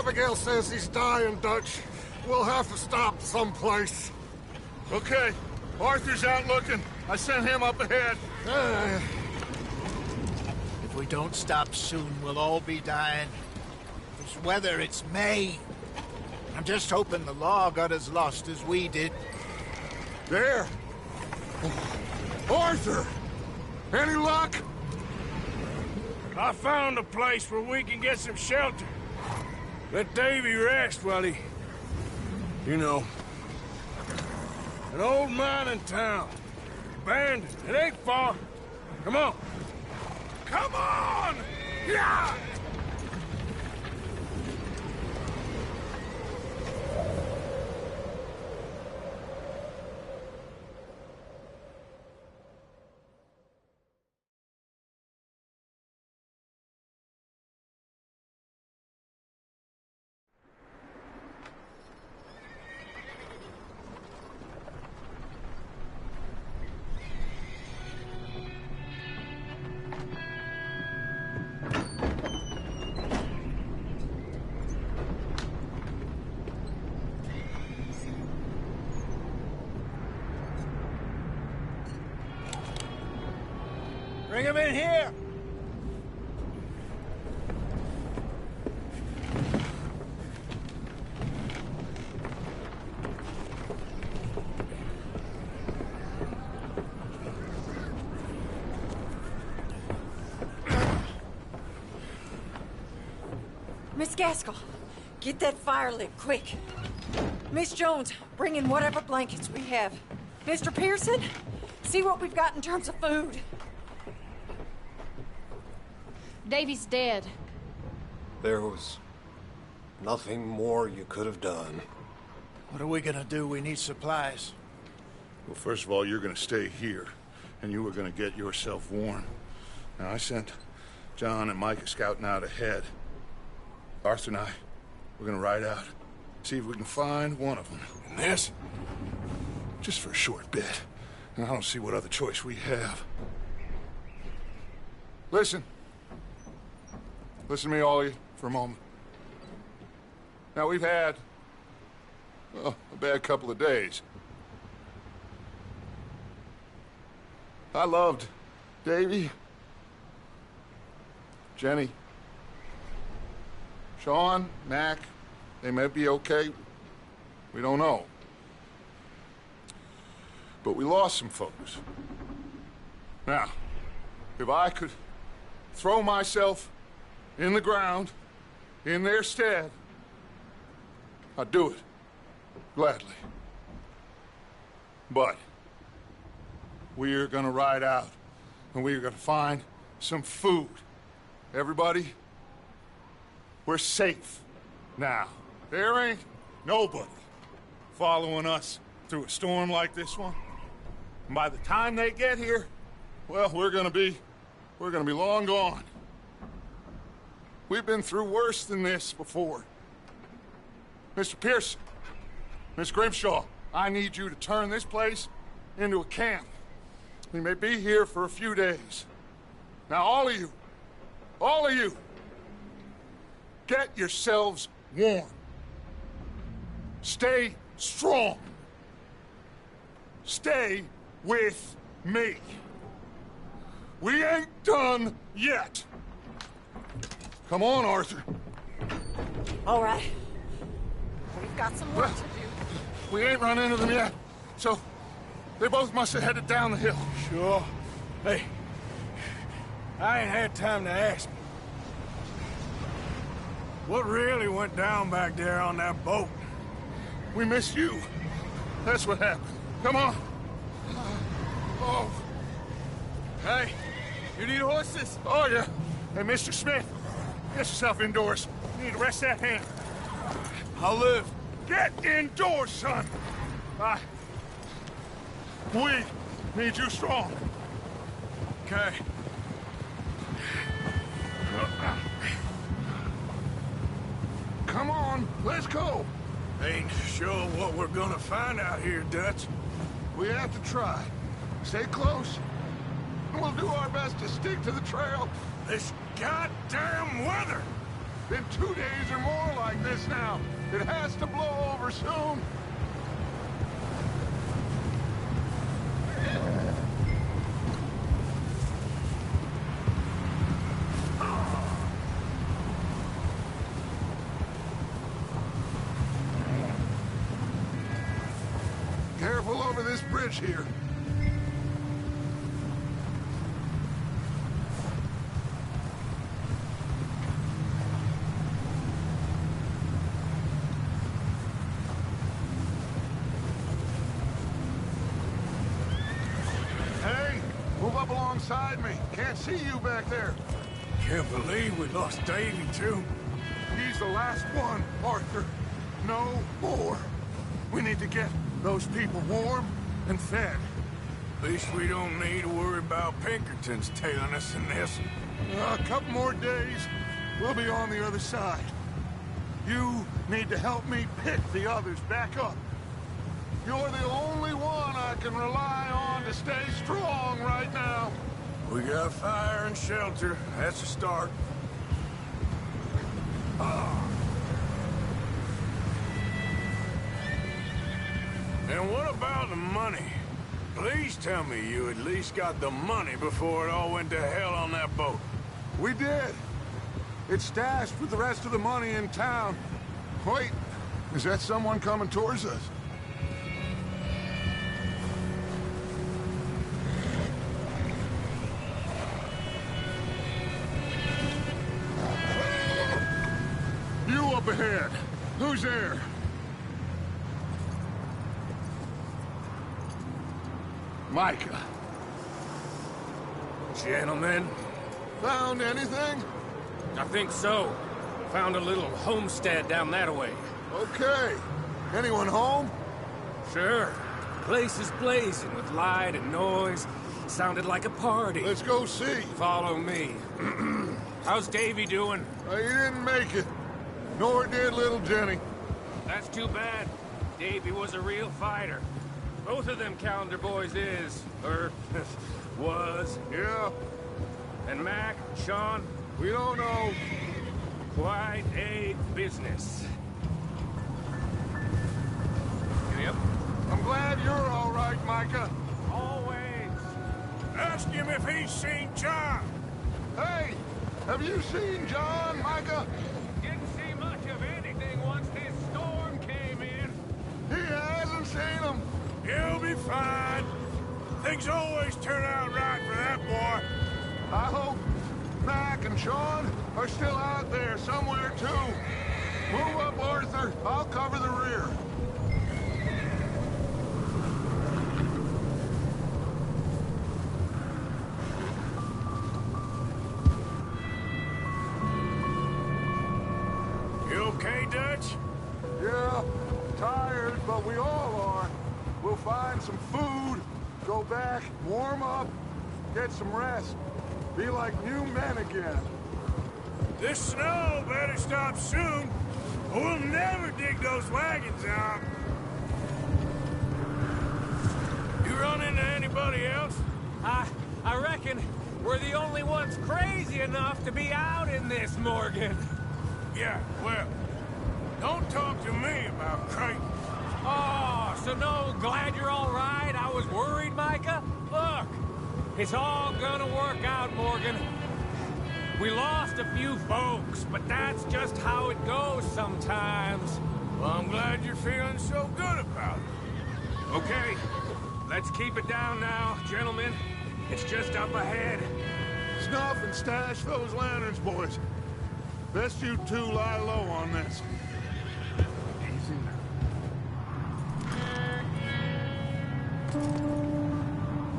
Abigail says he's dying, Dutch. We'll have to stop someplace. Okay. Arthur's out looking. I sent him up ahead. If we don't stop soon, we'll all be dying. This weather, it's May. I'm just hoping the law got as lost as we did. There. Arthur! Any luck? I found a place where we can get some shelter. Let Davy rest while he... You know. An old mining town. Abandoned. It ain't far. Come on. Come on! Yeah! Bring him in here! Miss Gaskell, get that fire lit, quick. Miss Jones, bring in whatever blankets we have. Mr. Pearson, see what we've got in terms of food. Davy's dead. There was Nothing more you could have done. What are we gonna do? We need supplies. Well, first of all, you're gonna stay here, and you are gonna get yourself warm. Now, I sent John and Micah scouting out ahead. Arthur and I, we're gonna ride out, see if we can find one of them. And this, just for a short bit. And I don't see what other choice we have. Listen. Listen to me, all of you, for a moment. Now, we've had, well, a bad couple of days. I loved Davy, Jenny, Sean, Mac. They may be okay. We don't know. But we lost some folks. Now, if I could throw myself in the ground in their stead, I'd do it, gladly. But we're gonna ride out, and we're gonna find some food. Everybody, we're safe now. There ain't nobody following us through a storm like this one. And by the time they get here, well, we're gonna be long gone. We've been through worse than this before. Mr. Pearson, Miss Grimshaw, I need you to turn this place into a camp. We may be here for a few days. Now, all of you, get yourselves warm. Stay strong. Stay with me. We ain't done yet. Come on, Arthur. All right. We've got some work to do. We ain't run into them yet, so they both must have headed down the hill. Sure. Hey, I ain't had time to ask. What really went down back there on that boat? We missed you. That's what happened. Come on. Oh. Hey, you need horses? Oh, yeah. Hey, Mr. Smith, get yourself indoors. You need to rest that hand. I'll live. Get indoors, son. We need you strong. Okay. Come on, let's go. Ain't sure what we're gonna find out here, Dutch. We have to try. Stay close. We'll do our best to stick to the trail. This goddamn weather! Been 2 days or more like this now. It has to blow over soon. Careful over this bridge here. Move up alongside me. Can't see you back there. Can't believe we lost Davy, too. He's the last one, Arthur. No more. We need to get those people warm and fed. At least we don't need to worry about Pinkertons tailing us in this. A couple more days, we'll be on the other side. You need to help me pick the others back up. You're the only one I can rely on to stay strong right now. We got fire and shelter. That's a start. And what about the money? Please tell me you at least got the money before it all went to hell on that boat. We did. It's stashed with the rest of the money in town. Wait, is that someone coming towards us? You up ahead. Who's there? Micah. Gentlemen, Found anything? I think so. Found a little homestead down that way. Okay. Anyone home? Sure. Place is blazing with light and noise. Sounded like a party. Let's go see. Follow me. How's Davy doing? He didn't make it. Nor did little Jenny. That's too bad. Davy was a real fighter. Both of them Calendar boys is, or was. Yeah, And Mac, Sean, we don't know. quite a business. Yep. I'm glad you're all right, Micah. Always. Ask him if he's seen John. Hey, have you seen John, Micah? Didn't see much of anything once this storm came in. He hasn't seen him. He'll be fine. Things always turn out right for that boy. I hope Mac and Sean are still out there somewhere, too. Move up, Arthur. I'll cover the rear. You okay, Dutch? Yeah, tired, but we all are. We'll find some food, go back, warm up, get some rest. Be like new men again. This snow better stop soon, or we'll never dig those wagons out. You run into anybody else? I reckon we're the only ones crazy enough to be out in this, Morgan. Yeah, well, don't talk to me about crazy. Oh, so no, glad you're all right? I was worried, Micah. Look, it's all gonna work out, Morgan. We lost a few folks, but that's just how it goes sometimes. Well, I'm glad you're feeling so good about it. Okay, let's keep it down now, gentlemen. It's just up ahead. Snuff and stash those lanterns, boys. Best you two lie low on this. Easy now.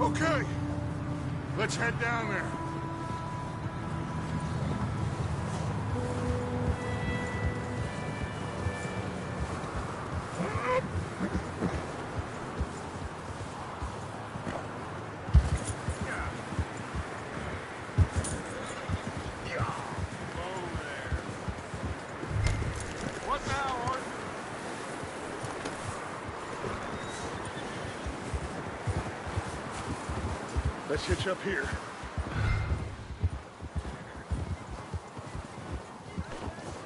Okay, let's head down there. What now, Arthur? Let's hitch up here.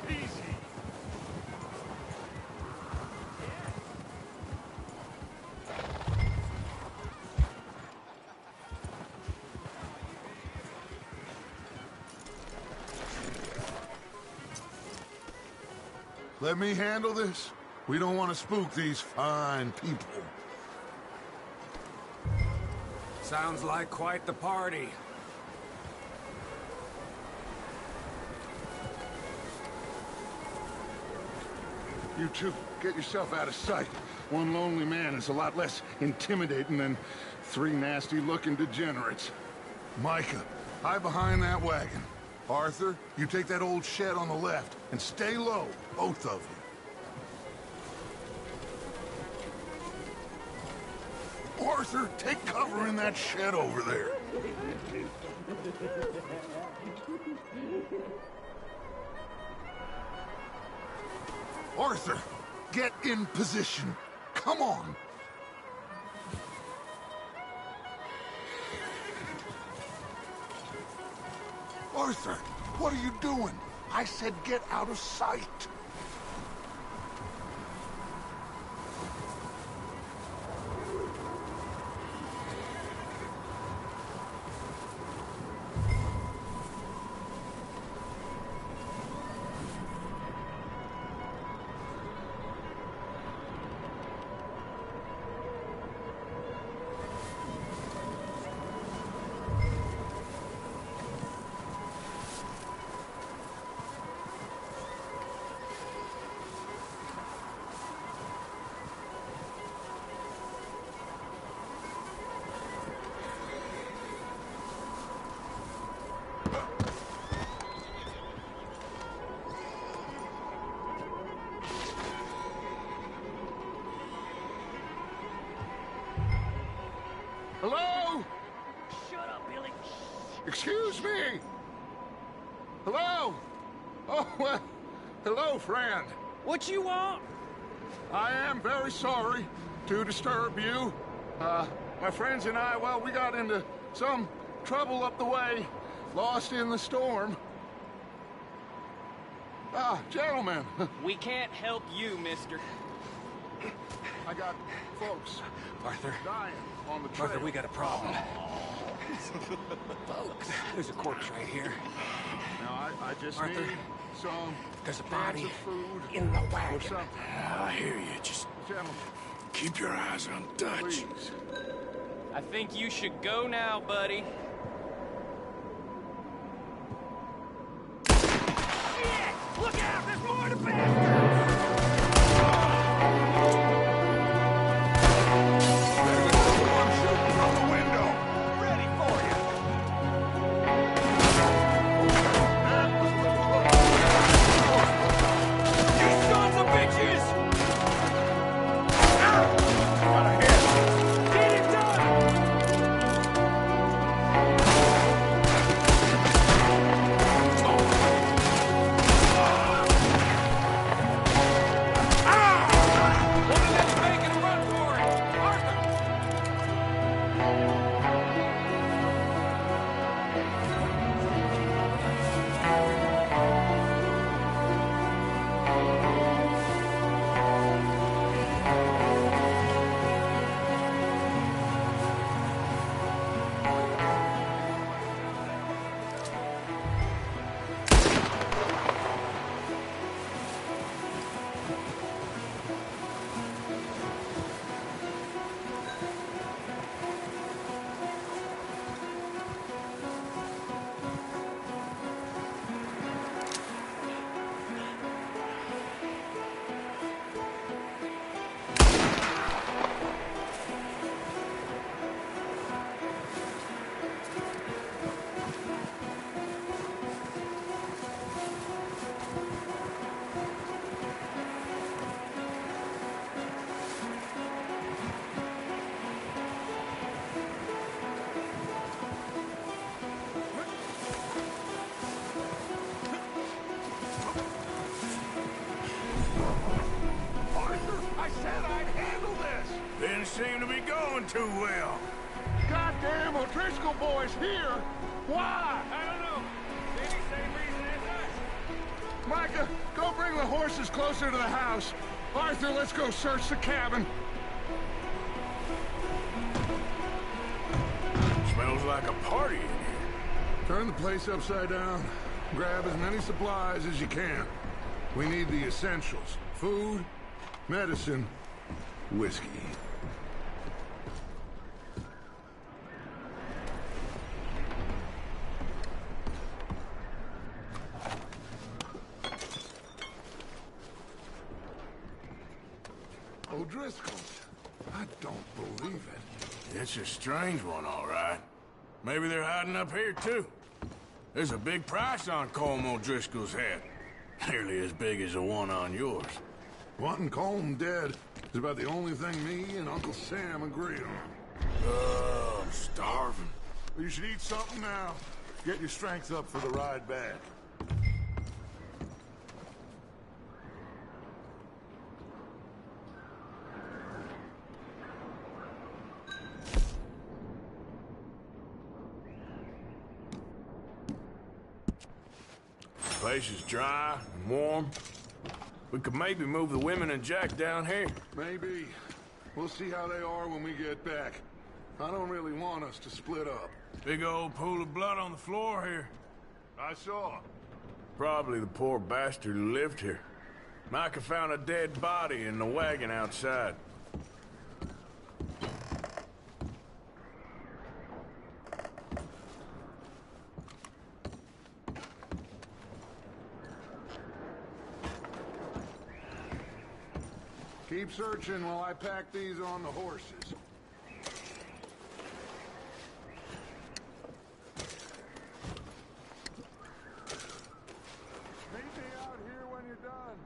Easy. Let me handle this. We don't want to spook these fine people. Sounds like quite the party. You two, get yourself out of sight. One lonely man is a lot less intimidating than three nasty-looking degenerates. Micah, hide behind that wagon. Arthur, you take that old shed on the left, and stay low, both of you. Arthur, take cover in that shed over there. Arthur, get in position. Come on. Arthur, what are you doing? I said get out of sight. Excuse me! Hello? Oh, well, hello, friend. What you want? I am very sorry to disturb you. My friends and I, well, we got into some trouble up the way, lost in the storm. Ah, gentlemen. We can't help you, mister. I got folks Arthur. dying on the trail. Arthur, we got a problem. Folks, there's a corpse right here. Now, I just Arthur, need some there's a cans body of food in the or wagon. something. I hear you. Just Gentlemen, keep your eyes on Dutch. please. I think you should go now, buddy. Shit! Look out! There's more to bastard! I'm shooting from the window. Ready for you! You sons of bitches! Got a hit. Get it done! One of them's making a run for it! Arthur! Arthur, I said I'd handle this. Didn't seem to be going too well. Goddamn O'Driscoll boys here. Why? I don't know. Maybe same reason as us. Micah, go bring the horses closer to the house. Arthur, let's go search the cabin. Smells like a party in here. Turn the place upside down. Grab as many supplies as you can. We need the essentials. Food, medicine, whiskey. O'Driscoll's. I don't believe it. It's a strange one, all right. Maybe they're hiding up here, too. There's a big price on Colm O'Driscoll's head. Nearly as big as the one on yours. Wanting Colm dead is about the only thing me and Uncle Sam agree on. I'm starving. You should eat something now. Get your strength up for the ride back. Place is dry and warm. We could maybe move the women and Jack down here. Maybe. We'll see how they are when we get back. I don't really want us to split up. Big old pool of blood on the floor here. I saw. Probably the poor bastard who lived here. Micah found a dead body in the wagon outside. Keep searching while I pack these on the horses. Meet me out here when you're done.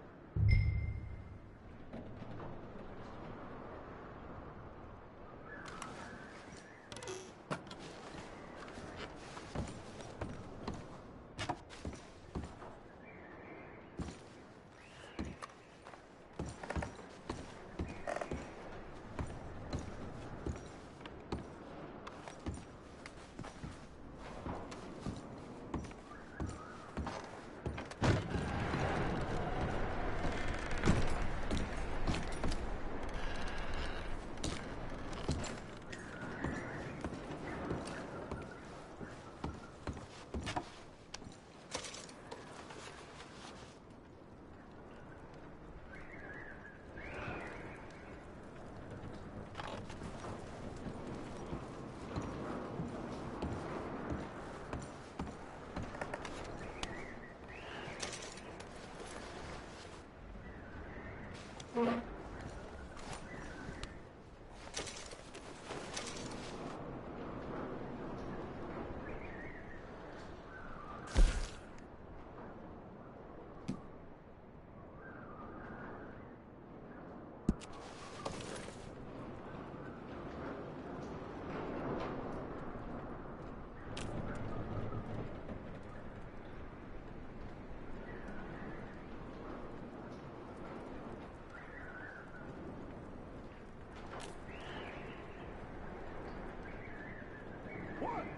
What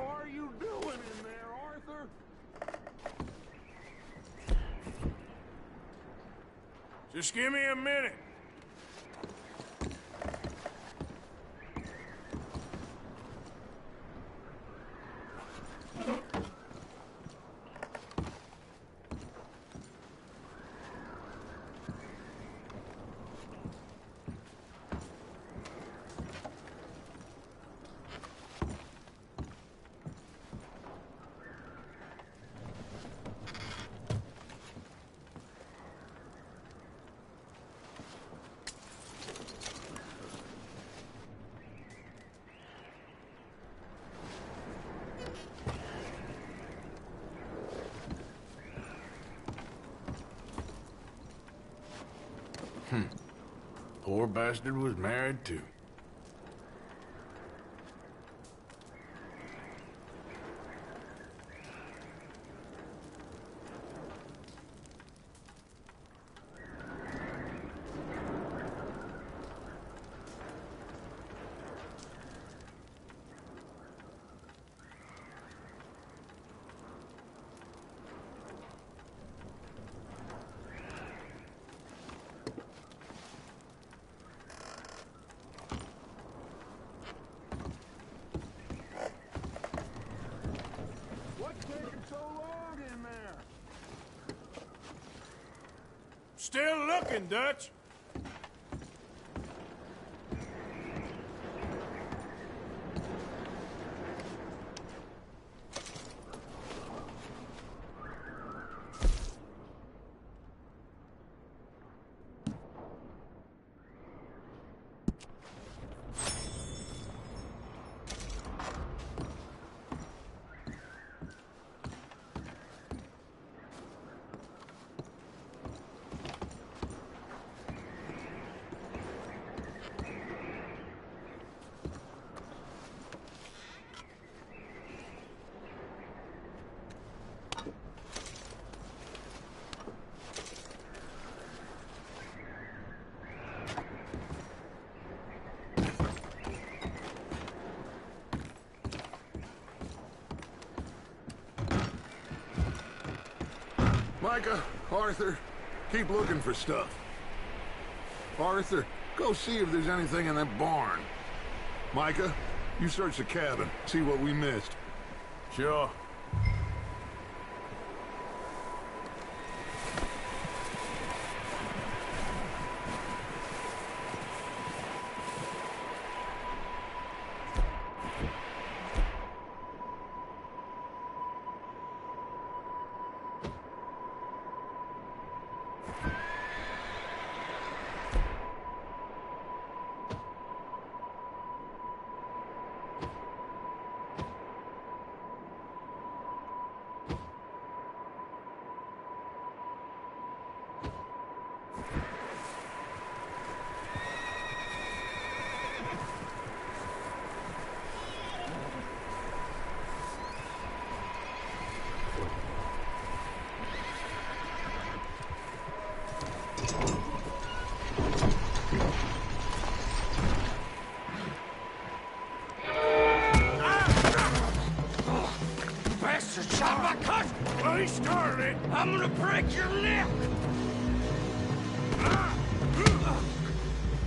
are you doing in there, Arthur? Just give me a minute. Poor bastard was married too. What's taking so long in there? Still looking, Dutch. Micah, Arthur, keep looking for stuff. Arthur, go see if there's anything in that barn. Micah, you search the cabin, see what we missed. Sure. Well, he started it. I'm gonna break your neck.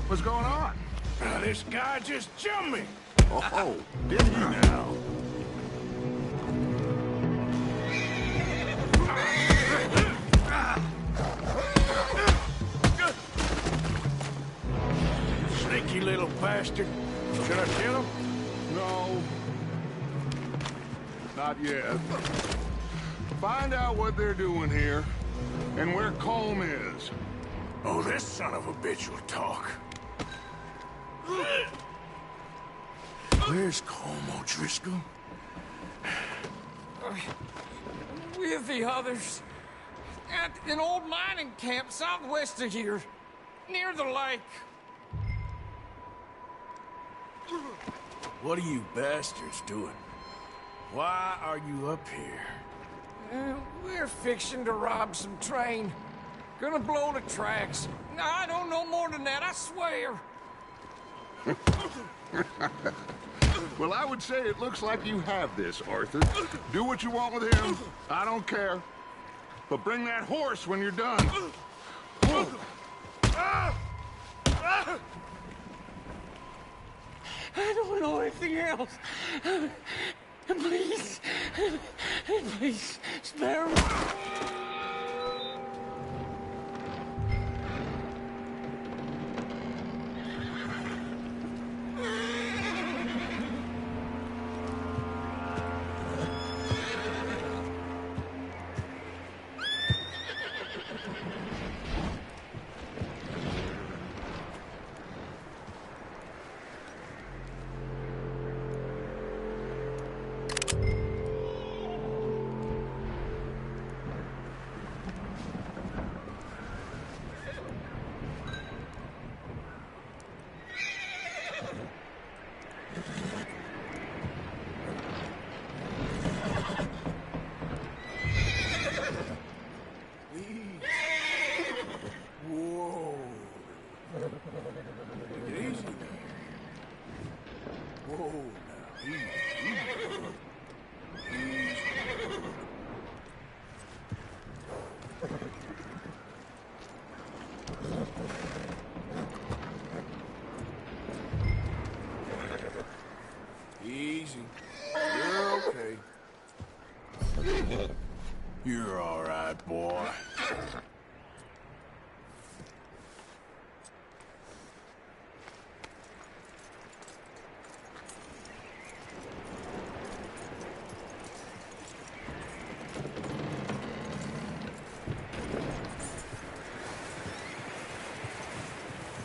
What's going on? This guy just jumped me. Oh, did he now? Sneaky little bastard. Should I kill him? No. Not yet. Find out what they're doing here and where Colm is. Oh, this son of a bitch will talk. Where's Colm O'Driscoll? With the others. At an old mining camp southwest of here. Near the lake. What are you bastards doing? Why are you up here? We're fixing to rob some train. Gonna blow the tracks. I don't know more than that, I swear. Well, I would say it looks like you have this, Arthur. Do what you want with him. I don't care. But bring that horse when you're done. I don't know anything else. Please. Please, spare me. Whoa. Easy now. Whoa, now. Easy. You're okay. You're all right, boy.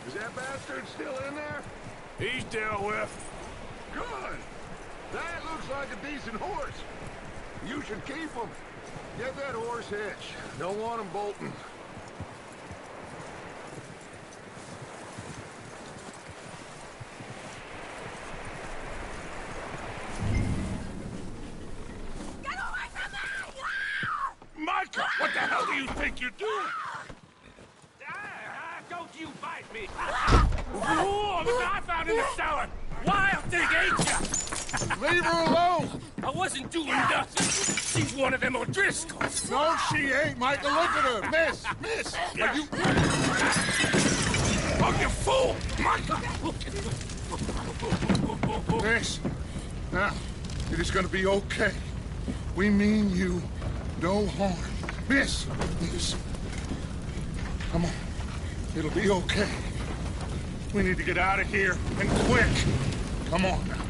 Is that bastard still in there? He's dealt with. Good. That looks like a decent horse. You should keep him. Get that horse hitched. Don't want him bolting. Get away from me! Micah, what the hell do you think you're doing? Don't you bite me! Whoa, look what I found in the cellar! Wild thing, ain't ya? Leave her alone! I wasn't doing nothing. She's one of them O'Driscolls. No, she ain't, Micah. Look at her. Miss! Are you... Oh, you fool! Micah! Miss, now, it is gonna be okay. We mean you no harm. Miss! Come on. It'll be okay. We need to get out of here, and quick. Come on now.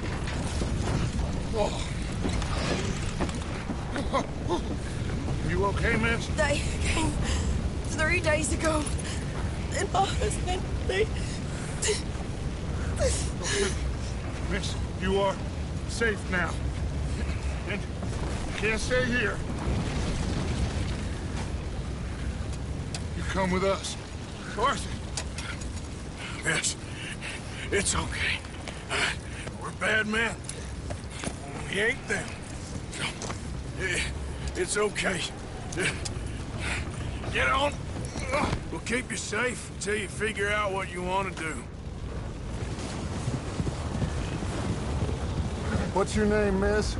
Oh. You okay, miss? They came 3 days ago. And my husband, they... Miss, you are safe now. And you can't stay here. You come with us. Arthur. Miss, it's okay. We're bad men. We ain't them. It's okay. Get on. We'll keep you safe until you figure out what you want to do. What's your name, miss?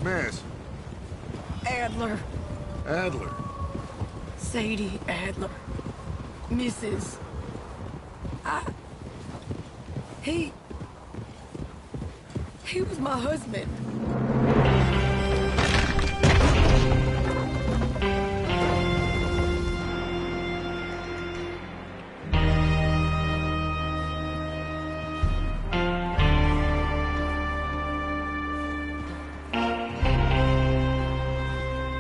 Miss. Adler. Adler. Sadie Adler. Mrs. He was my husband.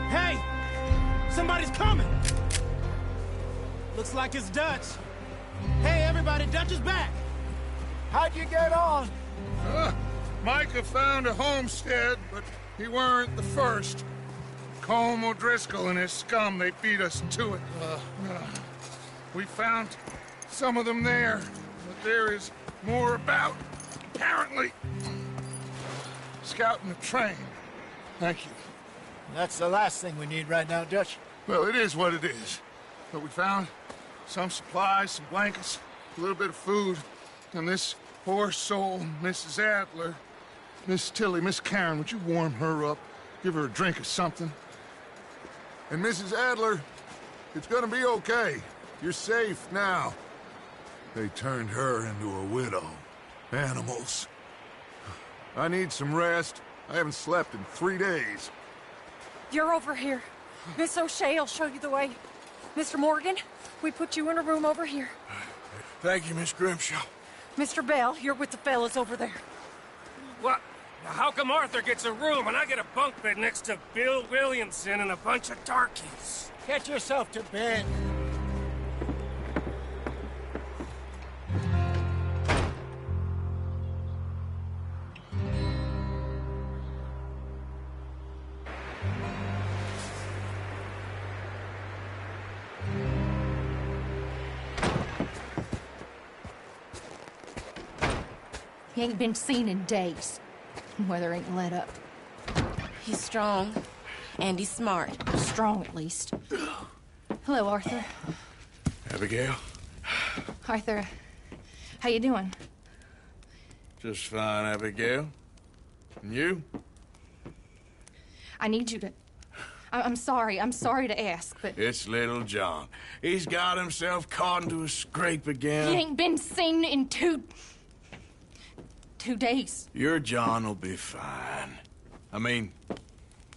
Hey! Somebody's coming! Looks like it's Dutch. Hey, everybody, Dutch is back! How'd you get on? Micah found a homestead, but he weren't the first. Colm O'Driscoll and his scum, they beat us to it. We found some of them there, but there is more about, apparently. Scouting the train. Thank you. That's the last thing we need right now, Dutch. Well, it is what it is. But we found some supplies, some blankets, a little bit of food, and this poor soul, Mrs. Adler, Miss Tilly, Miss Karen, would you warm her up? Give her a drink or something? And Mrs. Adler, it's gonna be okay. You're safe now. They turned her into a widow. Animals. I need some rest. I haven't slept in 3 days. You're over here. Miss O'Shea will show you the way. Mr. Morgan, we put you in a room over here. Thank you, Miss Grimshaw. Mr. Bell, you're with the fellas over there. What? How come Arthur gets a room and I get a bunk bed next to Bill Williamson and a bunch of darkies? Get yourself to bed. He ain't been seen in days. Weather ain't let up. He's strong, and he's smart. Strong, at least. Hello, Arthur. Abigail? Arthur, how you doing? Just fine, Abigail. And you? I need you to... I'm sorry to ask, but... It's little John. He's got himself caught into a scrape again. He ain't been seen in 2 days. Your John will be fine. I mean,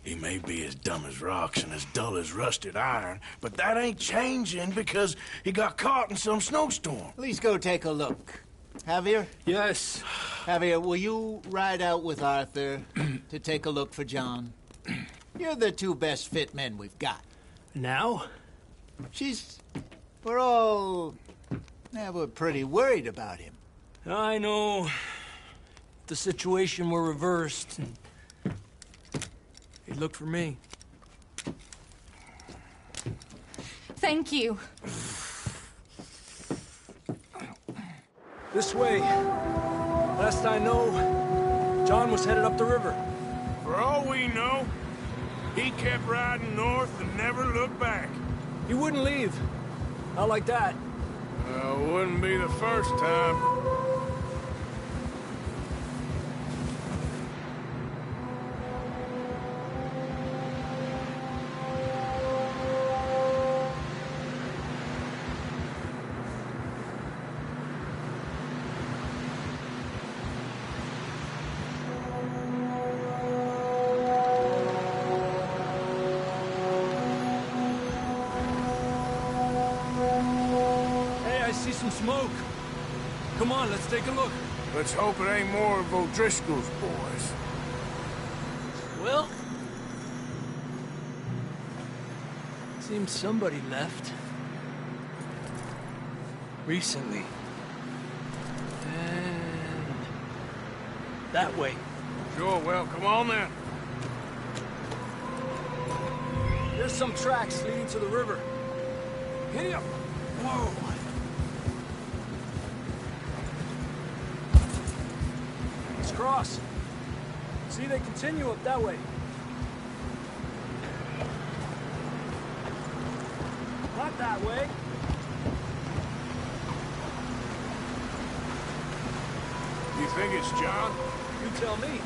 he may be as dumb as rocks and as dull as rusted iron, but that ain't changing because he got caught in some snowstorm. Please go take a look. Javier? Yes. Javier, will you ride out with Arthur to take a look for John? You're the 2 best fit men we've got. Now? We're all... we're pretty worried about him. I know. If the situation were reversed, and he'd look for me. Thank you. This way. Last I know, John was headed up the river. For all we know, he kept riding north and never looked back. He wouldn't leave. Not like that. Wouldn't be the first time. Some smoke. Come on, let's take a look. Let's hope it ain't more of O'Driscoll's boys. Well... seems somebody left. Recently. And... that way. Sure, well, come on then. There's some tracks leading to the river. Giddy up! Whoa! Cross. See, they continue up that way. Not that way. You think it's John? You tell me.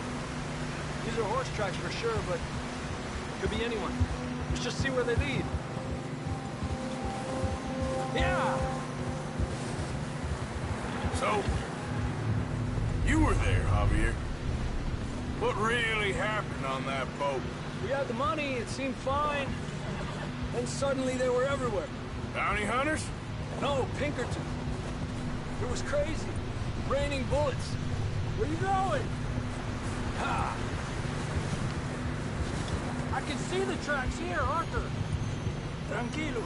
These are horse tracks for sure, but it could be anyone. Let's just see where they lead. Yeah! So, you were there, Javier. What really happened on that boat? We had the money, it seemed fine. Then suddenly they were everywhere. Bounty hunters? No, Pinkerton. It was crazy. Raining bullets. Where you going? Ha! I can see the tracks here, Arthur. Tranquilo.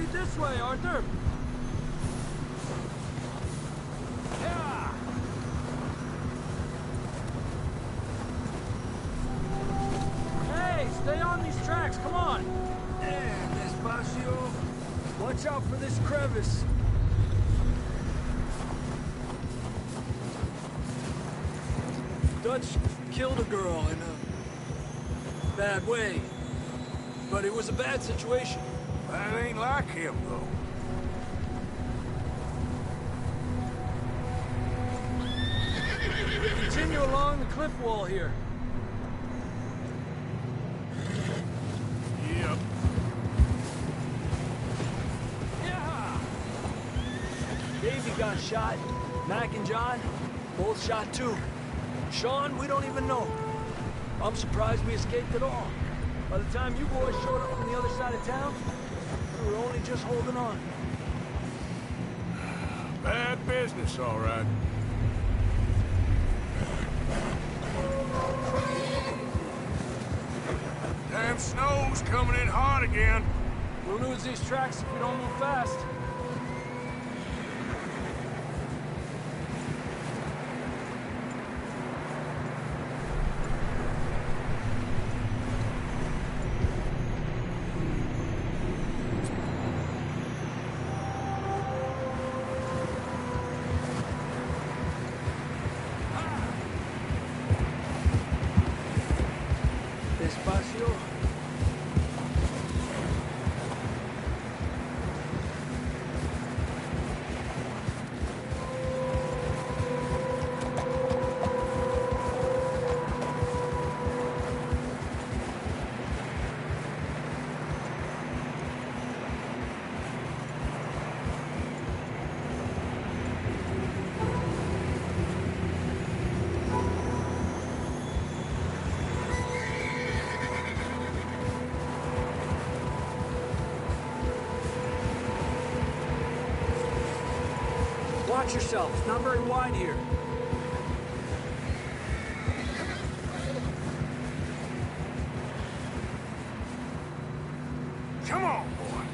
Lead this way, Arthur. Yeah. Hey, stay on these tracks, come on. Yeah, despacio. Watch out for this crevice. Dutch killed a girl in a bad way. But it was a bad situation. That ain't like him, though. Continue along the cliff wall here. Yep. Yeah. Davey got shot. Mac and John, both shot too. Sean, we don't even know. I'm surprised we escaped at all. By the time you boys showed up on the other side of town, we were only just holding on. Bad business, all right. Damn snow's coming in hard again. We'll lose these tracks if we don't move fast. Despacio. Watch yourself. It's not very wide here. Come on, boy.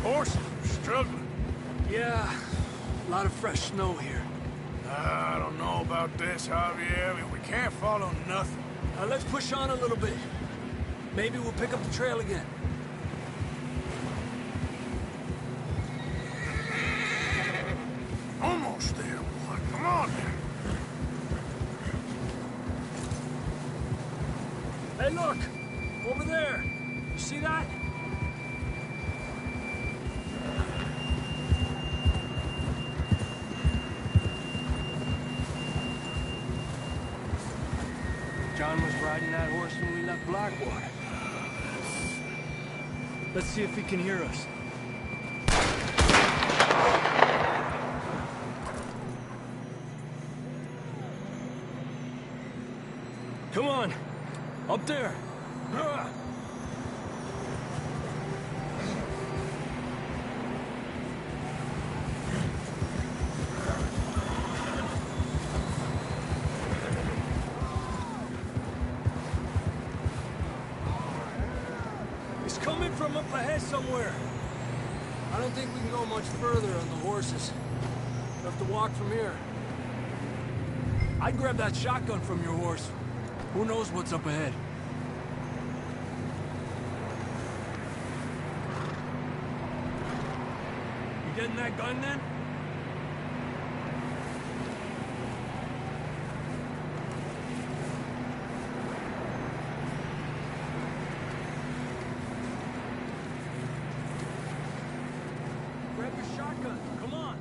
Horses are struggling. Yeah, a lot of fresh snow here. I don't know about this, Javier. We can't follow nothing. Let's push on a little bit. Maybe we'll pick up the trail again. Almost there, boy. Come on now. Hey, look! Over there! You see that? John was riding that horse when we left Blackwater. Let's see if he can hear us. Come on! Up there! It's coming from up ahead somewhere. I don't think we can go much further on the horses. We'll have to walk from here. I'd grab that shotgun from your horse. Who knows what's up ahead? You getting that gun then? Grab your shotgun. Come on.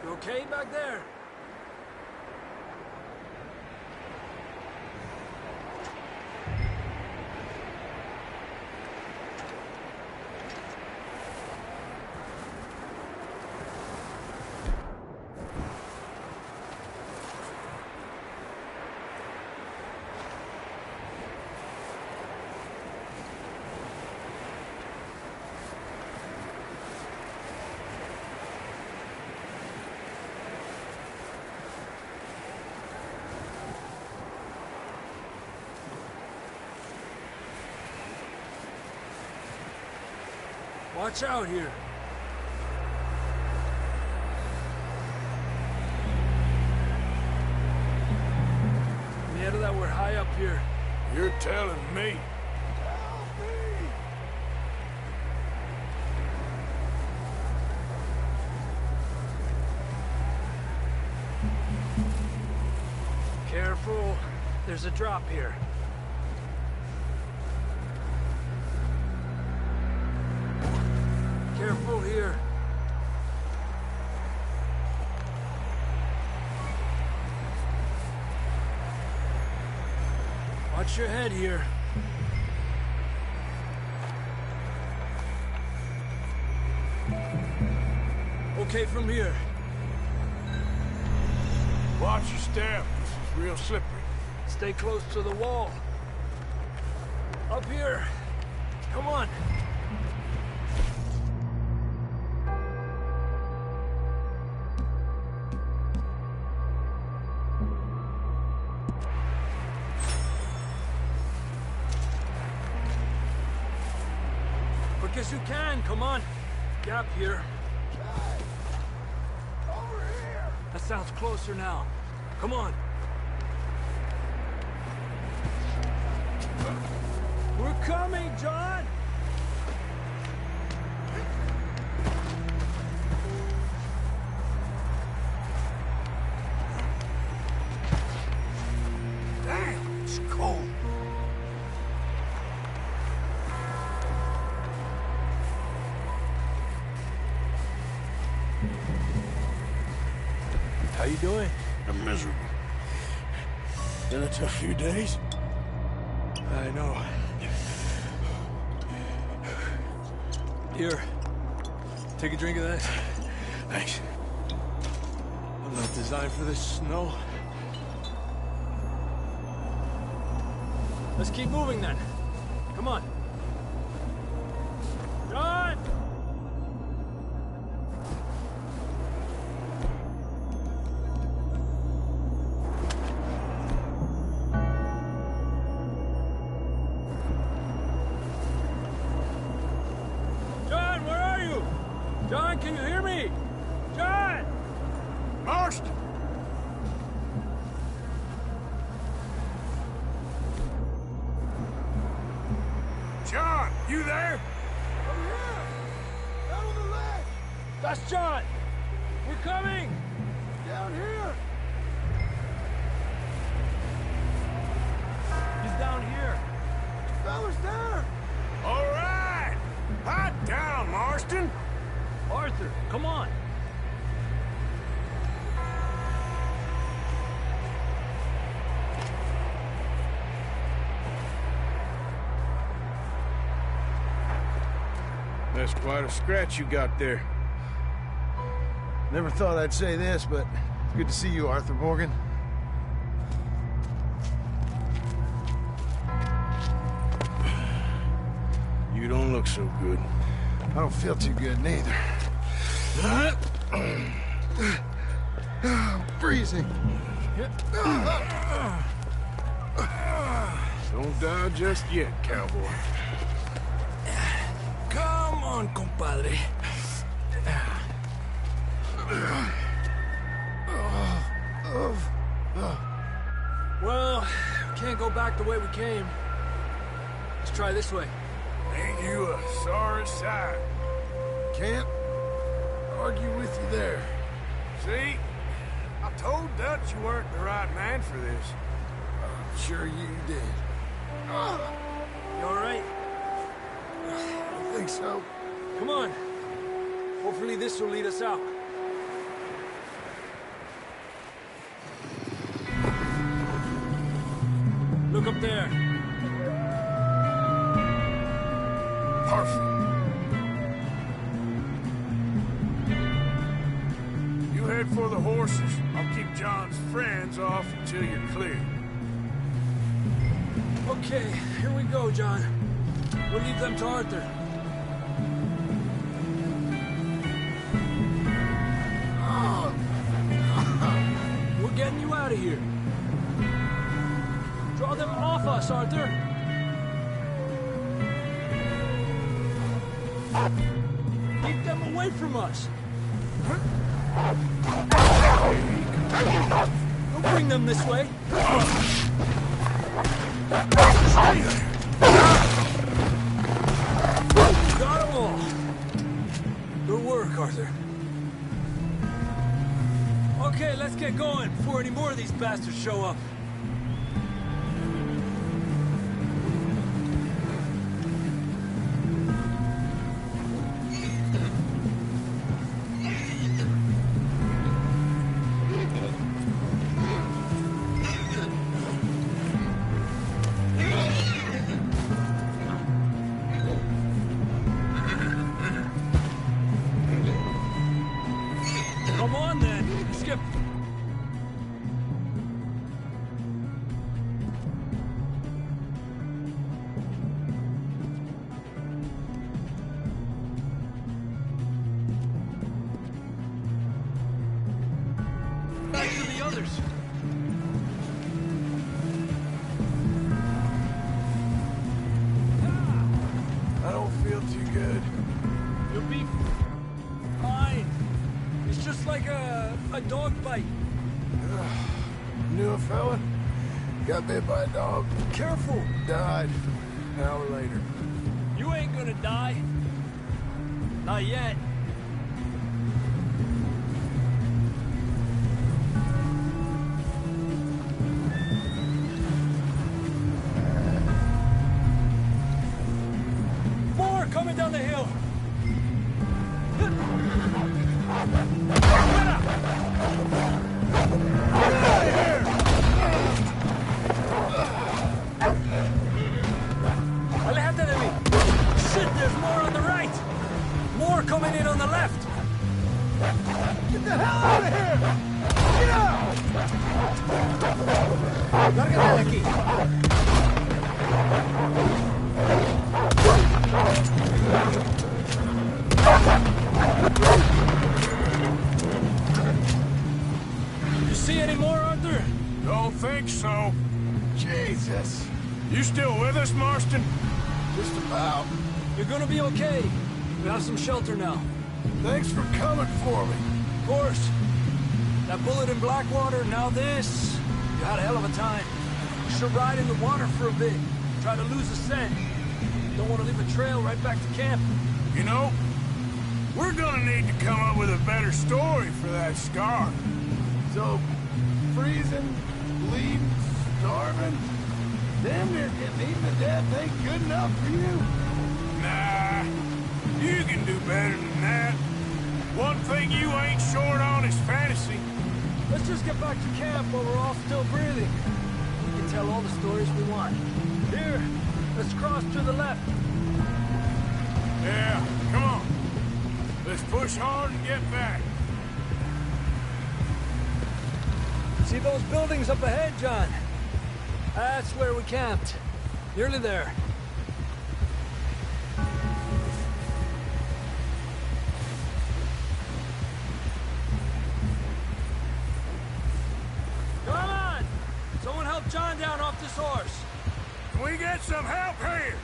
You okay back there? Watch out here. Ahead of that, we're high up here. You're telling me. Careful. There's a drop here. Careful here. Watch your head here. Okay from here. Watch your step. This is real slippery. Stay close to the wall. Up here. Come on. Quick as you can, come on. Gap here. Over here! That sounds closer now. Come on. We're coming, John! Damn, it's cold. How you doing? I'm miserable. Been a tough few days. I know. Here. Take a drink of that. Thanks. I'm not designed for this snow. Let's keep moving then. Come on. John! John, where are you? John, can you hear me? John! Marston! John, you there? Oh, yeah! Out on the ledge! That's John! We're coming! Down here! He's down here. Fella's there! All right! Hot down, Marston! Arthur, come on. That's quite a scratch you got there. Never thought I'd say this, but it's good to see you, Arthur Morgan. You don't look so good. I don't feel too good, neither. I'm freezing. Don't die just yet, cowboy. Come on, compadre. Well, we can't go back the way we came. Let's try this way. Ain't you a sorry sight? Can't argue with you there. See? I told Dutch you weren't the right man for this. I'm sure you did. You all right? I think so. Come on. Hopefully this will lead us out. Look up there. Perfect. You head for the horses. I'll keep John's friends off until you're clear. Okay, here we go, John. We'll leave them to Arthur. We're getting you out of here. Draw them off us, Arthur. Keep them away from us. Don't bring them this way. Got them all. Good work, Arthur. Okay, let's get going before any more of these bastards show up. Come on, then. Skip. Back to the others. I don't feel too good. You'll be fine. It's just like a dog bite. Knew a fella? Got bit by a dog. Careful. Died. An hour later. You ain't gonna die. Not yet. More coming down the hill. Aléjate de mí. Shit, there's more on the right. More coming in on the left. Get the hell out of here! Get out! Lárgate de aquí. You see any more, Arthur? Don't think so. Jesus. You still with us, Marston? Just about. You're gonna be okay. We have some shelter now. Thanks for coming for me. Of course. That bullet in Blackwater, now this. You had a hell of a time. You should ride in the water for a bit. Try to lose the scent. Don't want to leave a trail right back to camp. You know, we're gonna need to come up with a better story for that scar. So, freezing, bleeding, starving, damn near getting eaten to death ain't good enough for you. Nah, you can do better than that. One thing you ain't short on is fantasy. Let's just get back to camp while we're all still breathing. We can tell all the stories we want. Here, let's cross to the left. Yeah, come on. Let's push hard and get back. See those buildings up ahead, John? That's where we camped. Nearly there. Come on! Someone help John down off this horse. Can we get some help here?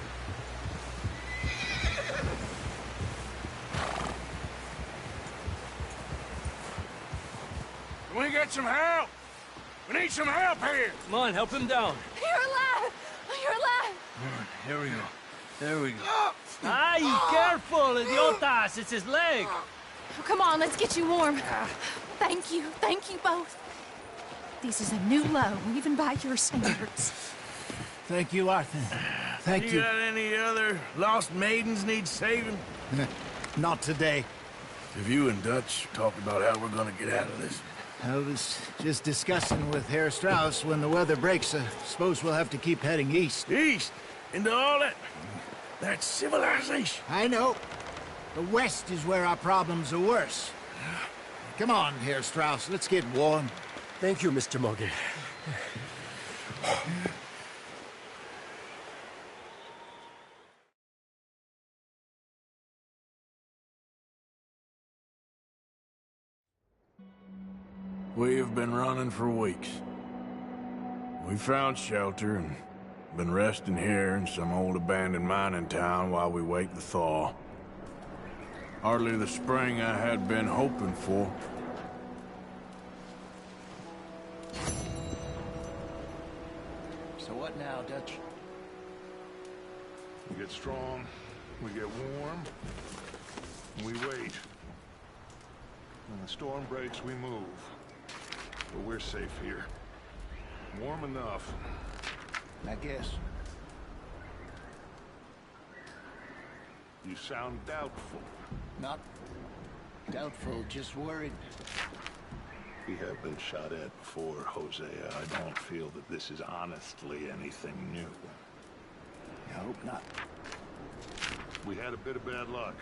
Can we get some help? We need some help here. Come on, help him down. You're alive! You're alive! Here we go. There we go. Ay, careful, idiotas! It's his leg. Oh, come on, let's get you warm. Thank you both. This is a new low, even by your standards. Thank you, Arthur. Thank you. You got any other lost maidens need saving? Not today. Have you and Dutch talked about how we're gonna get out of this? I was just discussing with Herr Strauss when the weather breaks. I suppose we'll have to keep heading east. East? Into all that civilization. I know. The west is where our problems are worse. Come on, Herr Strauss, let's get warm. Thank you, Mr. Morgan. We have been running for weeks. We found shelter and been resting here in some old abandoned mining town while we wait the thaw. Hardly the spring I had been hoping for. So what now, Dutch? We get strong, we get warm, and we wait. When the storm breaks, we move. But we're safe here. Warm enough. I guess. You sound doubtful. Not doubtful, just worried. We have been shot at before, Hosea. I don't feel that this is honestly anything new. I hope not. We had a bit of bad luck,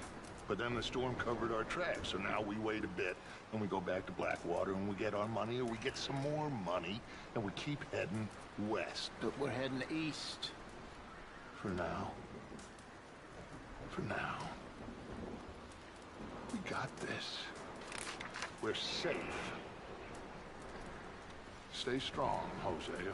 but then the storm covered our tracks, so now we wait a bit, and we go back to Blackwater, and we get our money, or we get some more money, and we keep heading west. But we're heading east. For now. For now. We got this. We're safe. Stay strong, Hosea.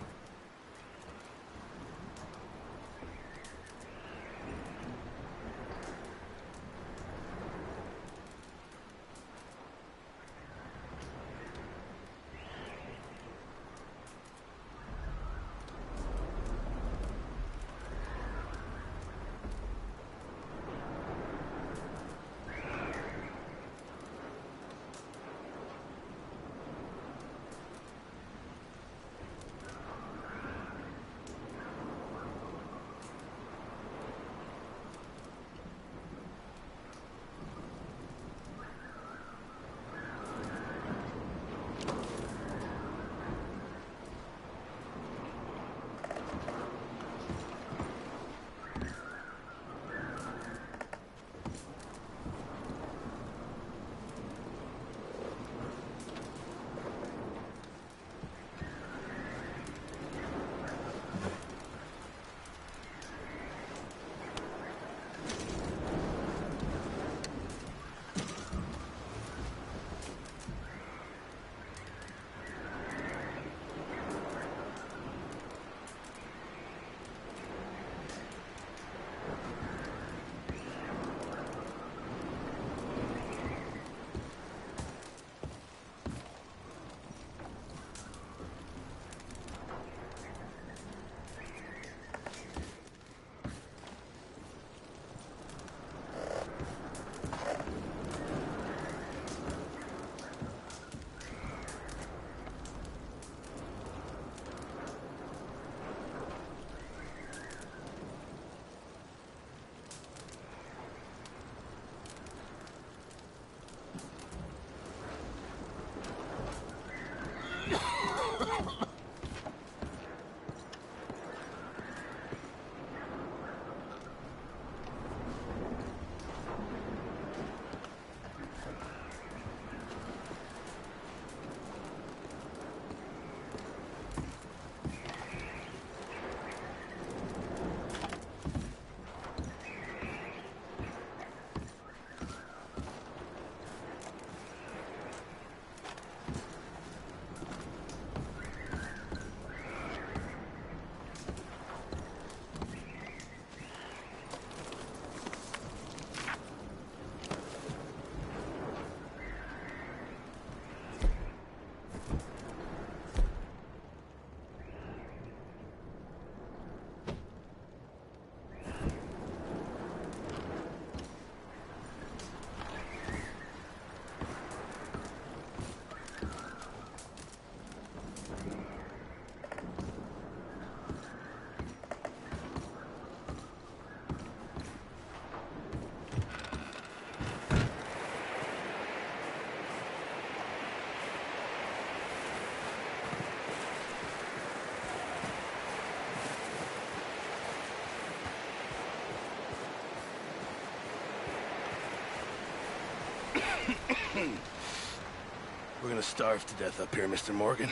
starve to death up here, Mr. Morgan.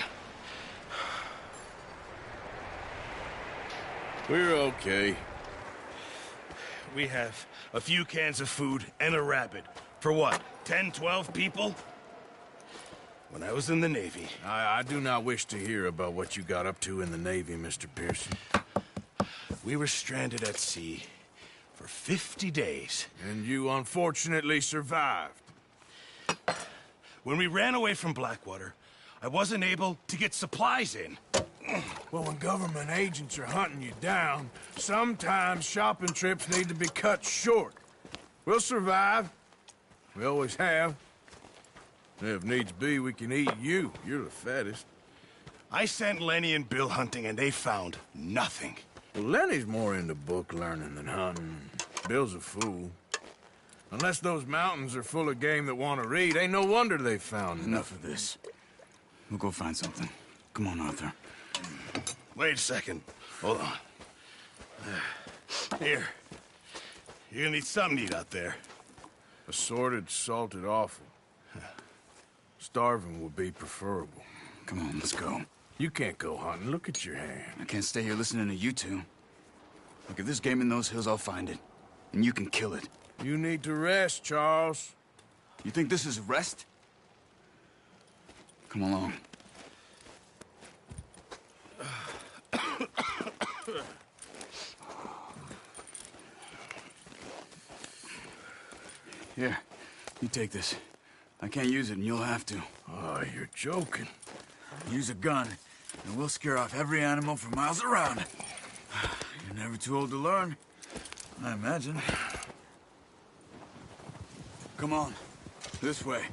We're okay. We have a few cans of food and a rabbit. For what, 10, 12 people? When I was in the Navy... I do not wish to hear about what you got up to in the Navy, Mr. Pearson. We were stranded at sea for 50 days. And you unfortunately survived. When we ran away from Blackwater, I wasn't able to get supplies in. Well, when government agents are hunting you down, sometimes shopping trips need to be cut short. We'll survive. We always have. If needs be, we can eat you. You're the fattest. I sent Lenny and Bill hunting, and they found nothing. Well, Lenny's more into book learning than hunting. Bill's a fool. Unless those mountains are full of game that want to read, ain't no wonder they found Enough of this. We'll go find something. Come on, Arthur. Wait a second. Hold on. Here. You're gonna need something to eat out there. Assorted, salted offal. Starving would be preferable. Come on, let's go. You can't go hunting. Look at your hand. I can't stay here listening to you two. Look, if there's game in those hills, I'll find it. And you can kill it. You need to rest, Charles. You think this is rest? Come along. Here, you take this. I can't use it, and you'll have to. Oh, you're joking. Use a gun, and we'll scare off every animal for miles around. You're never too old to learn, I imagine. Come on, this way.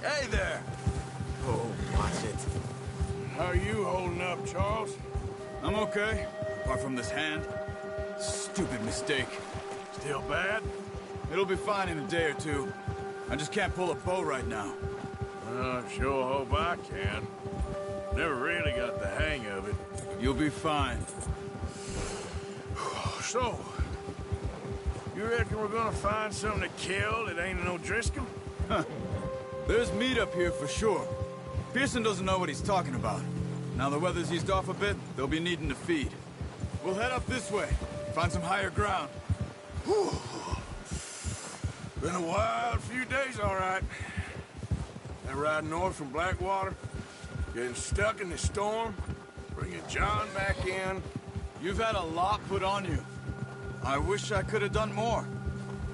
Hey there! Oh, watch it. How are you holding up, Charles? I'm okay, apart from this hand. Stupid mistake. Still bad? It'll be fine in a day or two. I just can't pull a bow right now. Well, I sure hope I can. Never really got the hang of it. You'll be fine. So, you reckon we're gonna find something to kill that ain't no Driscoll? Huh. There's meat up here for sure. Pearson doesn't know what he's talking about. Now the weather's eased off a bit, they'll be needing to feed. We'll head up this way, find some higher ground. Whew. Been a wild few days, all right. That ride north from Blackwater, getting stuck in the storm, bringing John back in. You've had a lot put on you. I wish I could have done more.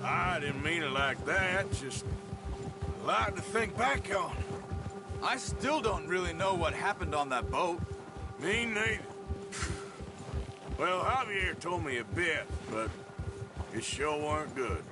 I didn't mean it like that, just a lot to think back on. I still don't really know what happened on that boat. Me neither. Well, Javier told me a bit, but it sure weren't good.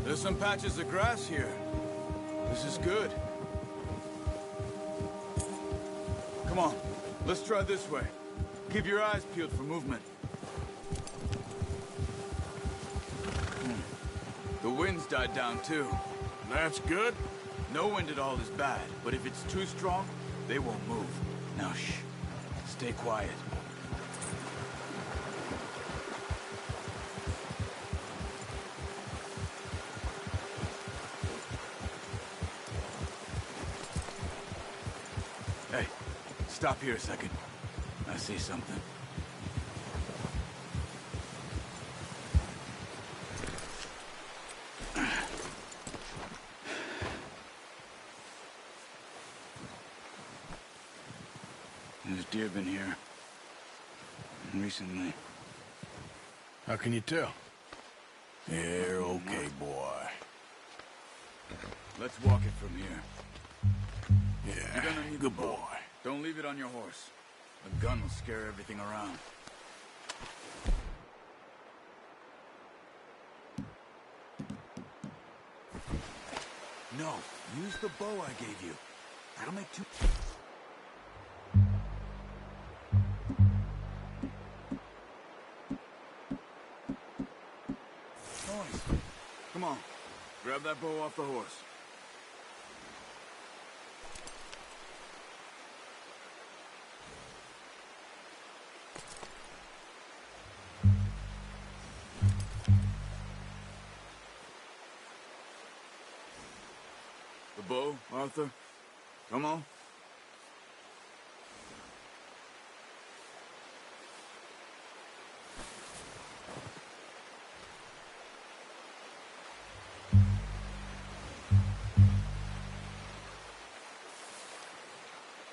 There's some patches of grass here. This is good. Come on, let's try this way. Keep your eyes peeled for movement. The wind's died down too. That's good. No wind at all is bad, but if it's too strong, they won't move. Now shh, stay quiet. Hey, stop here a second. I see something. There's deer been here. recently. How can you tell? You're okay, boy. Let's walk it from here. Yeah, You're gonna need good the bow. boy. Don't leave it on your horse. A gun will scare everything around. No, use the bow I gave you. That'll make two... Noise. Come on. Grab that bow off the horse. The bow, Arthur? Come on.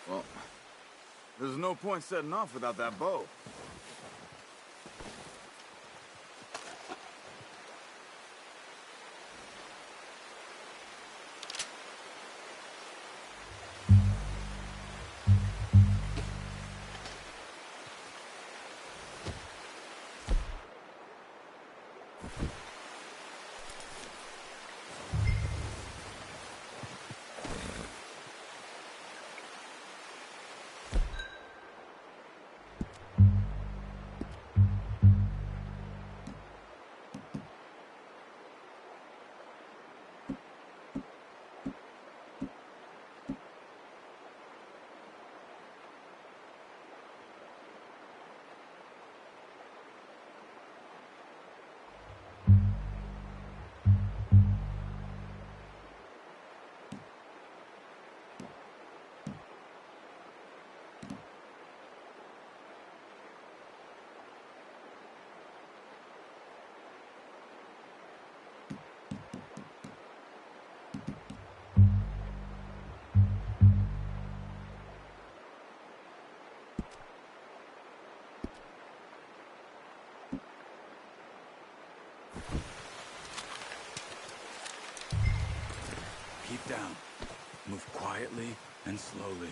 Well, there's no point setting off without that bow. Keep down. Move quietly and slowly.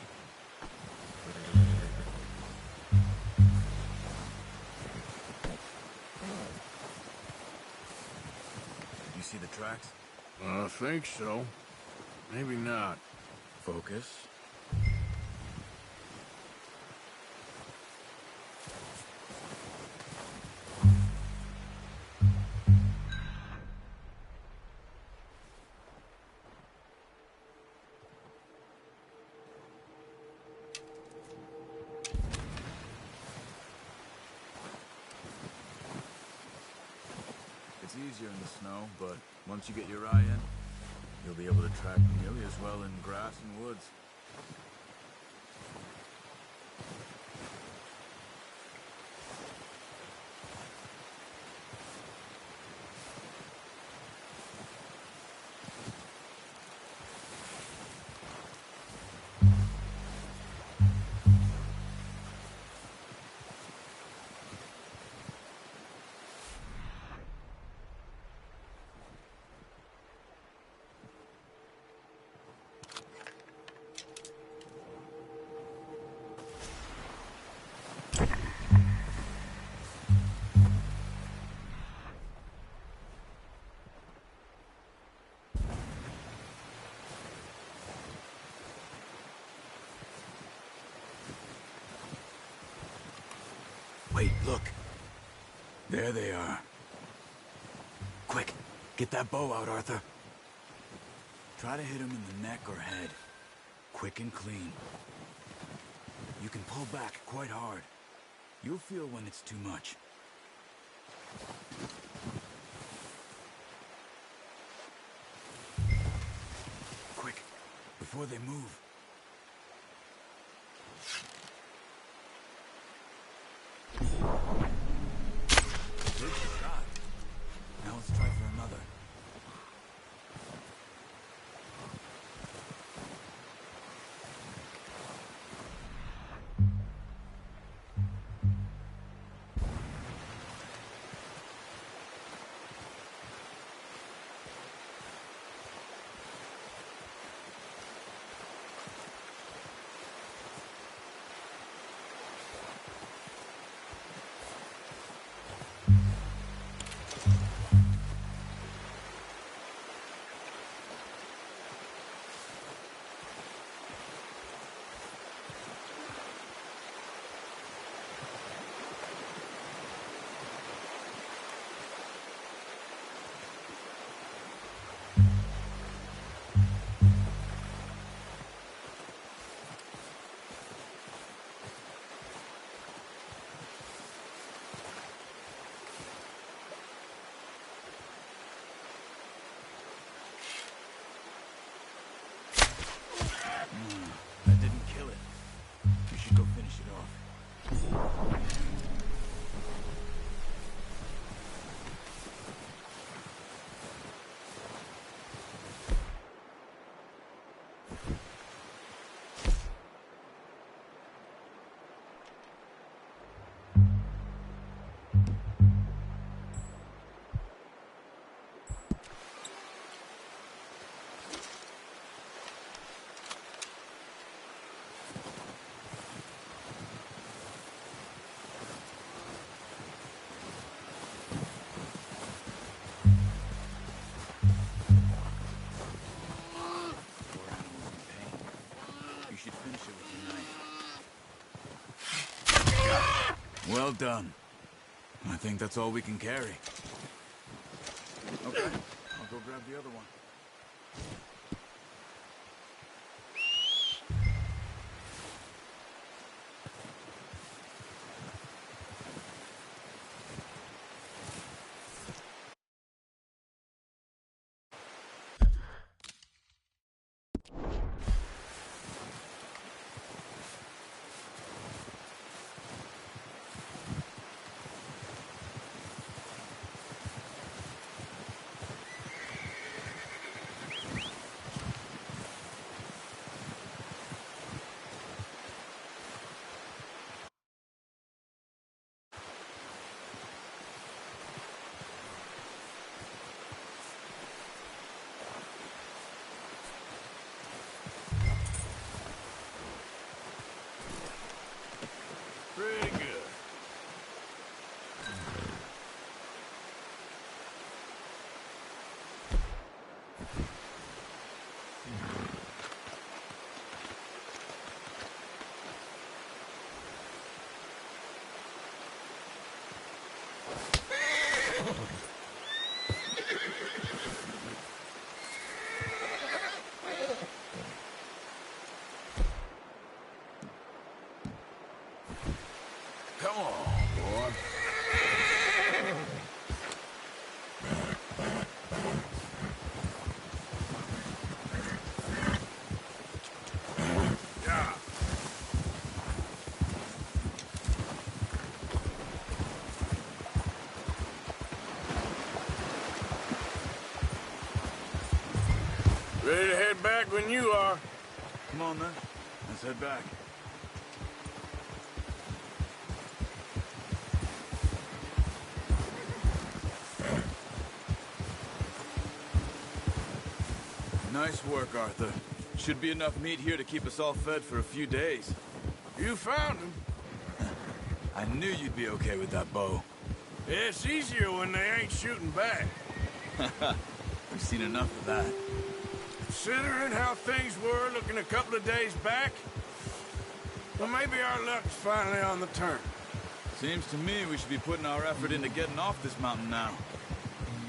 You see the tracks? I think so. Maybe not. Focus. It's easier in the snow, but once you get your eye in, you'll be able to track nearly as well in grass and woods. Wait, look. There they are. Quick, get that bow out, Arthur. Try to hit him in the neck or head. Quick and clean. You can pull back quite hard. You'll feel when it's too much. Quick, before they move. Good shot. Now let's try for another. Well done. I think that's all we can carry. Okay, I'll go grab the other one. Pretty good. Come on, boy. Yeah. Ready to head back when you are. Come on, then. Let's head back. Nice work, Arthur. Should be enough meat here to keep us all fed for a few days. You found him. I knew you'd be okay with that bow. It's easier when they ain't shooting back. We've seen enough of that. Considering how things were looking a couple of days back, well, maybe our luck's finally on the turn. Seems to me we should be putting our effort into getting off this mountain now.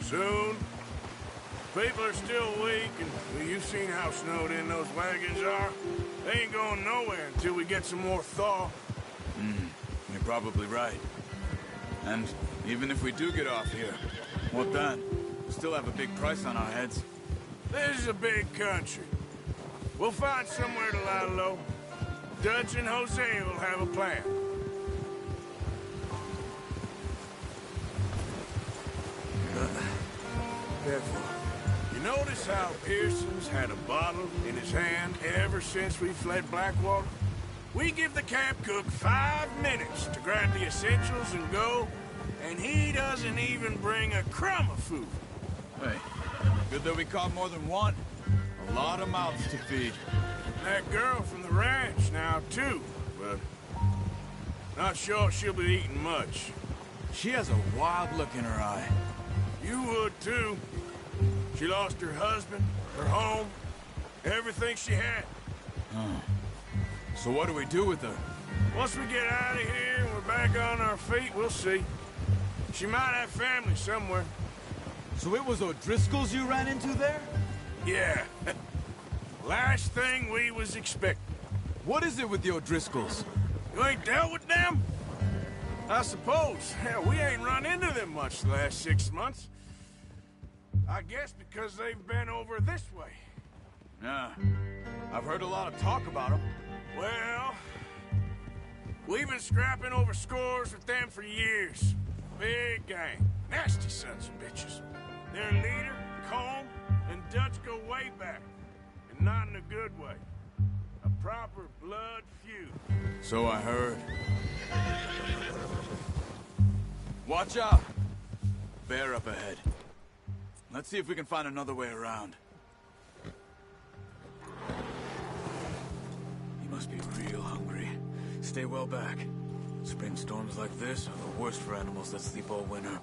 Soon. People are still weak, and well, you've seen how snowed in those wagons are. They ain't going nowhere until we get some more thaw. You're probably right. And even if we do get off here, what then? We still have a big price on our heads. This is a big country. We'll find somewhere to lie low. Dutch and Jose will have a plan. Careful. You notice how Pearson's had a bottle in his hand ever since we fled Blackwater? We give the camp cook 5 minutes to grab the essentials and go, and he doesn't even bring a crumb of food. Hey, good that we caught more than one. A lot of mouths to feed. That girl from the ranch now, too, but not sure she'll be eating much. She has a wild look in her eye. You would, too. She lost her husband, her home, everything she had. So what do we do with her? Once we get out of here and we're back on our feet, we'll see. She might have family somewhere. So it was O'Driscoll's you ran into there? Yeah. Last thing we was expecting. What is it with the O'Driscolls? You ain't dealt with them? I suppose. Hell, we ain't run into them much the last 6 months. I guess because they've been over this way. Yeah. I've heard a lot of talk about them. Well, we've been scrapping over scores with them for years. Big gang. Nasty sons of bitches. Their leader, Colm, and Dutch go way back. And not in a good way. A proper blood feud. So I heard. Watch out! Bear up ahead. Let's see if we can find another way around. He must be real hungry. Stay well back. Spring storms like this are the worst for animals that sleep all winter.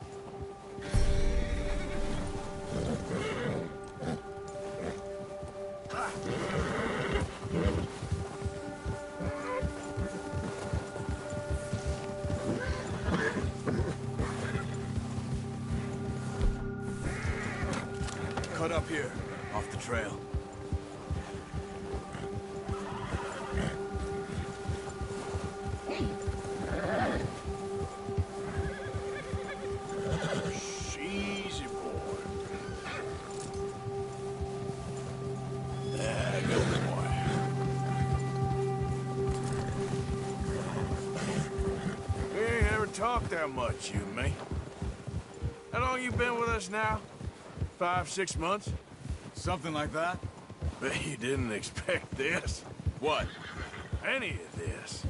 cut up here, off the trail. Easy, boy. There, good boy. We ain't ever talked that much, you and me. How long you been with us now? 5, 6 months? Something like that? Bet you didn't expect this. What? Any of this.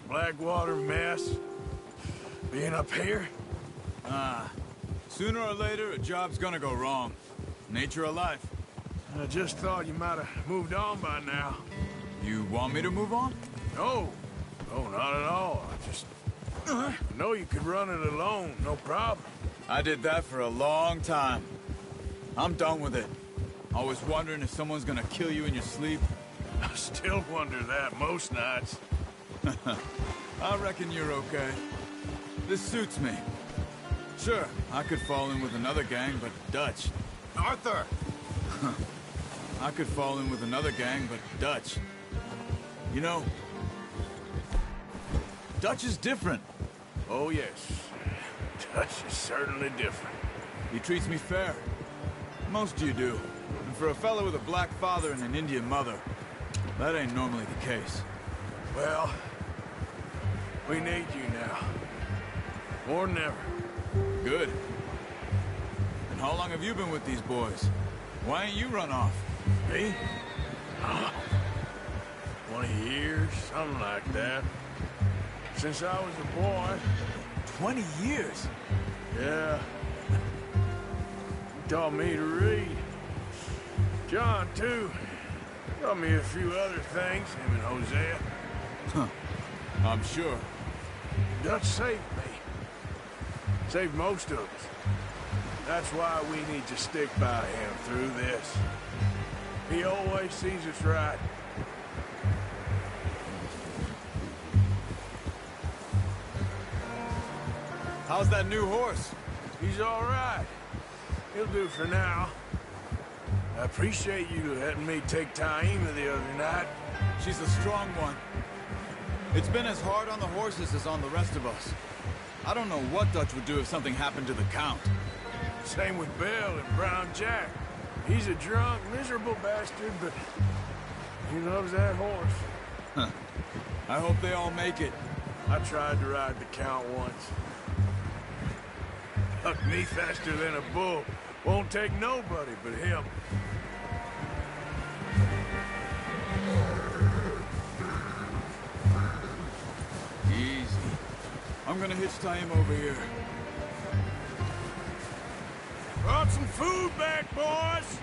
Blackwater mess. Being up here? Sooner or later, a job's gonna go wrong. Nature of life. I just thought you might have moved on by now. You want me to move on? No. No, not at all. I know you could run it alone, no problem. I did that for a long time. I'm done with it. Always wondering if someone's gonna kill you in your sleep. I still wonder that most nights. I reckon you're okay. This suits me. Sure, I could fall in with another gang, but Dutch. Arthur! I could fall in with another gang, but Dutch. You know, Dutch is different. Oh, yes. Dutch is certainly different. He treats me fair. Most of you do. And for a fellow with a black father and an Indian mother, that ain't normally the case. Well, we need you now. More than ever. Good. And how long have you been with these boys? Why ain't you run off? Me? 20 years, something like that. Since I was a boy. 20 years? Yeah. He taught me to read. John, too. Taught me a few other things, him and Hosea. Huh. I'm sure. Dutch saved me. Saved most of us. That's why we need to stick by him through this. He always sees us right. How's that new horse? He's all right. He'll do for now. I appreciate you letting me take Taima the other night. She's a strong one. It's been as hard on the horses as on the rest of us. I don't know what Dutch would do if something happened to the Count. Same with Bill and Brown Jack. He's a drunk, miserable bastard, but he loves that horse. Huh. I hope they all make it. I tried to ride the Count once. Hucked me faster than a bull. Won't take nobody but him. Easy. I'm gonna hitch Taima over here. Brought some food back, boys!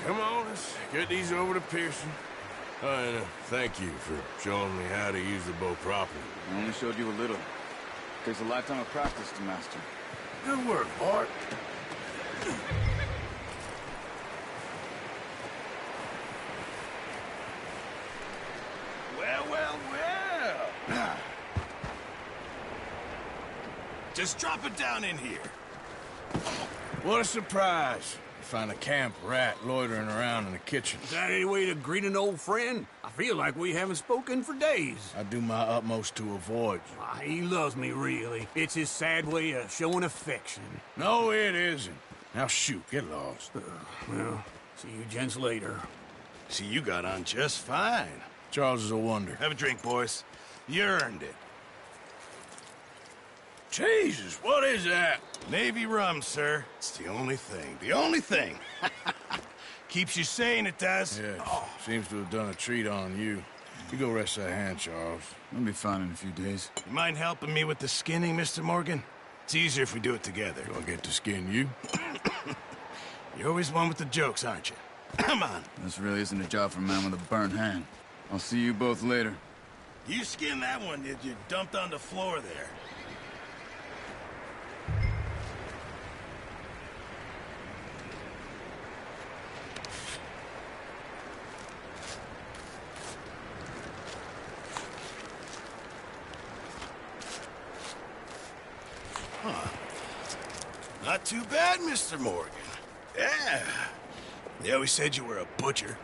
Come on, let's get these over to Pearson. And thank you for showing me how to use the bow properly. I only showed you a little. Takes a lifetime of practice to master. Good work, Bart. Well, well, well. Just drop it down in here. What a surprise. Find a camp rat loitering around in the kitchen. Is that any way to greet an old friend? I feel like we haven't spoken for days. I do my utmost to avoid you. He loves me, really. It's his sad way of showing affection. No, it isn't. Now shoot, get lost. Well, see you gents later. See, you got on just fine. Charles is a wonder. Have a drink, boys. You earned it. Jesus, what is that? Navy rum, sir. It's the only thing. The only thing. Keeps you sane, it does. Yeah, seems to have done a treat on you. You go rest that hand, Charles. I'll be fine in a few days. You mind helping me with the skinning, Mr. Morgan? It's easier if we do it together. Do I get to skin you? You're always one with the jokes, aren't you? Come on. This really isn't a job for a man with a burnt hand. I'll see you both later. You skinned that one, did you? Dumped on the floor there. Huh. Not too bad, Mr. Morgan. Yeah. They always said you were a butcher.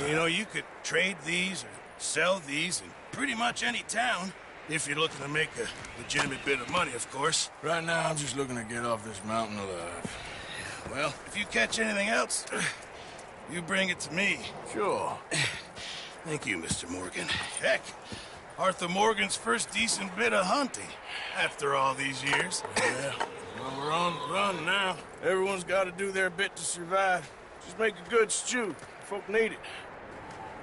You know, you could trade these or sell these in pretty much any town. If you're looking to make a legitimate bit of money, of course. Right now, I'm just looking to get off this mountain alive. Well, if you catch anything else, you bring it to me. Sure. Thank you, Mr. Morgan. Heck, Arthur Morgan's first decent bit of hunting after all these years. Yeah, well, we're on the run now. Everyone's got to do their bit to survive. Just make a good stew. Folk need it.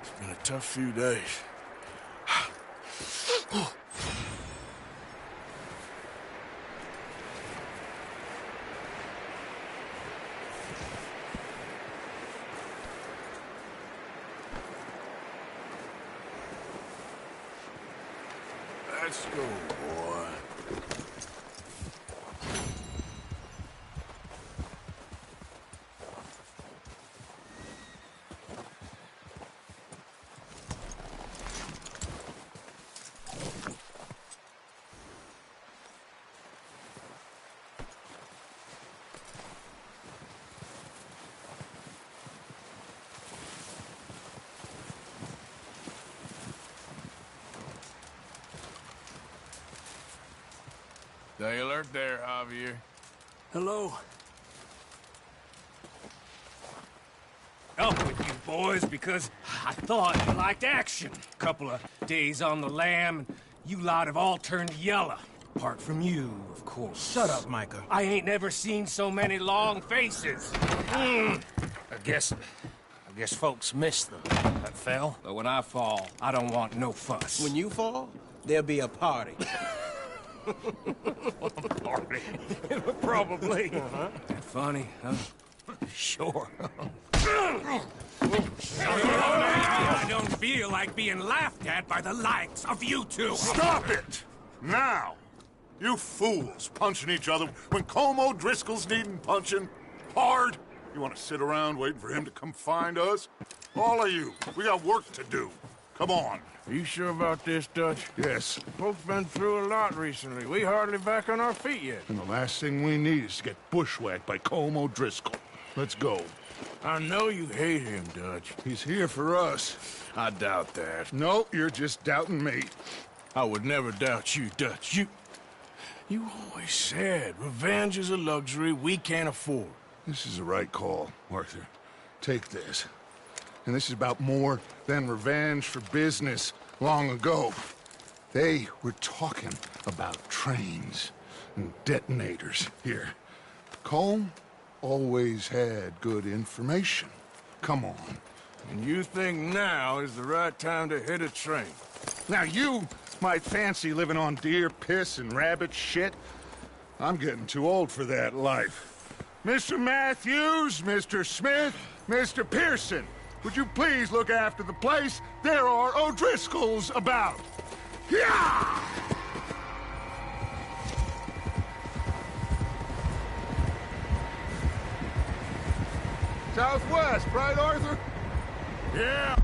It's been a tough few days. Let's go, boy. Stay alert there, Javier. Hello. Up with you boys because I thought you liked action. Couple of days on the lam, and you lot have all turned yellow. Apart from you, of course. Shut up, Micah. I ain't never seen so many long faces. I guess folks miss them. That fell. But when I fall, I don't want no fuss. When you fall, there'll be a party. Party. Probably. Funny, huh? Sure. I don't feel like being laughed at by the likes of you two. Stop it! Now! You fools punching each other when Como Driscoll's needing punching hard. You want to sit around waiting for him to come find us? All of you, we got work to do. Come on. Are you sure about this, Dutch? Yes. Folks been through a lot recently. We hardly back on our feet yet. And the last thing we need is to get bushwhacked by Como Driscoll. Let's go. I know you hate him, Dutch. He's here for us. I doubt that. No, you're just doubting me. I would never doubt you, Dutch. You always said revenge is a luxury we can't afford. This is the right call, Arthur. Take this. And this is about more than revenge for business long ago. They were talking about trains and detonators here. Colm always had good information. Come on. And you think now is the right time to hit a train? Now you might fancy living on deer piss and rabbit shit. I'm getting too old for that life. Mr. Matthews, Mr. Smith, Mr. Pearson, would you please look after the place? There are O'Driscolls about. Yeah! Southwest, right, Arthur? Yeah.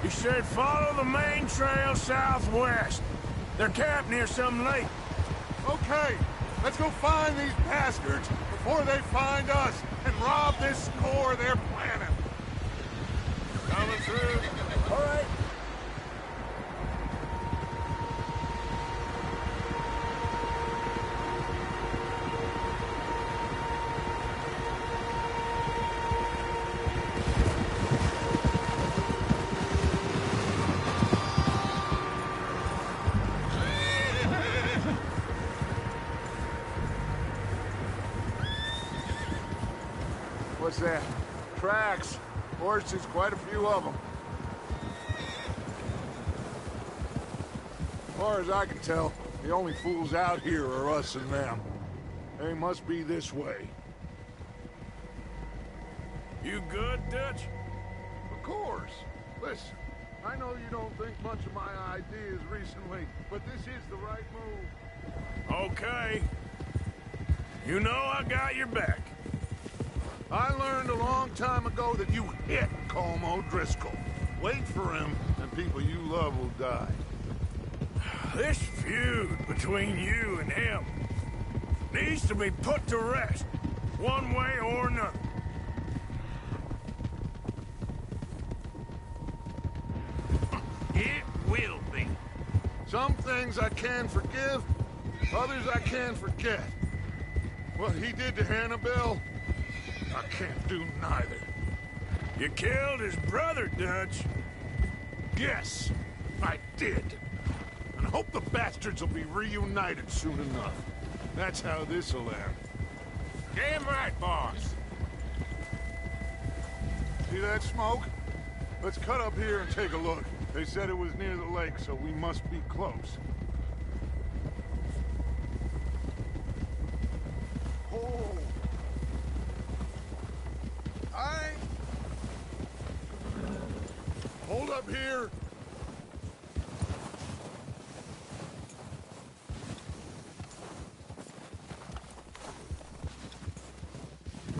He said follow the main trail southwest. They're camped near some lake. Okay, let's go find these bastards before they find us and rob this score they're planning. Coming through. All right. What's that? Tracks. Horses, quite a few of them. As far as I can tell, the only fools out here are us and them. They must be this way. You good, Dutch? Of course. Listen, I know you don't think much of my ideas recently, but this is the right move. Okay. You know I got your back. I learned a long time ago that you hit Colm O'Driscoll. Wait for him, and people you love will die. This feud between you and him needs to be put to rest, one way or another. It will be. Some things I can forgive, others I can forget. What he did to Annabelle, I can't do neither. You killed his brother, Dutch. Yes, I did. And I hope the bastards will be reunited soon enough. That's how this'll end. Damn right, boss. See that smoke? Let's cut up here and take a look. They said it was near the lake, so we must be close. Oh! Hold up here!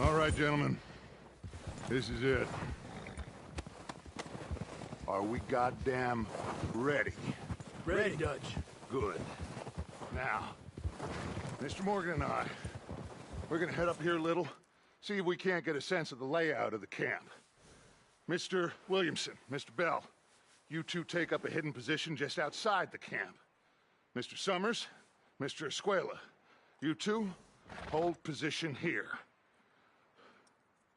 All right, gentlemen. This is it. Are we goddamn ready? Ready, Dutch. Good. Now, Mr. Morgan and I, we're gonna head up here a little, see if we can't get a sense of the layout of the camp. Mr. Williamson, Mr. Bell, you two take up a hidden position just outside the camp. Mr. Summers, Mr. Escuela, you two hold position here.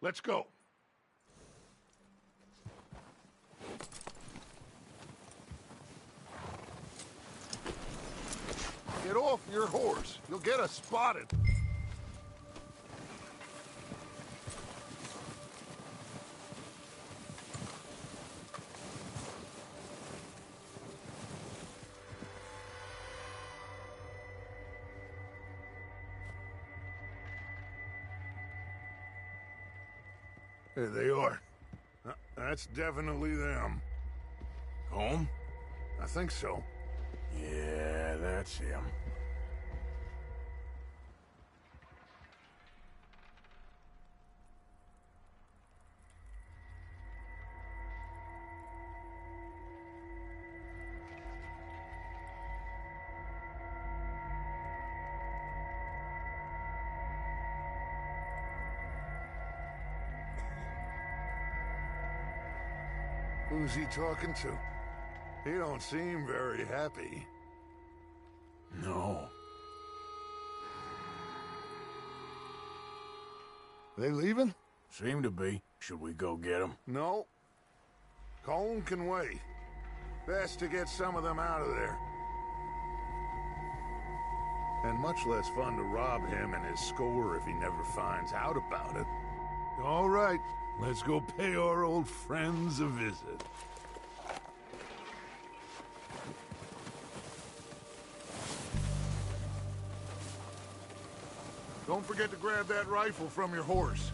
Let's go. Get off your horse. You'll get us spotted. There they are. That's definitely them. Home? I think so. Yeah, that's him. Who's he talking to? He don't seem very happy. No. They leaving? Seem to be. Should we go get them? No. Colm can wait. Best to get some of them out of there. And much less fun to rob him and his score if he never finds out about it. All right, let's go pay our old friends a visit. Don't forget to grab that rifle from your horse.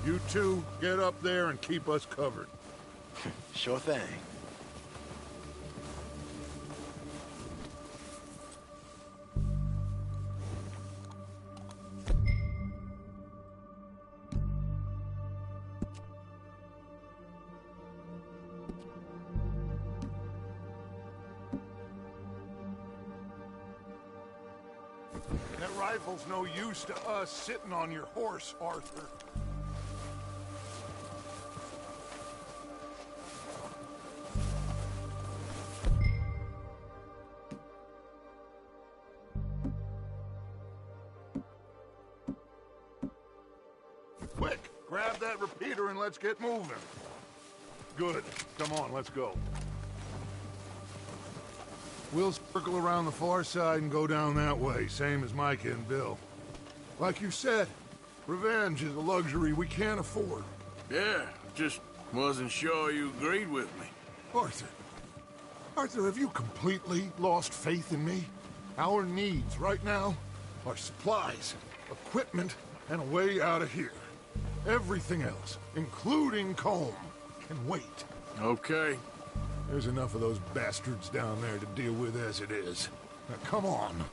You two, get up there and keep us covered. Sure thing. rifle's no use to us sitting on your horse, Arthur. Quick, grab that repeater and let's get moving. Good. Come on, let's go. We'll circle around the far side and go down that way, same as Micah and Bill. Like you said, revenge is a luxury we can't afford. Yeah, just wasn't sure you agreed with me. Arthur. Arthur, have you completely lost faith in me? Our needs right now are supplies, equipment, and a way out of here. Everything else, including Colm, can wait. Okay. There's enough of those bastards down there to deal with as it is. Now, come on.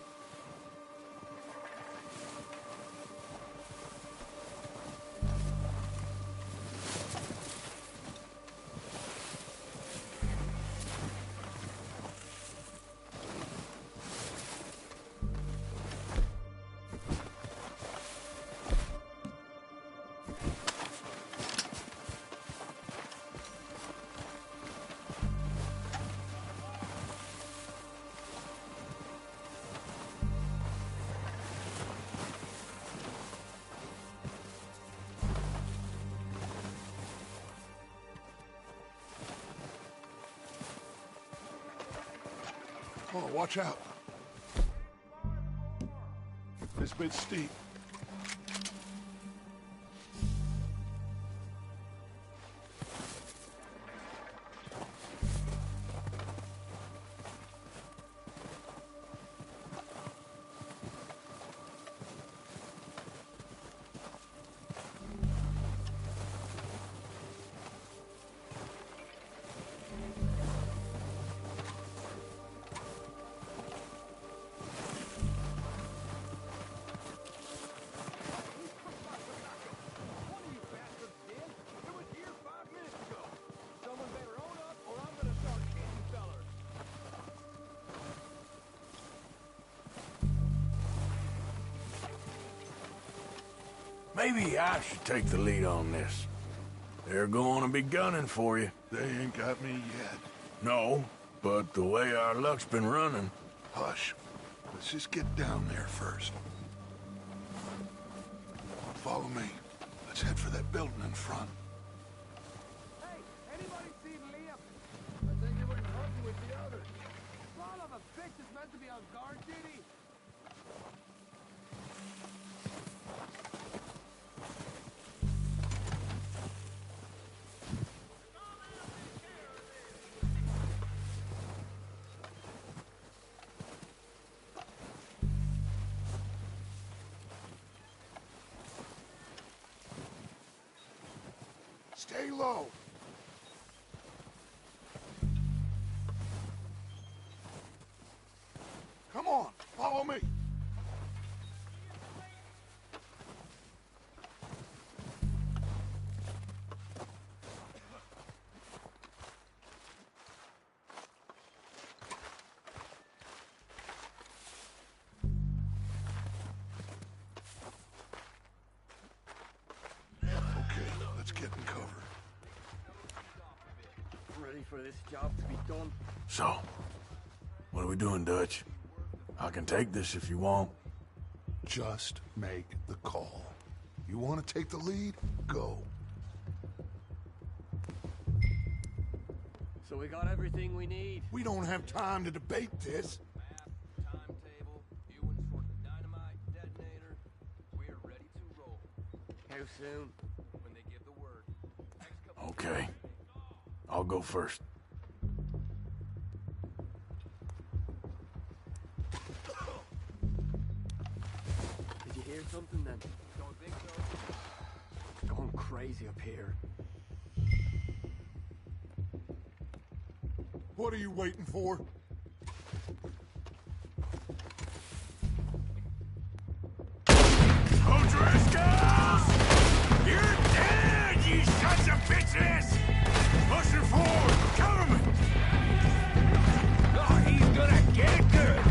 Oh, watch out. This bit's steep. Maybe I should take the lead on this. They're going to be gunning for you. They ain't got me yet. No, but the way our luck's been running... Hush. Let's just get down there first. Follow me. Let's head for that building in front. Hey, anybody seen Liam? I think he went hunting with the others. Son of a bitch is meant to be on guard duty. Stay low. Come on, follow me. For this job to be done. So, what are we doing, Dutch? I can take this if you want. Just make the call. You want to take the lead? Go. So we got everything we need. We don't have time to debate this. Timetable, viewing for the dynamite detonator. We're ready to roll. How soon? When they give the word. Okay. I'll go first. Did you hear something then? Don't think so. It's going crazy up here. What are you waiting for? O'Driscolls! You're dead, you sons of bitches! Pushing forward! Cover me! Oh, he's gonna get it good!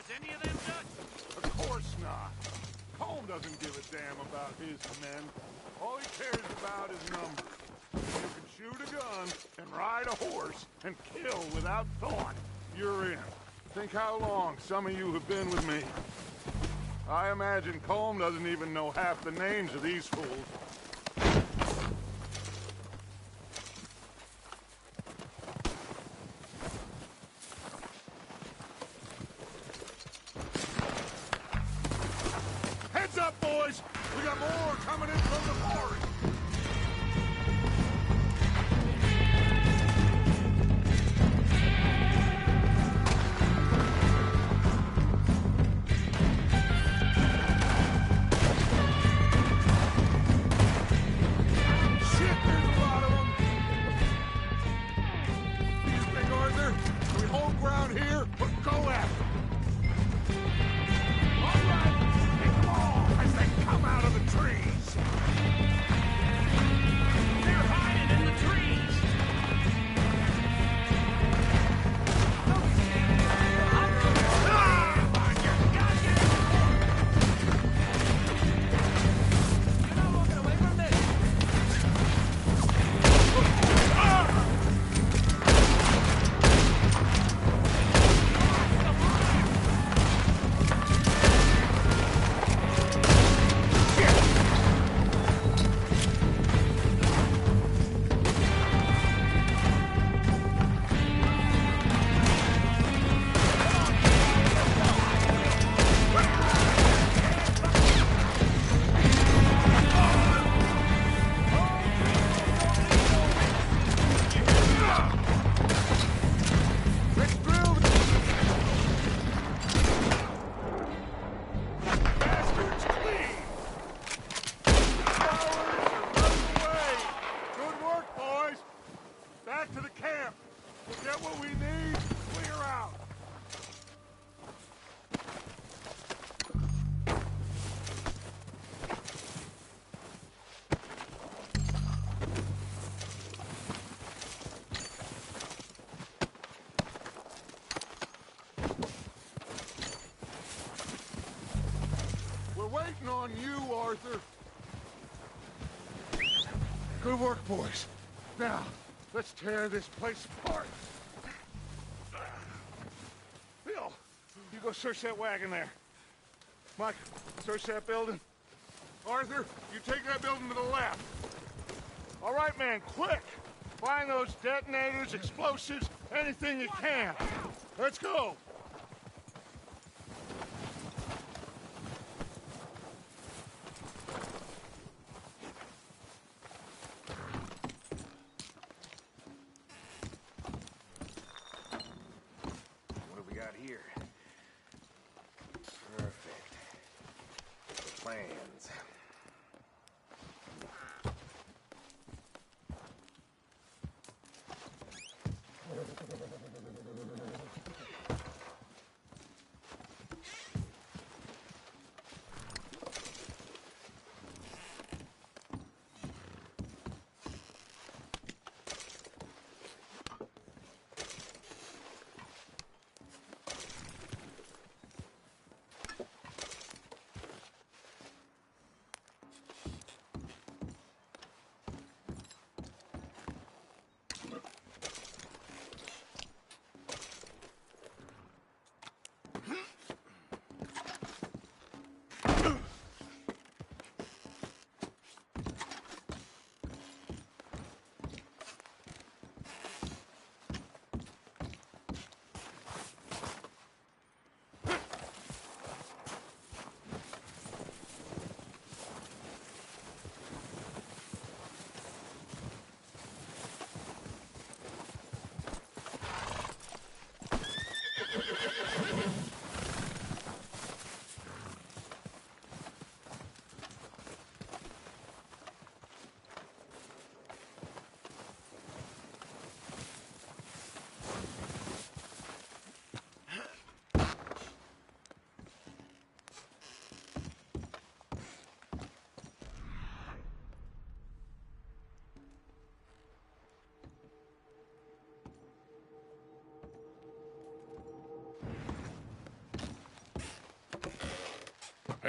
any of them Dutch? Of course not. Colm doesn't give a damn about his men. All he cares about is numbers. You can shoot a gun and ride a horse and kill without thought. You're in. Think how long some of you have been with me. I imagine Colm doesn't even know half the names of these fools. Heads up, boys! We got more coming in from the forest! Waiting on you, Arthur. Good work, boys. Now, let's tear this place apart. Bill, you go search that wagon there. Mike, search that building. Arthur, you take that building to the left. All right, man, quick. Find those detonators, explosives, anything you can. Let's go. Here. Perfect. Plans.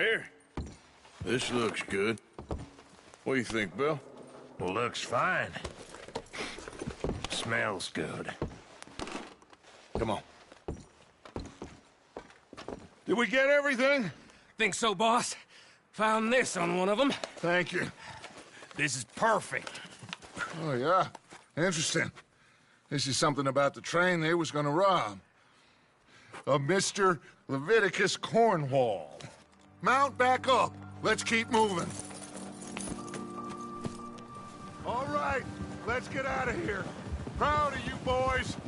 Here. This looks good. What do you think, Bill? Looks fine. Smells good. Come on. Did we get everything? Think so, boss. Found this on one of them. Thank you. This is perfect. Oh, yeah? Interesting. This is something about the train they was gonna rob. A Mr. Leviticus Cornwall. Mount back up. Let's keep moving. All right, let's get out of here. Proud of you boys.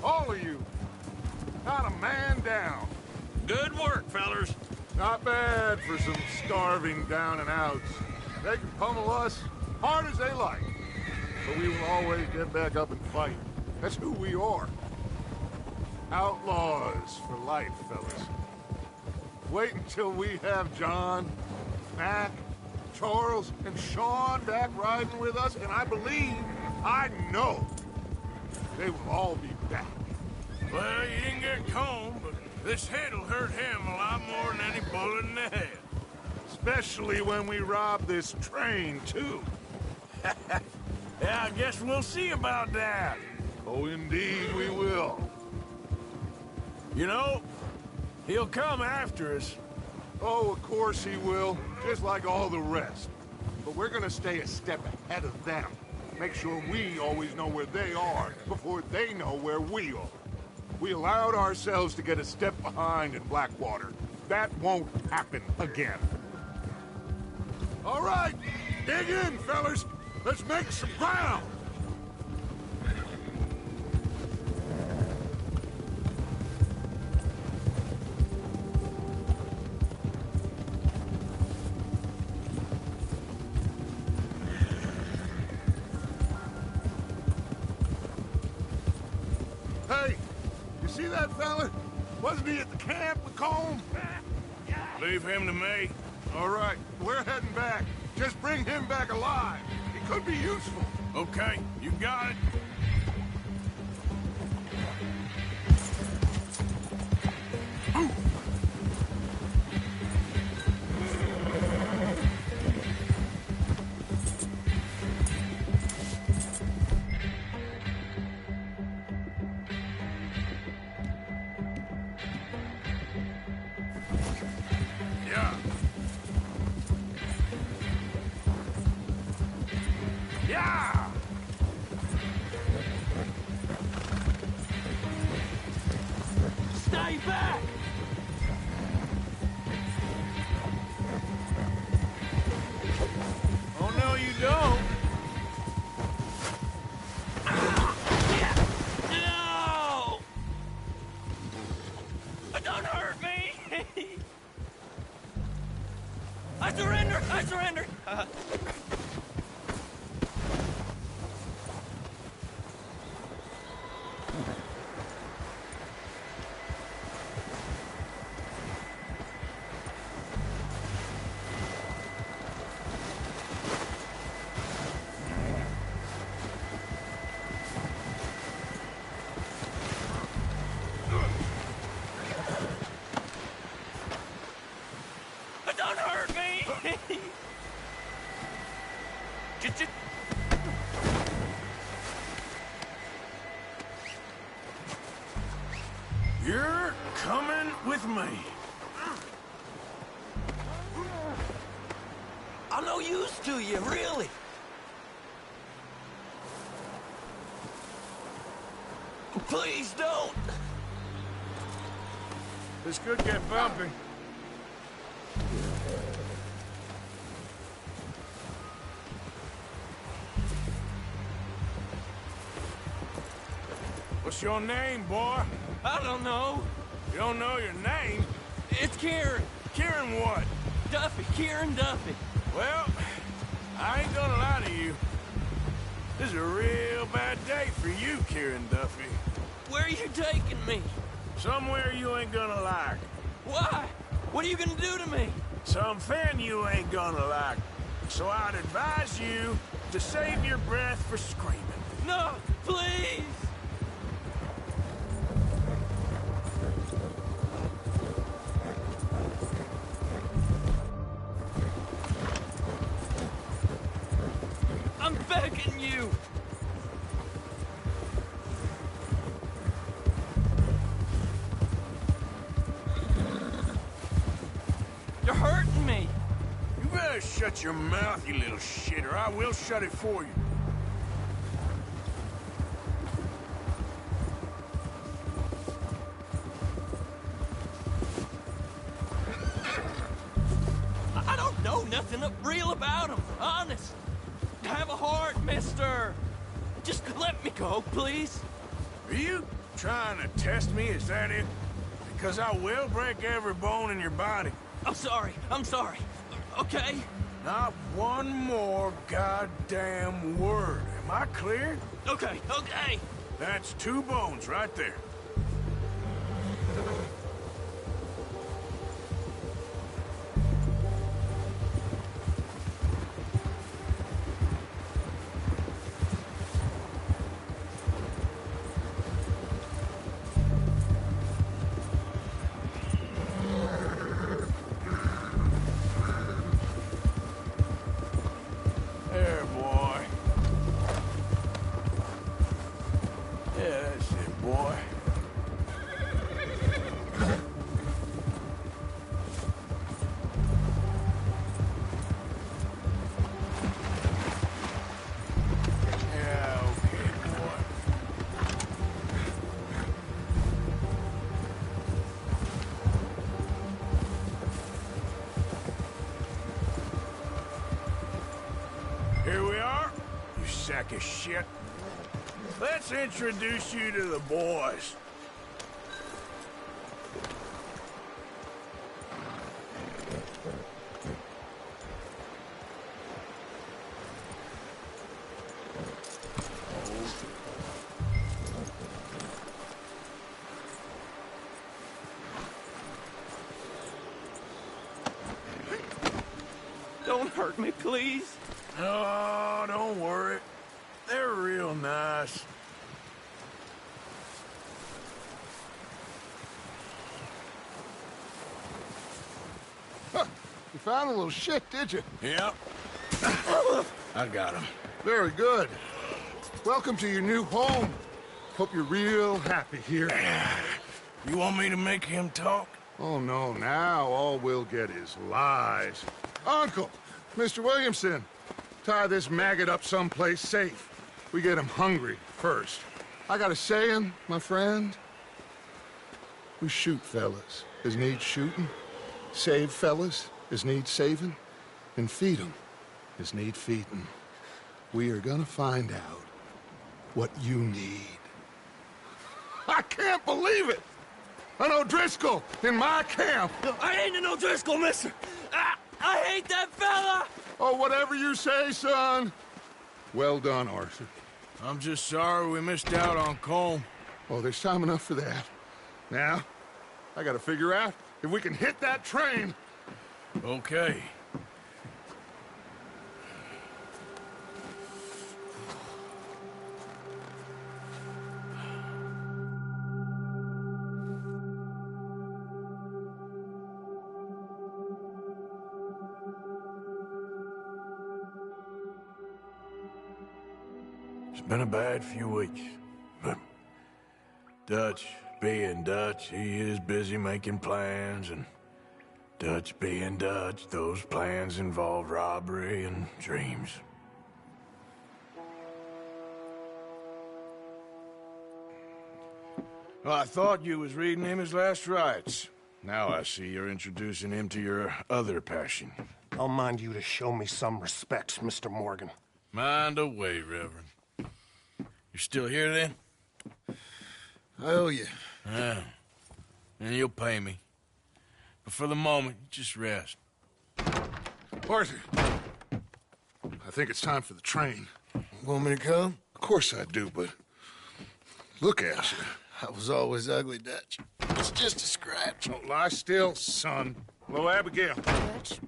All of you. Not a man down. Good work, fellers. Not bad for some starving down and outs. They can pummel us hard as they like. But we will always get back up and fight. That's who we are. Outlaws for life, fellas. Wait until we have John, Mac, Charles, and Sean back riding with us, and I believe, I know, they will all be back. Well, you didn't get Combe, but this head'll hurt him a lot more than any bullet in the head. Especially when we rob this train, too. Yeah, I guess we'll see about that. Oh, indeed we will. You know, he'll come after us. Oh, of course he will, just like all the rest. But we're gonna stay a step ahead of them. Make sure we always know where they are before they know where we are. We allowed ourselves to get a step behind in Blackwater. That won't happen again. All right, dig in, fellas. Let's make some ground. Hey, you see that fella? Wasn't he at the camp with Combe? Leave him to me. All right, we're heading back. Just bring him back alive. He could be useful. Okay, you got it. Yeah. Yeah! Stay back! Oh, no, you don't. No! Don't hurt me! I surrender! I surrender! Don't hurt me! Just... You're coming with me. I'm no use to you, really. Please don't. This could get bumpy. What's your name, boy? I don't know. You don't know your name? It's Kieran. Kieran what? Duffy. Kieran Duffy. Well, I ain't gonna lie to you. This is a real bad day for you, Kieran Duffy. Where are you taking me? Somewhere you ain't gonna like. Why? What are you gonna do to me? Something you ain't gonna like. So I'd advise you to save your breath for screaming. No, please! I'm begging you! You're hurting me! You better shut your mouth, you little shit, or I will shut it for you. I don't know nothing real about him, honest. Have a heart, mister. Just let me go, please. Are you trying to test me? Is that it? Because I will break every bone in your body. I'm sorry. Okay? Not one more goddamn word. Am I clear? Okay. That's 2 bones right there. There, boy. Yeah, that's it, boy. Yeah, okay, boy. Here we are, you sack of shit. Let's introduce you to the boys. Don't hurt me, please. Oh, don't worry. They're real nice. Huh, you found a little shit, did you? Yep. I got him. Very good. Welcome to your new home. Hope you're real happy here. You want me to make him talk? Oh, no, now all we'll get is lies. Uncle, Mr. Williamson, tie this maggot up someplace safe. We get him hungry first. I got a saying, my friend. We shoot fellas as need shooting, save fellas as need saving, and feed them as need feeding. We are gonna find out what you need. I can't believe it! An O'Driscoll in my camp! I ain't an O'Driscoll, mister! I hate that fella! Oh, whatever you say, son. Well done, Arthur. I'm just sorry we missed out on Colm. Oh, there's time enough for that. Now, I gotta figure out if we can hit that train. Okay. It's been a bad few weeks, but Dutch being Dutch, he is busy making plans, and Dutch being Dutch, those plans involve robbery and dreams. Well, I thought you was reading him his last rites. Now I see you're introducing him to your other passion. I'll mind you to show me some respect, Mr. Morgan. Mind away, Reverend. You're still here, then? I owe you. Yeah. And you'll pay me. But for the moment, just rest. Arthur, I think it's time for the train. Want me to come? Of course I do, but look at you. I was always ugly, Dutch. It's just a scratch. Don't lie still, son. Hello, Abigail. Dutch,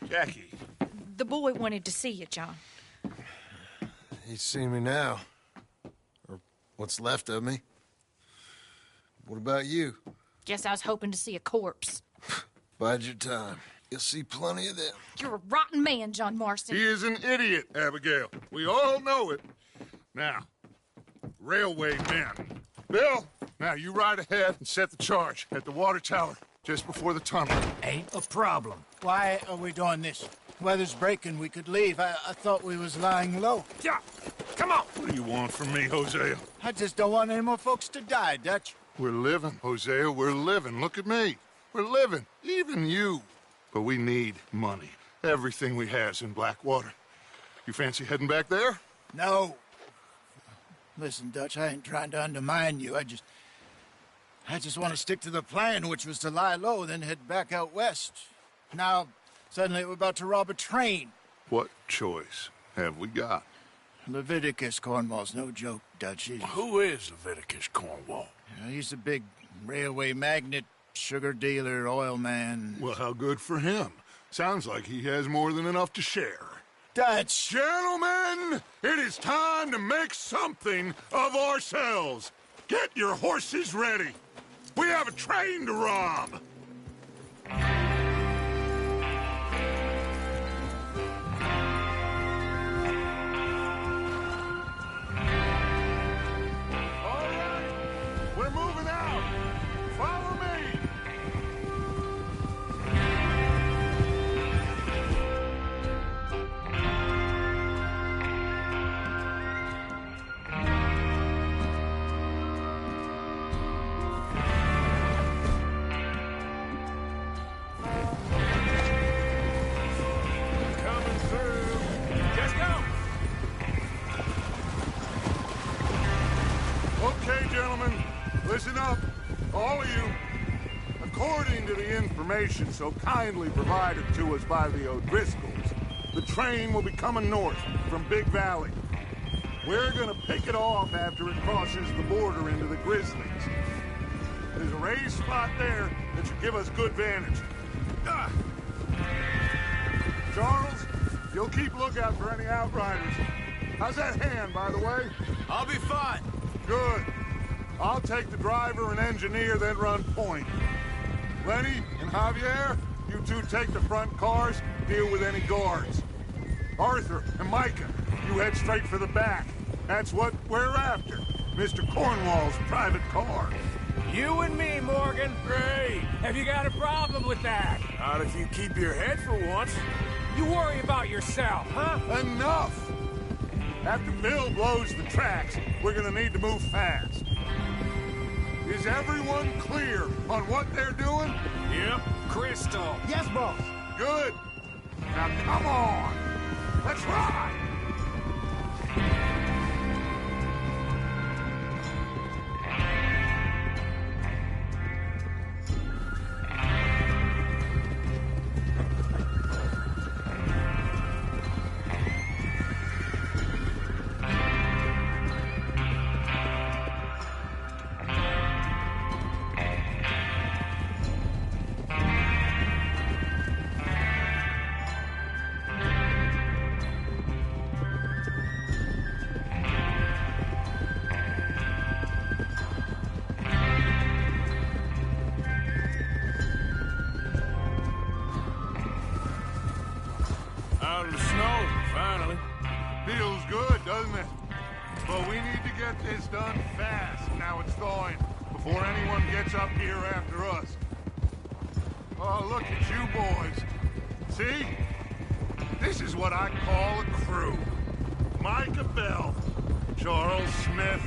Jackie. the boy wanted to see you, John. He's seen me now. Or what's left of me. What about you? Guess I was hoping to see a corpse. Bide your time. You'll see plenty of them. You're a rotten man, John Marston. He is an idiot, Abigail. We all know it. Now, railway men. Bill, now you ride ahead and set the charge at the water tower just before the tunnel. Ain't a problem. Why are we doing this? Weather's breaking. We could leave. I thought we was lying low. Yeah, come on. What do you want from me, Hosea? I just don't want any more folks to die, Dutch. We're living, Hosea. We're living. Look at me. We're living. Even you. But we need money. Everything we has in Blackwater. You fancy heading back there? No. Listen, Dutch, I ain't trying to undermine you. I just want to stick to the plan, which was to lie low, then head back out west. Now, suddenly we're about to rob a train. What choice have we got? Leviticus Cornwall's no joke, Dutch. Who is Leviticus Cornwall? He's a big railway magnate, sugar dealer, oil man. Well, how good for him. Sounds like he has more than enough to share. Dutch! Gentlemen, it is time to make something of ourselves. Get your horses ready. We have a train to rob. Listen up, all of you. According to the information so kindly provided to us by the O'Driscolls, the train will be coming north from Big Valley. We're gonna pick it off after it crosses the border into the Grizzlies. There's a raised spot there that should give us good vantage. Charles, you'll keep lookout for any outriders. How's that hand, by the way? I'll be fine. Good. I'll take the driver and engineer, then run point. Lenny and Javier, you two take the front cars, deal with any guards. Arthur and Micah, you head straight for the back. That's what we're after. Mr. Cornwall's private car. You and me, Morgan. Great. Have you got a problem with that? Not if you keep your head for once. You worry about yourself, huh? Enough! After Bill blows the tracks, we're gonna need to move fast. Is everyone clear on what they're doing? Yep. Crystal. Yes, boss. Good. Now come on. Let's ride. Out of the snow, finally. Feels good, doesn't it? But we need to get this done fast, now it's thawing, before anyone gets up here after us. Oh, look at you boys. See? This is what I call a crew. Micah Bell, Charles Smith,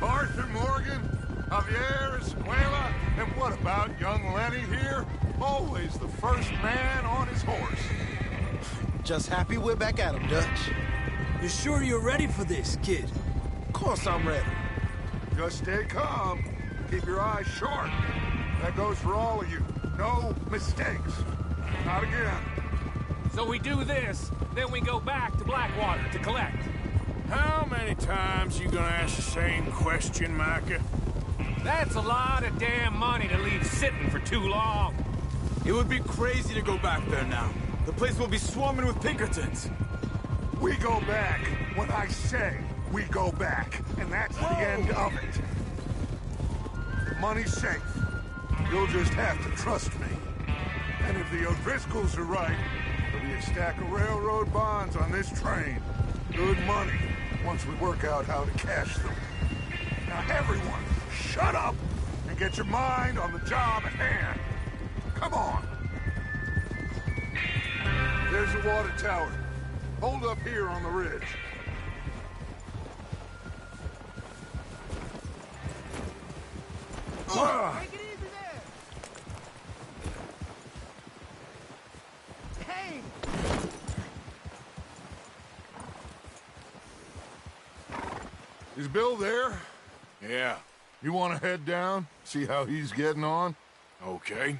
Arthur Morgan, Javier Escuela, and what about young Lenny here? Always the first man on his horse. Just happy we're back at him, Dutch. You sure you're ready for this, kid? Of course I'm ready. Just stay calm. Keep your eyes sharp. That goes for all of you. No mistakes. Not again. So we do this, then we go back to Blackwater to collect. How many times you gonna ask the same question, Micah? That's a lot of damn money to leave sitting for too long. It would be crazy to go back there now. The place will be swarming with Pinkertons. We go back when I say we go back, and that's the end of it. The money's safe. You'll just have to trust me. And if the O'Driscolls are right, there'll be a stack of railroad bonds on this train. Good money, once we work out how to cash them. Now everyone, shut up and get your mind on the job at hand. Come on. There's the water tower. Hold up here on the ridge. Take it easy there! Hey! Is Bill there? Yeah. You want to head down? See how he's getting on? Okay.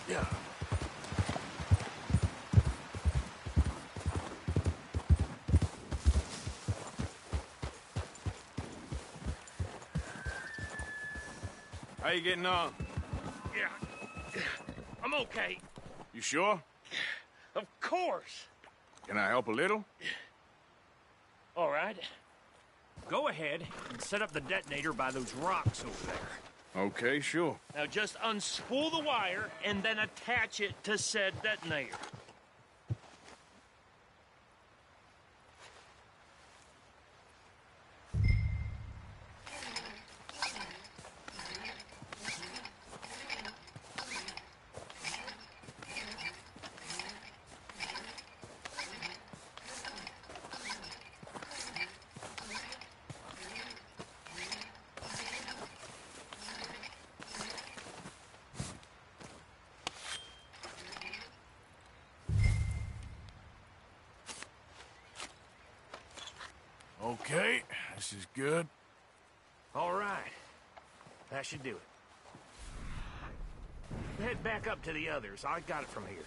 Yeah. How you getting on? Yeah. I'm okay. You sure? Of course. Can I help a little? All right. Go ahead and set up the detonator by those rocks over there. Okay, sure. Now just unspool the wire and then attach it to said detonator. Okay, this is good. All right. That should do it. Head back up to the others. I got it from here.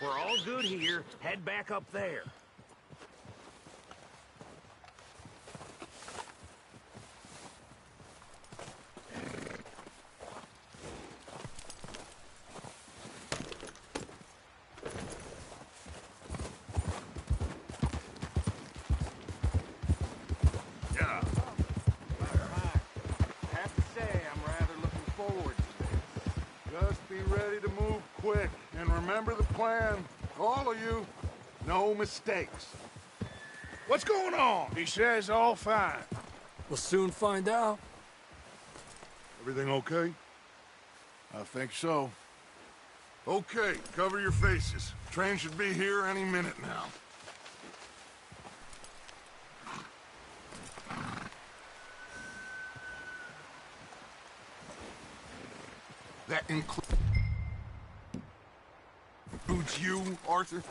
We're all good here. Head back up there. Yeah. Have to say, I'm rather looking forward to this. Just be ready to move quick, and remember the plan. All of you, no mistakes. What's going on? He says all fine. We'll soon find out. Everything okay? I think so. Okay, cover your faces. Train should be here any minute now. That includes you, Arthur?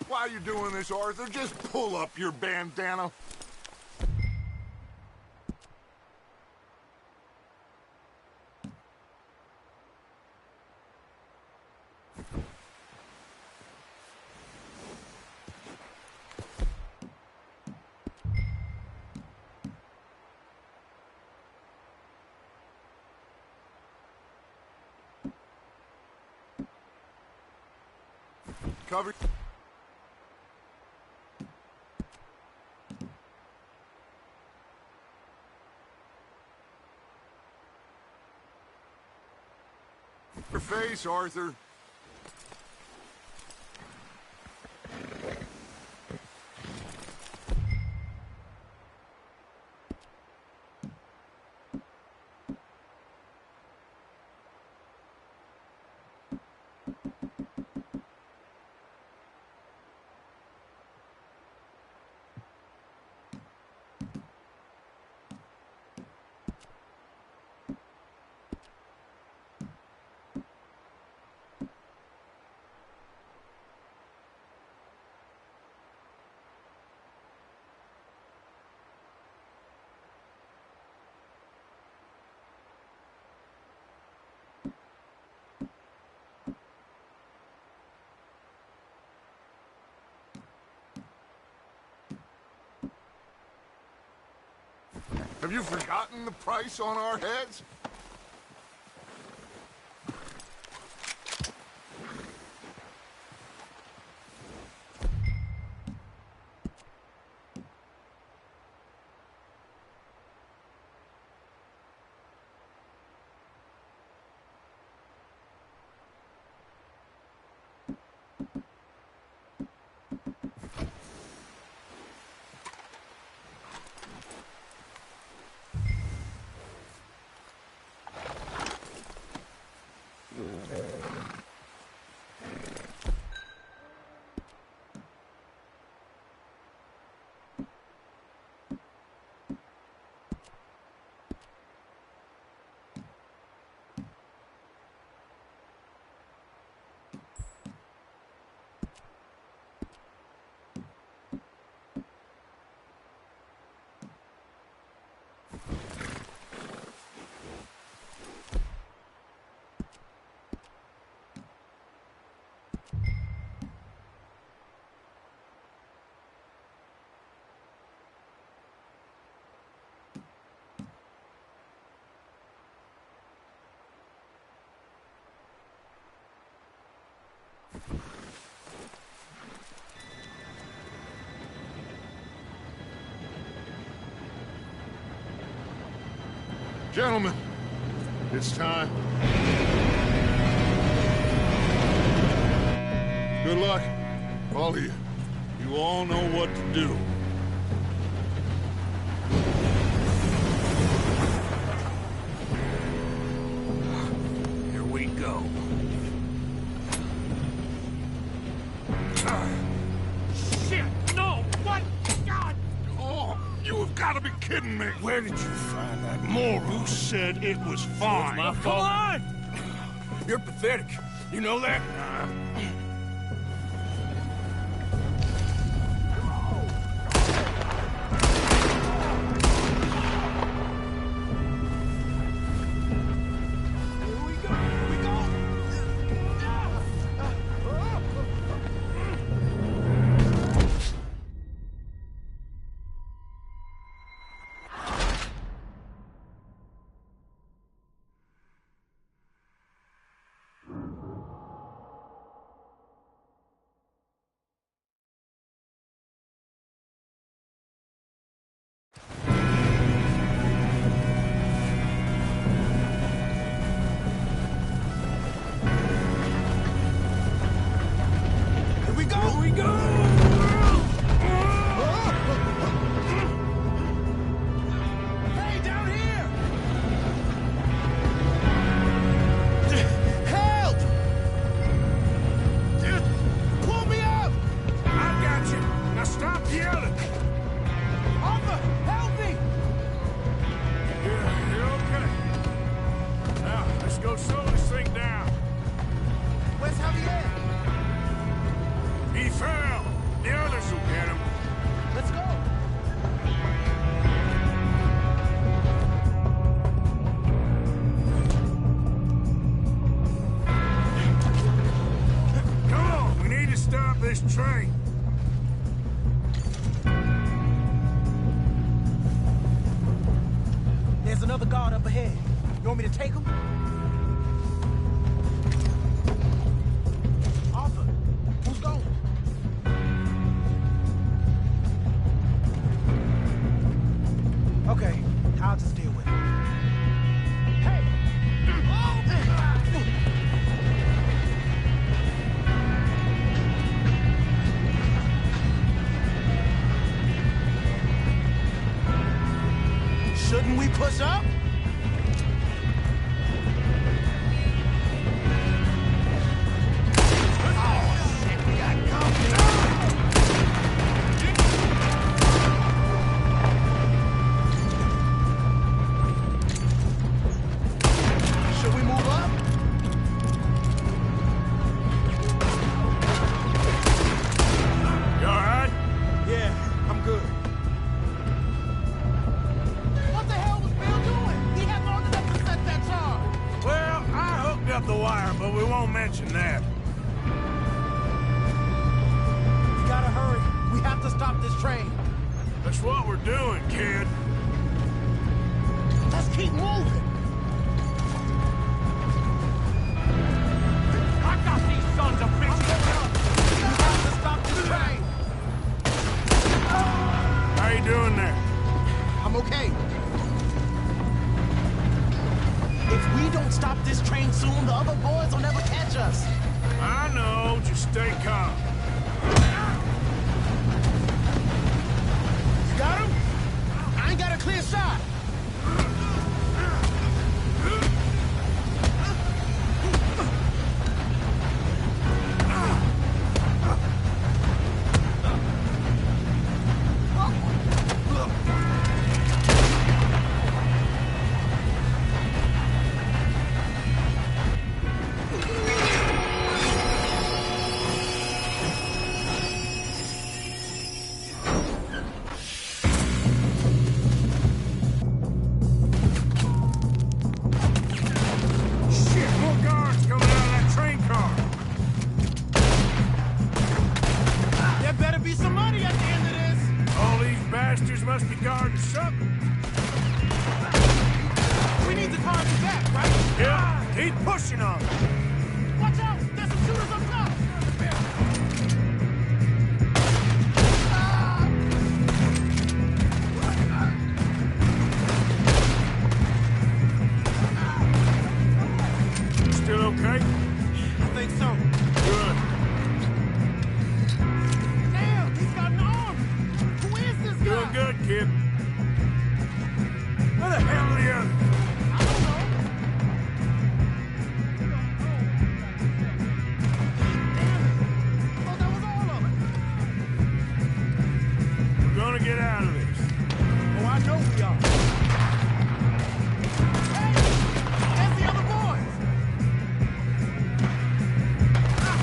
Why are you doing this, Arthur? Just pull up your bandana. Cover. Your face, Arthur. Have you forgotten the price on our heads? Gentlemen, it's time. Good luck, all of you. You all know what to do. Here we go. Shit! No! What? God! Oh, you have got to be kidding me! Where did you find that moron? You said it was fine. My fault. Come on! You're pathetic. You know that? Train. There's another guard up ahead. You want me to take him? Arthur, who's going? Okay, I'll just deal with it. Hey! Shouldn't we push up? Should we move up? You all right? Yeah, I'm good. What the hell was Bill doing? He had long enough to set that charge. Well, I hooked up the wire, but we won't mention that. We gotta hurry. We have to stop this train. That's what we're doing, kid. keep moving. I got these sons of bitches. You have to stop this train. How you doing there? I'm okay. If we don't stop this train soon, the other boys will never catch us. I know, just stay calm. You got him? I ain't got a clear shot. Must be guarding something. We need the car to back, right? Yeah, keep pushing on. Watch out! There's some shooters up top! Still okay? I think so. Good. Damn, he's got an arm! Who is this guy? Doing good, kid. Where the hell are you? I don't know. Damn it. Oh, that was all of it. We're gonna get out of this. Oh, I know we are. Hey! There's the other boys! Ah,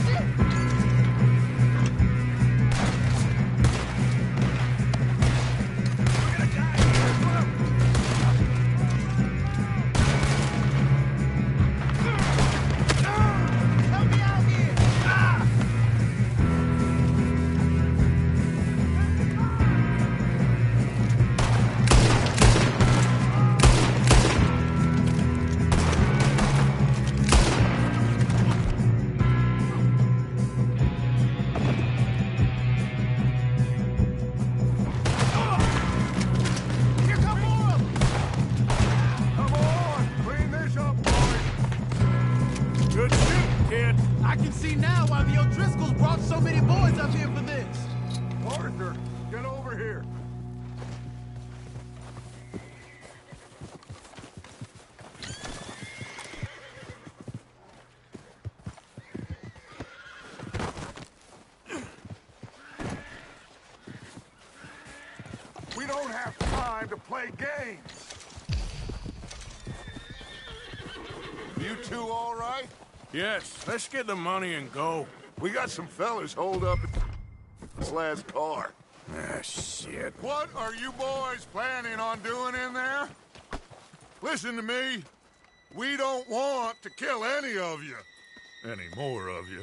shit! I can see now why the O'Driscolls brought so many boys up here for this. Arthur, get over here. We don't have time to play games. You two all right? Yes, let's get the money and go. We got some fellas holed up in this lad's car. Ah, shit. What are you boys planning on doing in there? Listen to me. We don't want to kill any of you. Any more of you.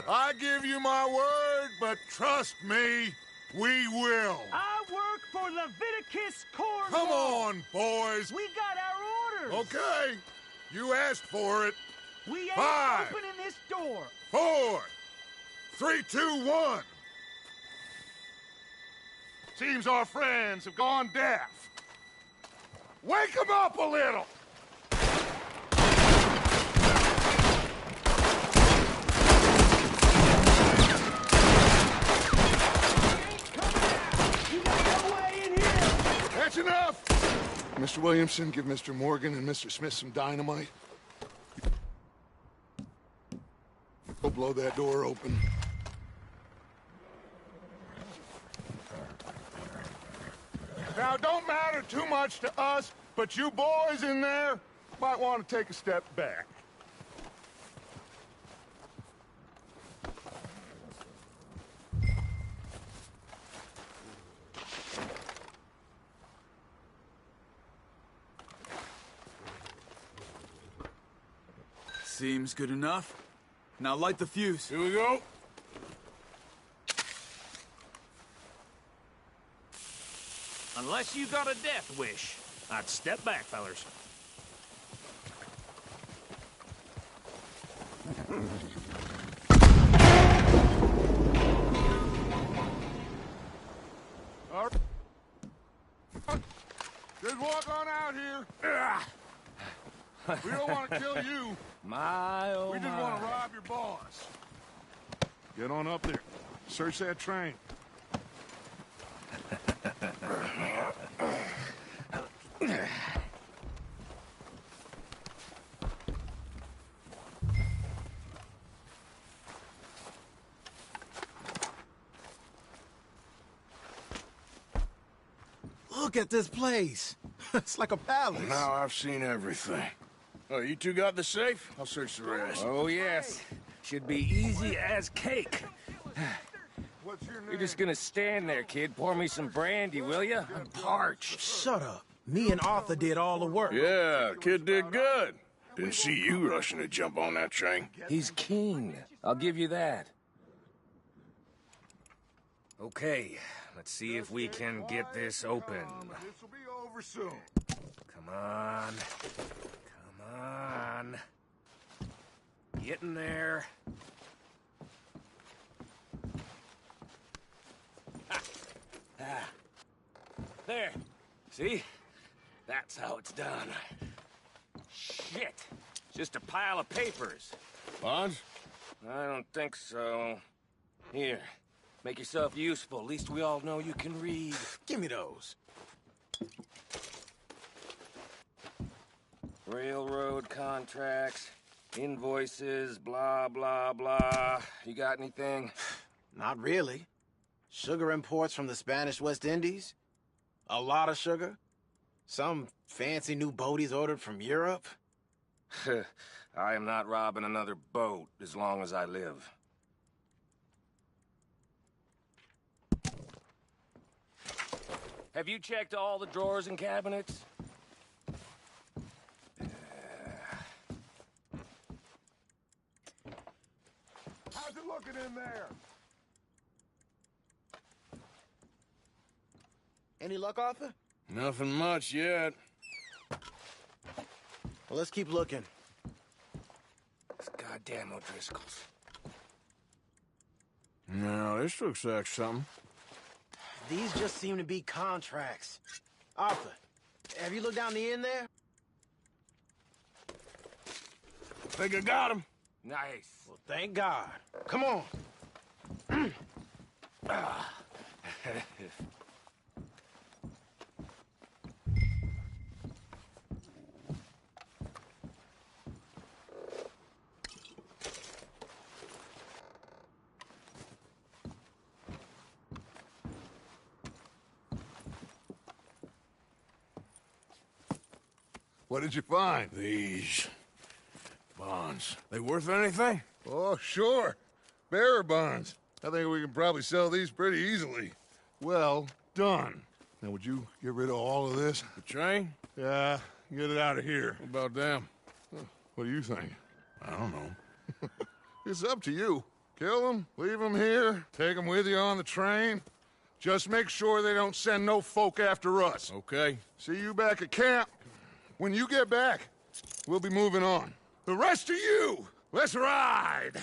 I give you my word, but trust me, we will. I work for Leviticus Cornwall. Come on, boys. We got our orders. Okay. You asked for it. We ain't 5, opening this door. 4, 3, 2, 1. Seems our friends have gone deaf. Wake them up a little. That's enough! Mr. Williamson, give Mr. Morgan and Mr. Smith some dynamite. Go blow that door open. Now, don't matter too much to us, but you boys in there might want to take a step back. Seems good enough. Now light the fuse. Here we go. Unless you got a death wish. I'd step back, fellers. All right. Just walk on out here. We don't want to kill you. My, oh we just want to rob your boss. Get on up there. Search that train. Look at this place. It's like a palace. Now I've seen everything. Oh, you two got the safe? I'll search the rest. Oh, yes. Should be easy as cake. What's your name? You're just gonna stand there, kid. Pour me some brandy, will you? I'm parched. Shut up. Me and Arthur did all the work. Yeah, kid did good. Didn't see you rushing to jump on that train. He's king. I'll give you that. Okay, let's see if we can get this open. This will be over soon. Come on. Come on. Get in there. Ah. There. See? That's how it's done. Shit. Just a pile of papers. Bonds? I don't think so. Here. Make yourself useful. At least we all know you can read. Give me those. Railroad contracts, invoices, blah, blah, blah. You got anything? Not really. Sugar imports from the Spanish West Indies. A lot of sugar. Some fancy new boat he's ordered from Europe. I am not robbing another boat as long as I live. Have you checked all the drawers and cabinets? How's it looking in there? Any luck, Arthur? Nothing much yet. Well, let's keep looking. It's goddamn O'Driscoll's. No, this looks like something. These just seem to be contracts. Arthur, have you looked down the end there? Think I got him. Nice. Well, thank God. Come on. What did you find? These bonds. They worth anything? Oh, sure. Bearer bonds. I think we can probably sell these pretty easily. Well done. Now, would you get rid of all of this? The train? Yeah, get it out of here. What about them? What do you think? I don't know. It's up to you. Kill them, leave them here, take them with you on the train. Just make sure they don't send no folk after us. Okay. See you back at camp. When you get back, we'll be moving on. The rest of you, let's ride!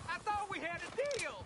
I thought we had a deal.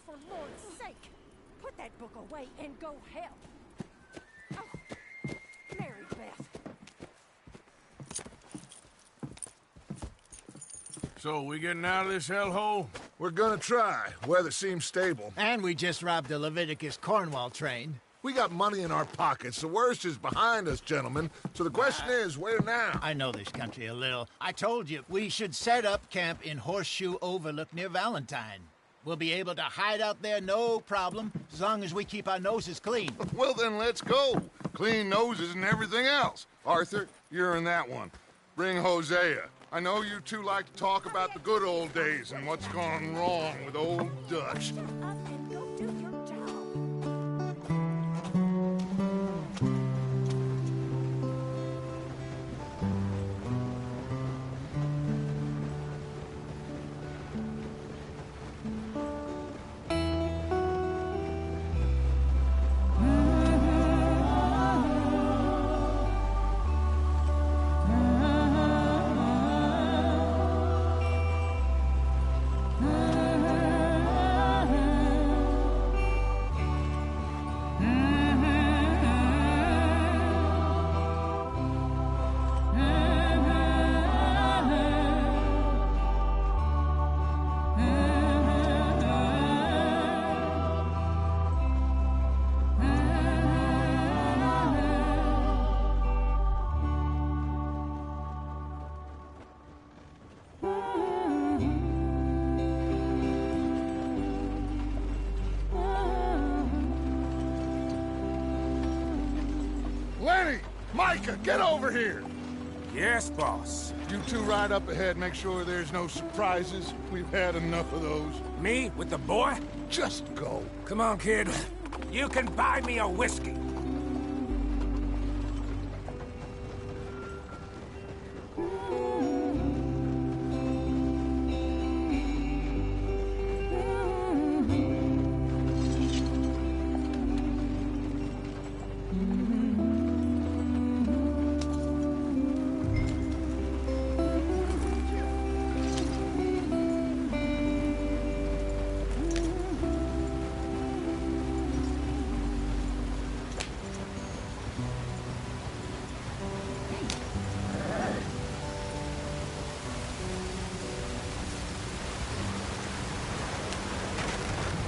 for Lord's sake! Put that book away and go help! Oh, Mary Beth. So, we getting out of this hellhole? We're gonna try. Weather seems stable. And we just robbed a Leviticus Cornwall train. We got money in our pockets. The worst is behind us, gentlemen. So the question is, where now? I know this country a little. I told you, we should set up camp in Horseshoe Overlook near Valentine. We'll be able to hide out there, no problem, as long as we keep our noses clean. Well, then let's go. Clean noses and everything else. Arthur, you're in that one. Bring Hosea. I know you two like to talk about the good old days and what's gone wrong with old Dutch. Lenny! Micah, get over here! Yes, boss. You two ride up ahead, make sure there's no surprises. We've had enough of those. Me with the boy? Just go. Come on, kid. You can buy me a whiskey.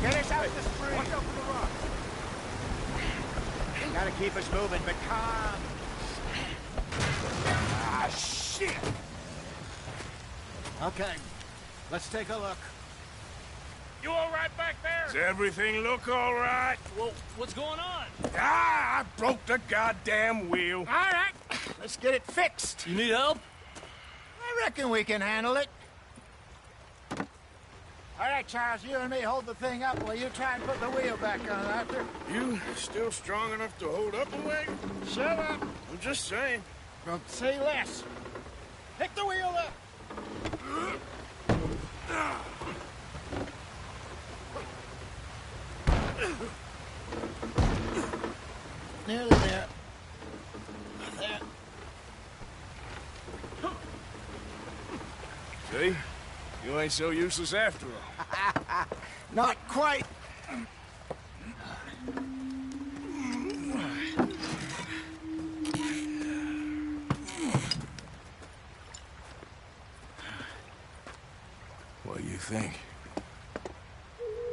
Get us out the spring. Watch out for the rock. Gotta keep us moving, but calm. Ah, shit! Okay, let's take a look. You all right back there? Does everything look all right? Well, what's going on? Ah, I broke the goddamn wheel. All right, let's get it fixed. You need help? I reckon we can handle it. All right, Charles, you and me hold the thing up while you try and put the wheel back on, Arthur. You still strong enough to hold up a wagon? Shut up. I'm just saying. Don't say less. Pick the wheel up. Nearly there. There. See? You ain't so useless after all. Not quite. What do you think?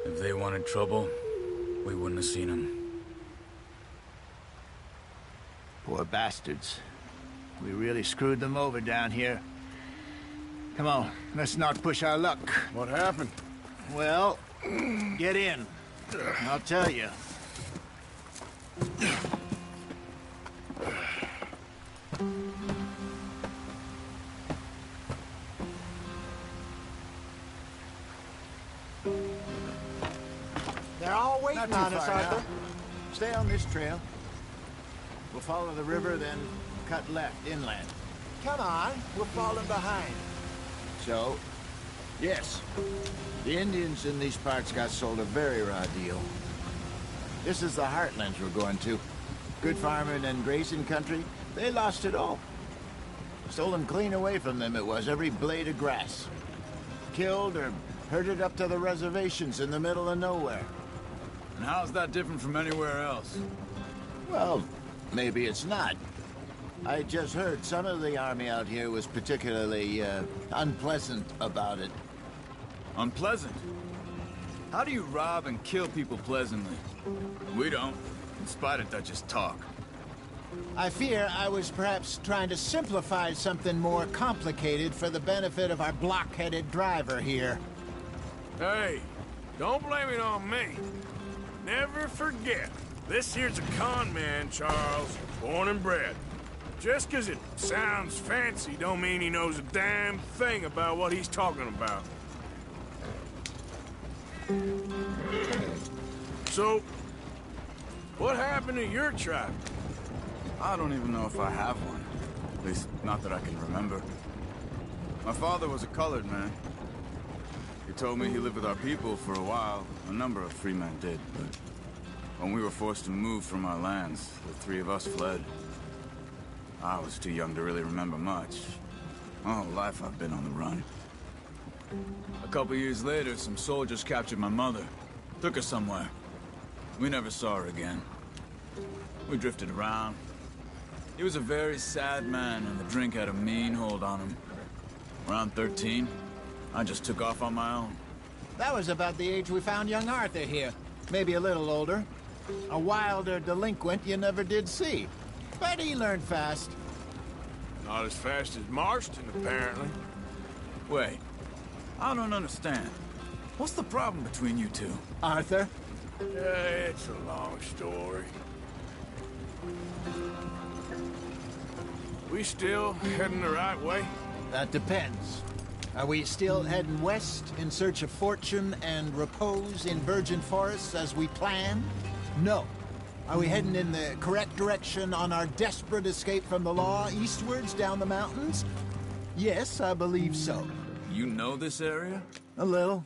If they wanted trouble, we wouldn't have seen them. Poor bastards. We really screwed them over down here. Come on, let's not push our luck. What happened? Well, get in. I'll tell you. They're all waiting on us, Arthur. Stay on this trail. We'll follow the river, then cut left inland. Come on, we're falling behind. So, yes, the Indians in these parts got sold a very raw deal. This is the heartlands we're going to. Good farming and grazing country, they lost it all. Stolen clean away from them it was, every blade of grass. Killed or Herded up to the reservations in the middle of nowhere. And how's that different from anywhere else? Well, maybe it's not. I just heard some of the army out here was particularly, unpleasant about it. Unpleasant? How do you rob and kill people pleasantly? We don't, in spite of Dutch's talk. I fear I was perhaps trying to simplify something more complicated for the benefit of our block-headed driver here. Hey, don't blame it on me. Never forget, this here's a con man, Charles, born and bred. Just 'cause it sounds fancy don't mean he knows a damn thing about what he's talking about. So, what happened to your tribe? I don't even know if I have one. At least, not that I can remember. My father was a colored man. He told me he lived with our people for a while. A number of free men did, but when we were forced to move from our lands, the three of us fled. I was too young to really remember much. My whole life I've been on the run. A couple years later, some soldiers captured my mother. Took her somewhere. We never saw her again. We drifted around. He was a very sad man, and the drink had a mean hold on him. Around 13, I just took off on my own. That was about the age we found young Arthur here. Maybe a little older. A wilder delinquent you never did see. But he learned fast. Not as fast as Marston, apparently. Wait, I don't understand. What's the problem between you two? Arthur? It's a long story. We still heading the right way? That depends. Are we still heading west in search of fortune and repose in virgin forests as we planned? No. Are we heading in the correct direction on our desperate escape from the law eastwards down the mountains? Yes, I believe so. You know this area? A little.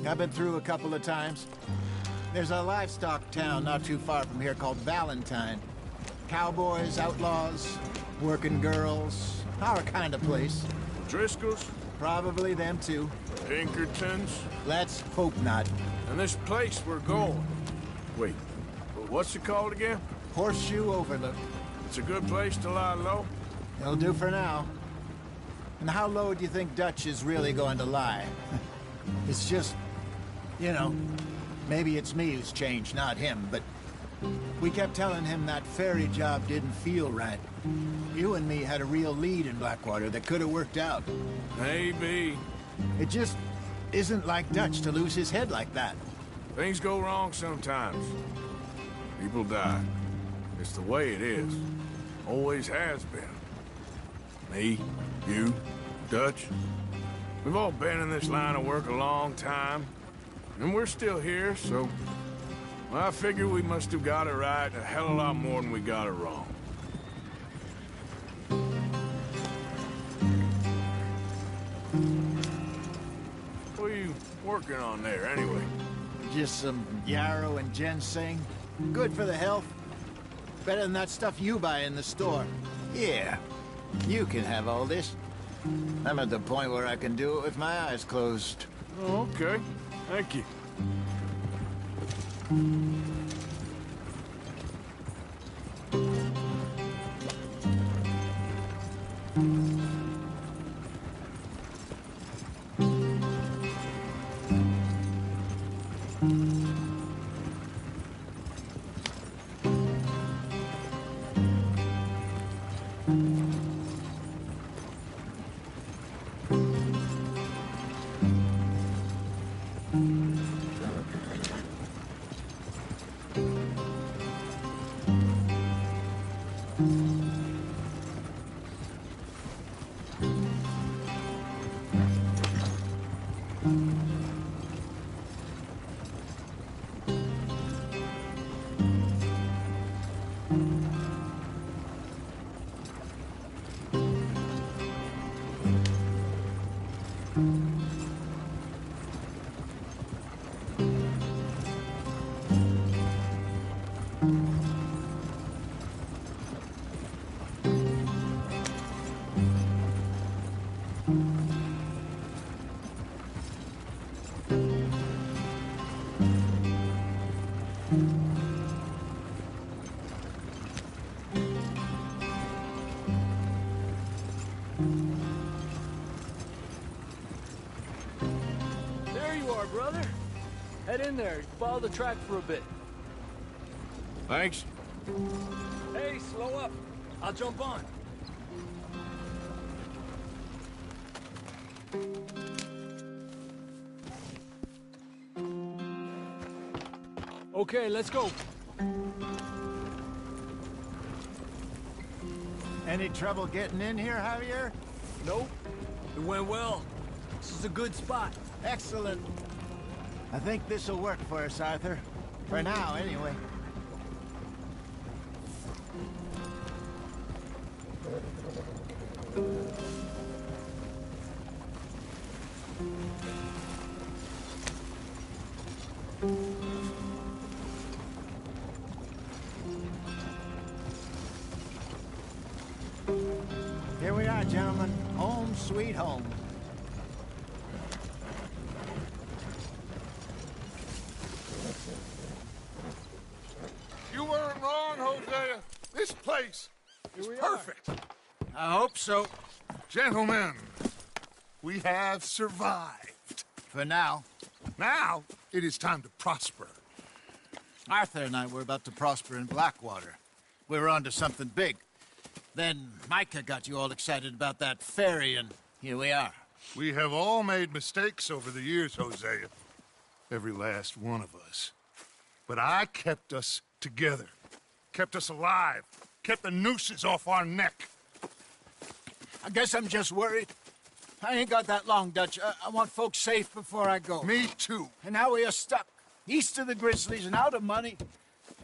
I've been through a couple of times. There's a livestock town not too far from here called Valentine. Cowboys, outlaws, working girls, our kind of place. Driscolls? Probably them too. Pinkertons? Let's hope not. And this place we're going. Wait, what's it called again? Horseshoe Overlook. It's a good place to lie low? It'll do for now. And how low do you think Dutch is really going to lie? It's just, you know, maybe it's me who's changed, not him, but we kept telling him that ferry job didn't feel right. You and me had a real lead in Blackwater that could have worked out. Maybe. It just isn't like Dutch to lose his head like that. Things go wrong sometimes. People die. It's the way it is. Always has been. Me, you, Dutch. We've all been in this line of work a long time. And we're still here, so... well, I figure we must have got it right a hell of a lot more than we got it wrong. What are you working on there, anyway? Just some yarrow and ginseng. Good for the health. Better than that stuff you buy in the store. Yeah, you can have all this. I'm at the point where I can do it with my eyes closed. Oh, okay. Thank you. are, brother. Head in there. Follow the track for a bit. Thanks. Hey, slow up. I'll jump on. Okay, let's go. Any trouble getting in here, Javier? Nope. It went well. This is a good spot. Excellent. I think this'll work for us, Arthur. For now, anyway. Here we are, gentlemen. Home sweet home. You weren't wrong, Hosea. This place is perfect. I hope so. Gentlemen, we have survived. For now. Now, it is time to prosper. Arthur and I were about to prosper in Blackwater. We were onto something big. Then Micah got you all excited about that ferry, and here we are. We have all made mistakes over the years, Hosea. Every last one of us. But I kept us together. Kept us alive. Kept the nooses off our neck. I guess I'm just worried. I ain't got that long, Dutch. I want folks safe before I go. Me too. And now we are stuck, east of the Grizzlies and out of money,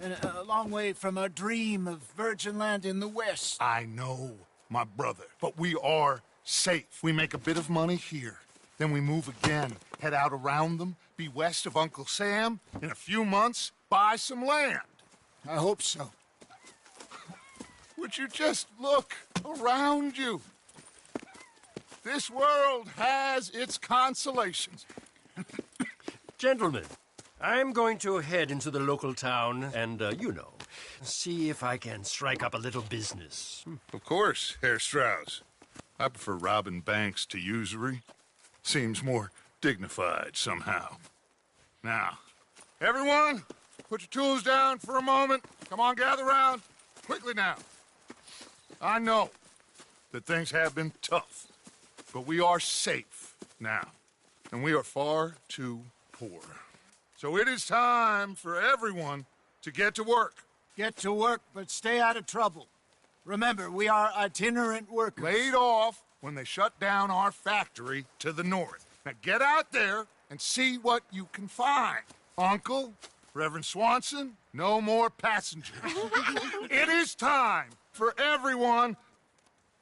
and a long way from our dream of virgin land in the west. I know, my brother, but we are safe. We make a bit of money here. Then we move again, head out around them, be west of Uncle Sam. In a few months, buy some land. I hope so. Would you just look around you? This world has its consolations. Gentlemen, I'm going to head into the local town and, see if I can strike up a little business. Of course, Herr Strauss. I prefer robbing banks to usury. Seems more dignified somehow. Now, everyone, put your tools down for a moment. Come on, gather round. Quickly now. I know that things have been tough, but we are safe now, and we are far too poor. So it is time for everyone to get to work. Get to work, but stay out of trouble. Remember, we are itinerant workers. Laid off when they shut down our factory to the north. Now get out there and see what you can find. Uncle, Reverend Swanson, no more passengers. It is time for everyone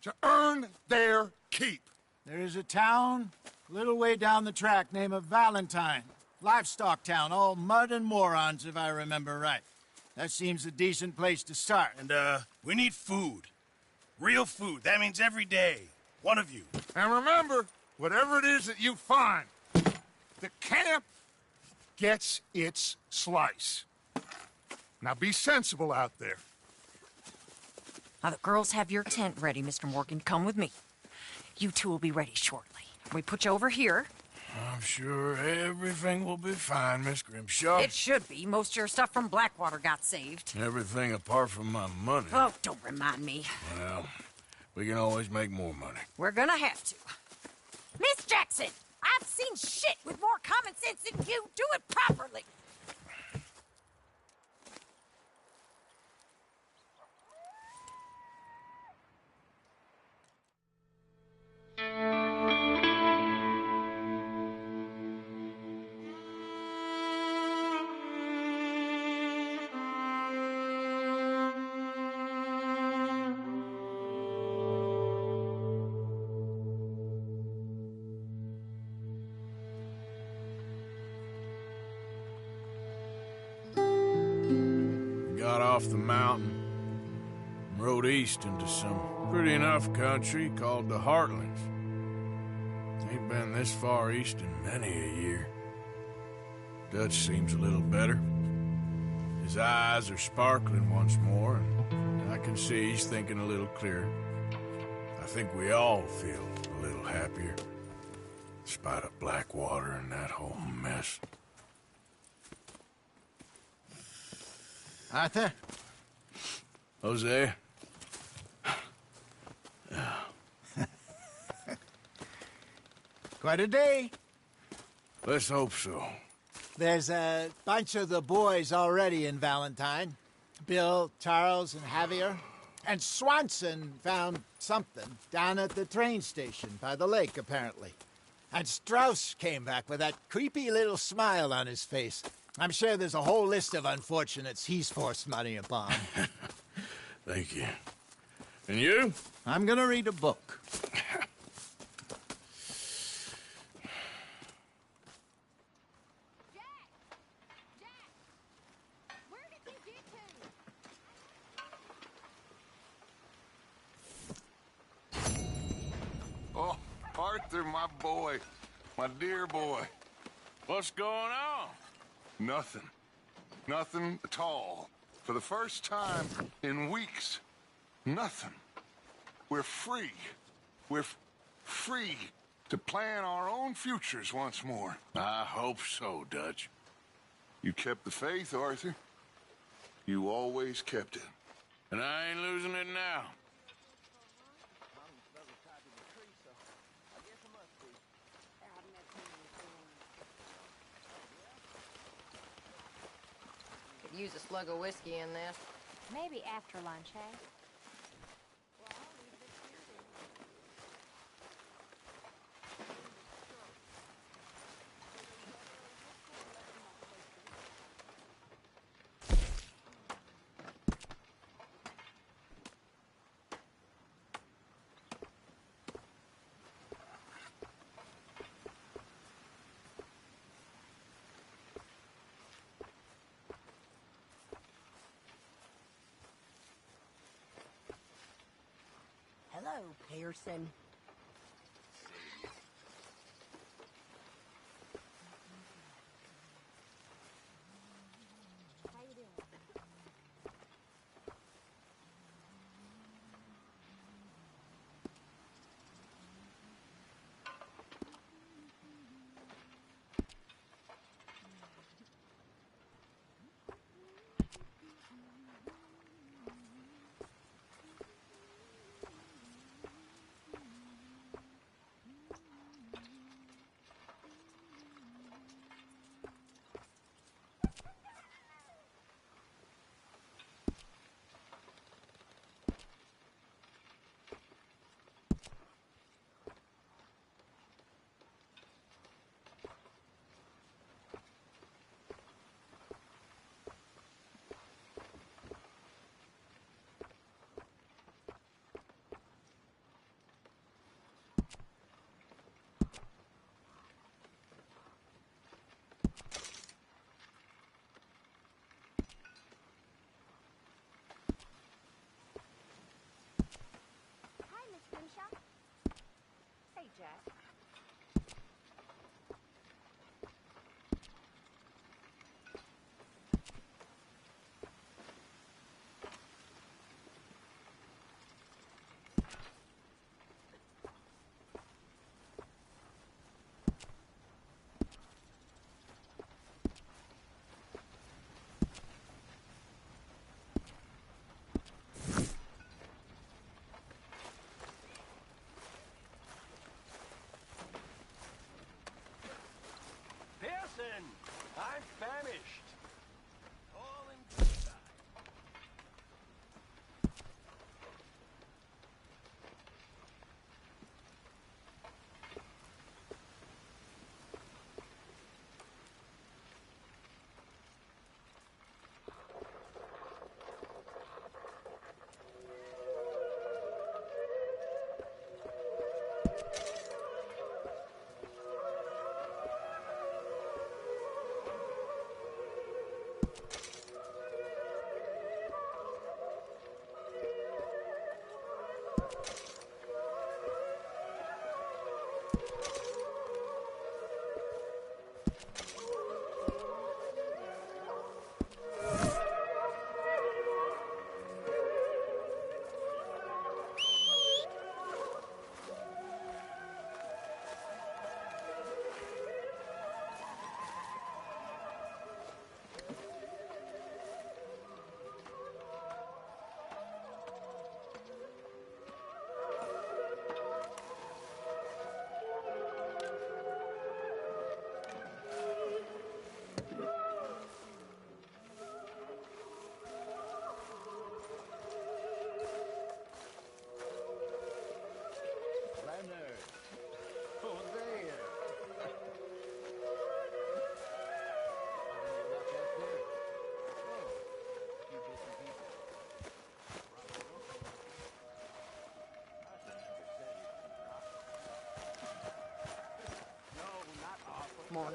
to earn their keep. There is a town a little way down the track named Valentine. Livestock town, all mud and morons, if I remember right. That seems a decent place to start. And, we need food. Real food. That means every day. One of you. And remember, whatever it is that you find, the camp gets its slice. Now be sensible out there. Now, the girls have your tent ready, Mr. Morgan. Come with me. You two will be ready shortly. We put you over here. I'm sure everything will be fine, Miss Grimshaw. It should be. Most of your stuff from Blackwater got saved. Everything apart from my money. Oh, don't remind me. Well, we can always make more money. We're gonna have to. Miss Jackson, I've seen shit with more common sense than you. Do it properly. Got off the mountain and rode east into some pretty enough country called the Heartlands. Ain't been this far east in many a year. Dutch seems a little better. His eyes are sparkling once more, and I can see he's thinking a little clearer. I think we all feel a little happier. Spite of Blackwater and that whole mess. Arthur? Jose? Quite a day. Let's hope so. There's a bunch of the boys already in Valentine. Bill, Charles, and Javier. And Swanson found something down at the train station by the lake, apparently. And Strauss came back with that creepy little smile on his face. I'm sure there's a whole list of unfortunates he's forced money upon. Thank you. And you? I'm gonna read a book. Oh, Arthur, my boy. My dear boy. What's going on? Nothing. Nothing at all. For the first time in weeks. Nothing. We're free. We're free to plan our own futures once more. I hope so, Dutch. You kept the faith, Arthur. You always kept it. And I ain't losing it now. Could use a slug of whiskey in this. Maybe after lunch, eh? Hello, Pearson. How you doing? Hey, Jack. Pearson! I'm famished. All in good time.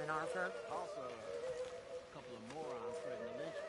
morning, Arthur. Also, a couple of morons threatening to lynch me.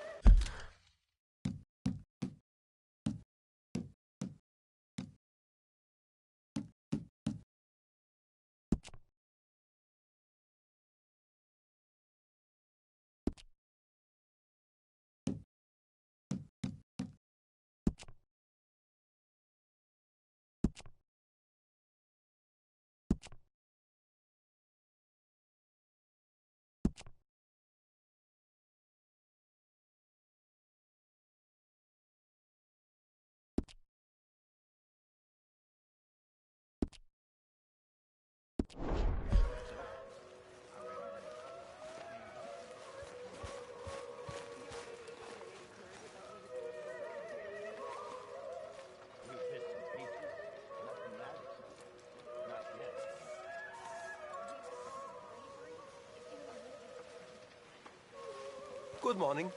Good morning.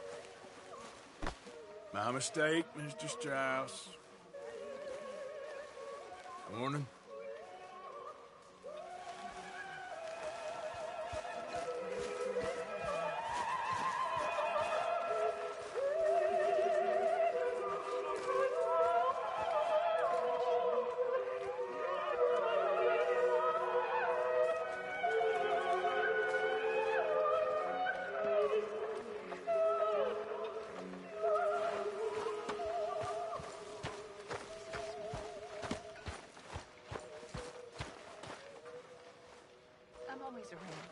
My mistake, Mr. Strauss. Morning. I'm always around.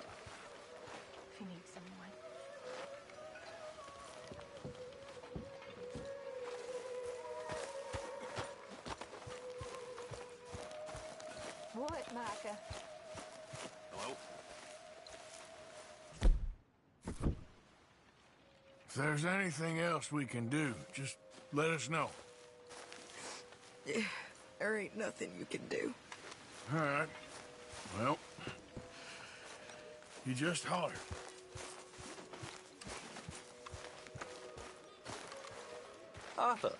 If you need someone. What, Micah? Hello? If there's anything else we can do, just let us know. Yeah, there ain't nothing you can do. All right. Well, you just holler. Arthur.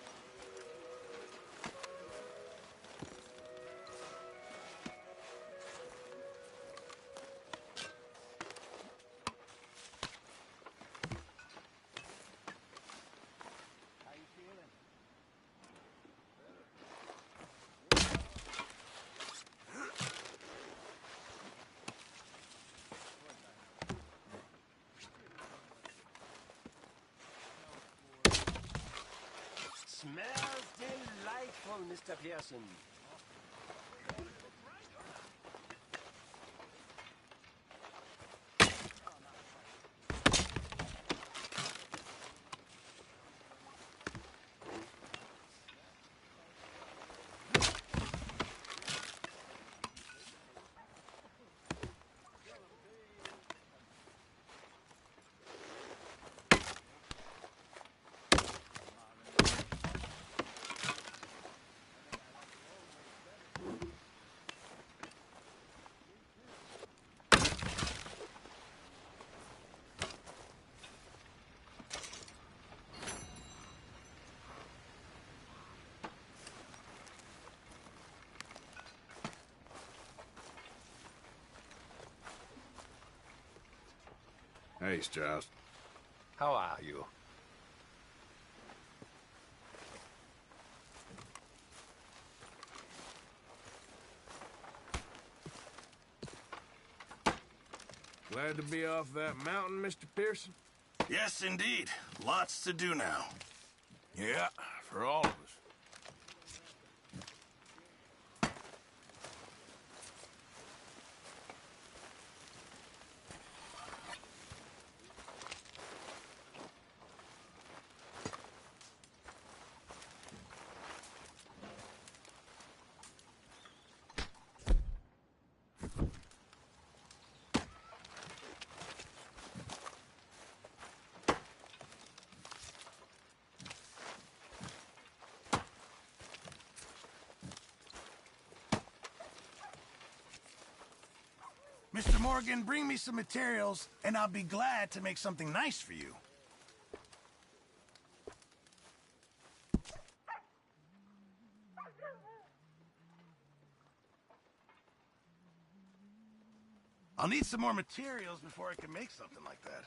Smells delightful, Mr. Pearson. Hey, Strauss. How are you? Glad to be off that mountain, Mr. Pearson? Yes, indeed. Lots to do now. Yeah, for all of us. Mr. Morgan, bring me some materials, and I'll be glad to make something nice for you. I'll need some more materials before I can make something like that.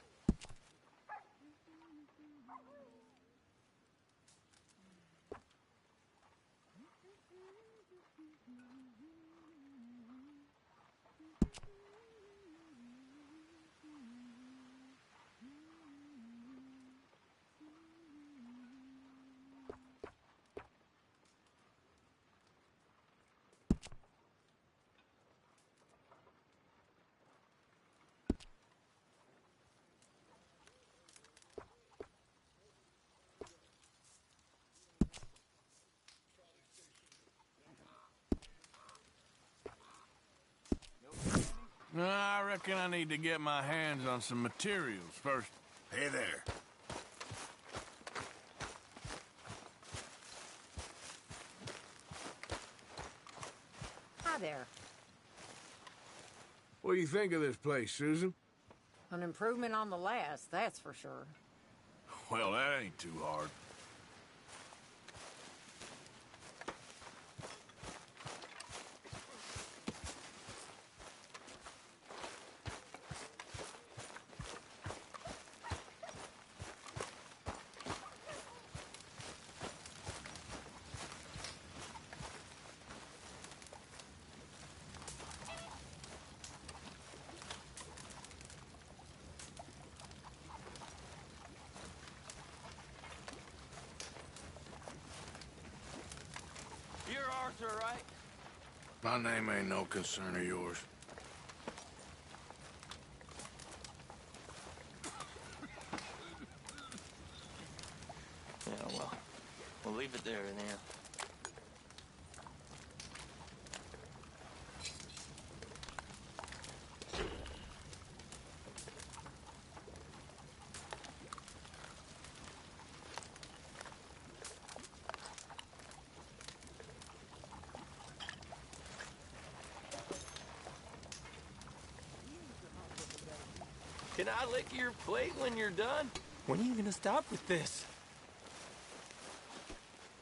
I reckon I need to get my hands on some materials first. Hey there. Hi there. What do you think of this place, Susan? An improvement on the last, that's for sure. Well, that ain't too hard. You're Arthur, right? My name ain't no concern of yours. Yeah, well, we'll leave it there then. Can I lick your plate when you're done? When are you gonna stop with this?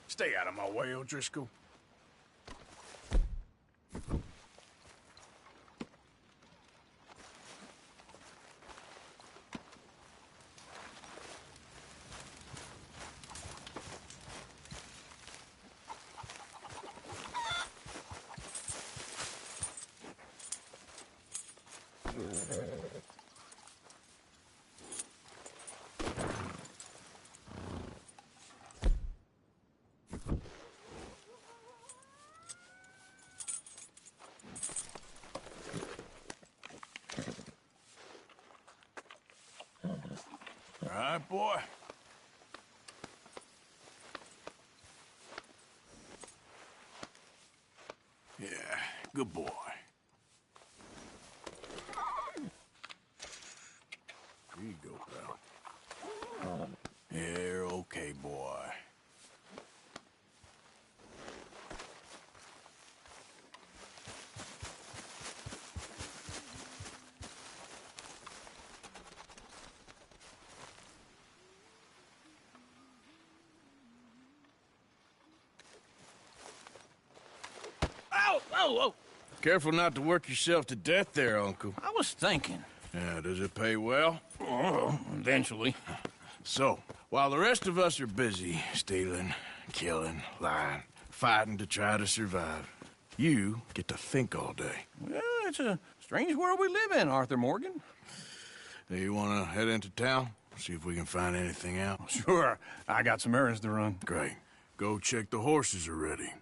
Stay out of my way, O'Driscoll. All right, boy. Yeah, good boy. Here you go, pal. You're okay, boy. Whoa! Careful not to work yourself to death there, Uncle. I was thinking. Yeah, does it pay well? Oh, eventually. So, while the rest of us are busy stealing, killing, lying, fighting to try to survive, you get to think all day. Well, it's a strange world we live in, Arthur Morgan. Do you want to head into town? See if we can find anything out? Sure. I got some errands to run. Great. Go check the horses are ready.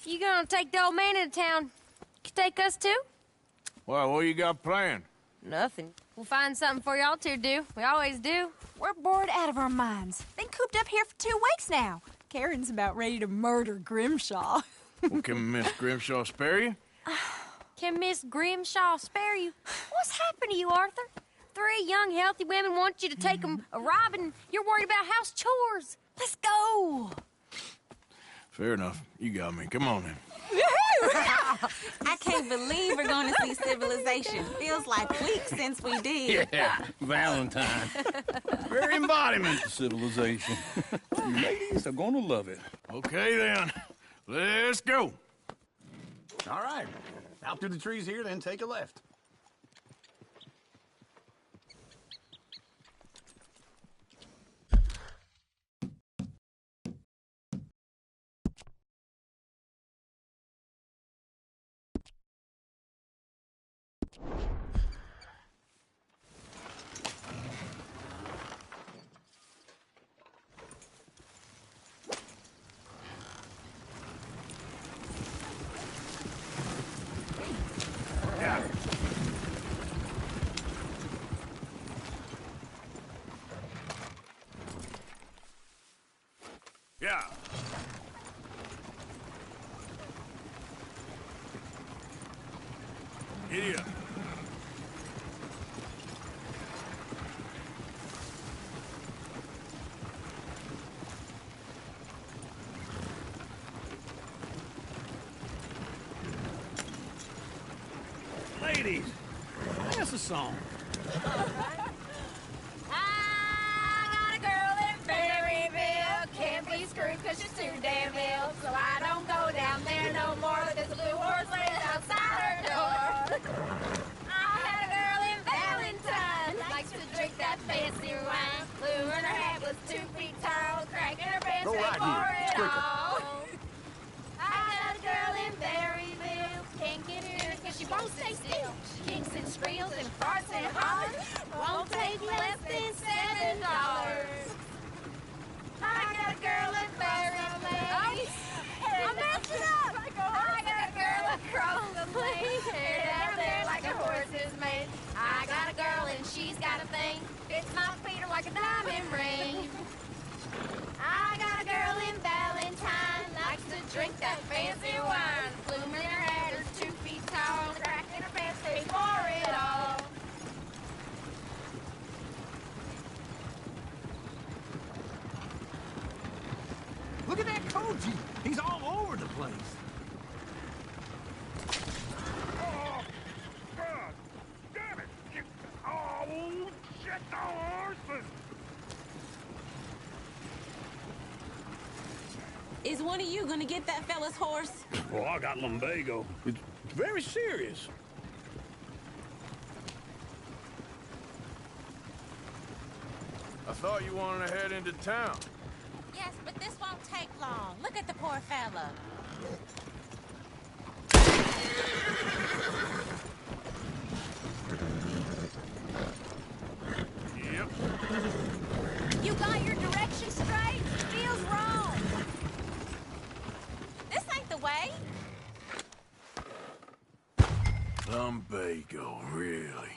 You gonna take the old man into town? You take us too? Well, what you got planned? Nothing. We'll find something for y'all to do. We always do. We're bored out of our minds. Been cooped up here for 2 weeks now. Karen's about ready to murder Grimshaw. Well, can Miss Grimshaw spare you? Can Miss Grimshaw spare you? What's happened to you, Arthur? 3 young, healthy women want you to take them a robbing. You're worried about house chores. Let's go. Fair enough. You got me. Come on then. I can't believe we're going to see civilization. Feels like weeks since we did. Yeah, Valentine. Very embodiment of civilization. You ladies are gonna love it. Okay then. Let's go. All right. Out through the trees here, then take a left. Yeah. Giddy up. Ladies, that's a song. I got a girl in Berryville. Can't be screwed because she's too damn ill. So I don't go down there no more. There's a blue horse lays outside her door. I had a girl in Valentine. Likes to drink that fancy wine. Blue in her hat was 2 feet tall. Cracking her pants Go right for here. it Quicker. all. I got a girl in Berryville. Can't get her because she won't stay still. She kicks and squeals and farts and hollers. Won't take less than $7. I got a girl in Berryville. I'm messing up. I got a girl across the lane. Hair down there like a horse is made. I got a girl and she's got a thing. Fits my feet are like a diamond ring. I got a girl in Valentine. Likes to drink that fancy wine. Plume in her hat is 2 feet tall. Cracking her pants pay for it all. Look at that Koji. He's all over the place. Oh, God! Damn it! Oh, shit, the horses! Is one of you gonna get that fella's horse? Oh, I got lumbago. It's very serious. I thought you wanted to head into town. Yes, but this won't take long. Look at the poor fella. Yep. You got your directions straight? Feels wrong. This ain't the way. Lumbago, really?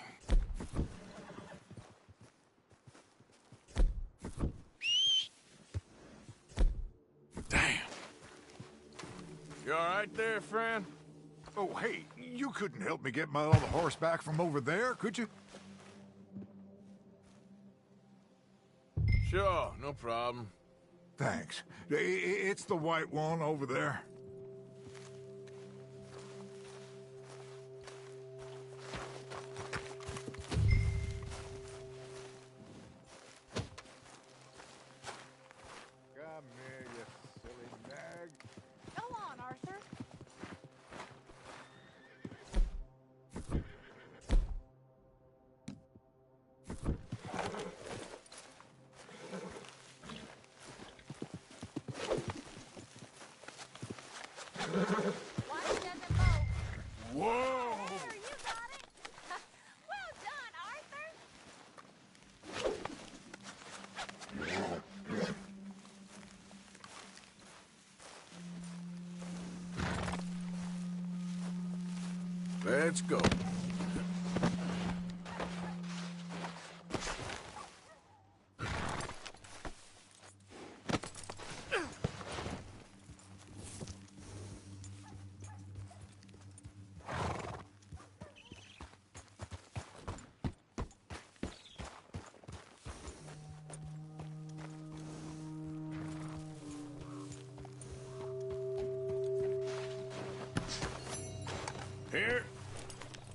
Damn. You all right there, friend? Oh, hey, you couldn't help me get my other horse back from over there, could you? Sure, no problem. Thanks. It's the white one over there. Come here, you silly nag. Go on, Arthur. Whoa! There, you got it. Well done, Arthur. Let's go.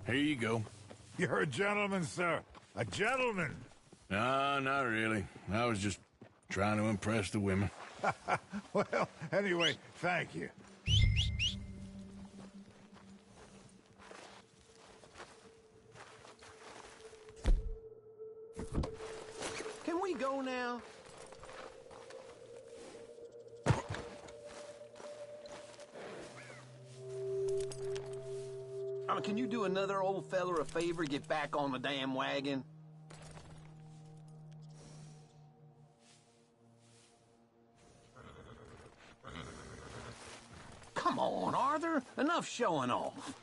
Here you go. You're a gentleman, sir. A gentleman. No, not really. I was just trying to impress the women. Well, anyway, thank you. we go now? Can you do another old feller a favor, get back on the damn wagon? Come on, Arthur. Enough showing off.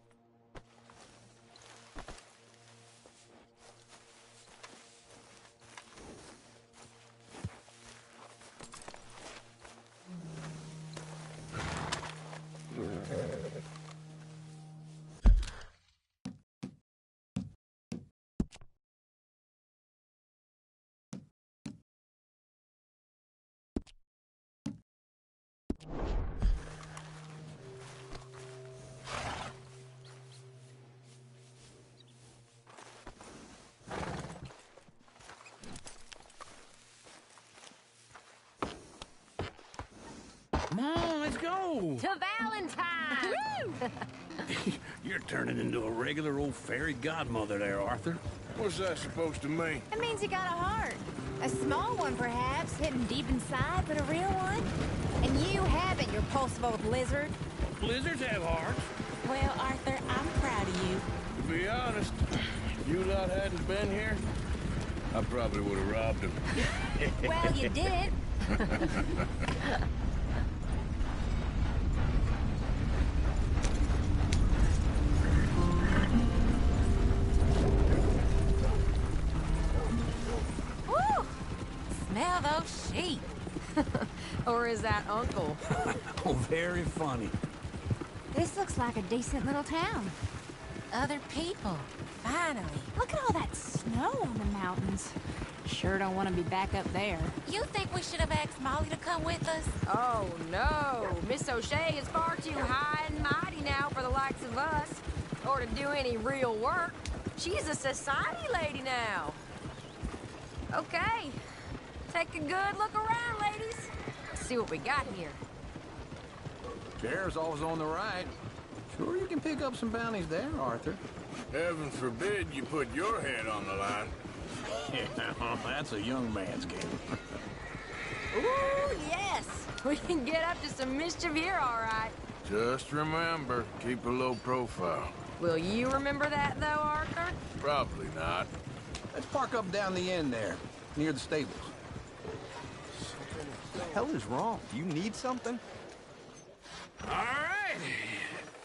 Come on, let's go. To Valentine! You're turning into a regular old fairy godmother there, Arthur. What's that supposed to mean? It means you got a heart. A small one, perhaps, hidden deep inside, but a real one. And you haven't, you repulsive old lizard. Blizzards have hearts. Well, Arthur, I'm proud of you. To be honest, if you lot hadn't been here, I probably would have robbed him. Well, you did. Woo! Smell those sheep. Or is that Uncle? Oh, very funny. This looks like a decent little town. Other people. Finally. Look at all that snow on the mountains. Sure don't want to be back up there. You think we should have asked Molly to come with us? Oh, no. Miss O'Shea is far too high and mighty now for the likes of us. Or to do any real work. She's a society lady now. Okay. Take a good look around, ladies. Let's see what we got here. Chair's always on the right. Sure you can pick up some bounties there, Arthur. Heaven forbid you put your head on the line. Yeah, that's a young man's game. Ooh, yes. We can get up to some mischief here, all right. Just remember, keep a low profile. Will you remember that, though, Arthur? Probably not. Let's park up down the end there, near the stables. What the hell is wrong? Do you need something? All right.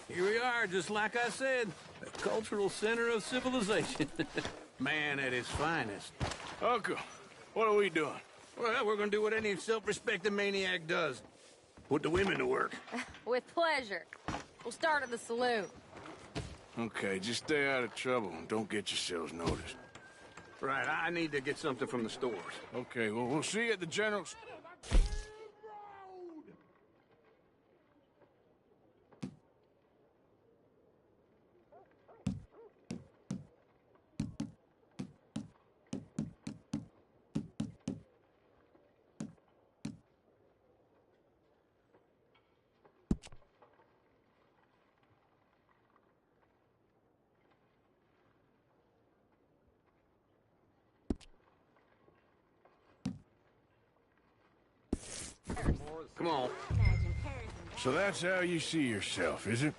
Here we are, just like I said. The cultural center of civilization. Man at his finest. Uncle, what are we doing? Well, we're gonna do what any self-respecting maniac does. Put the women to work. With pleasure. We'll start at the saloon. Okay, just stay out of trouble and don't get yourselves noticed. Right, I need to get something from the stores. Okay, well, we'll see you at the general... Come on. So that's how you see yourself, is it?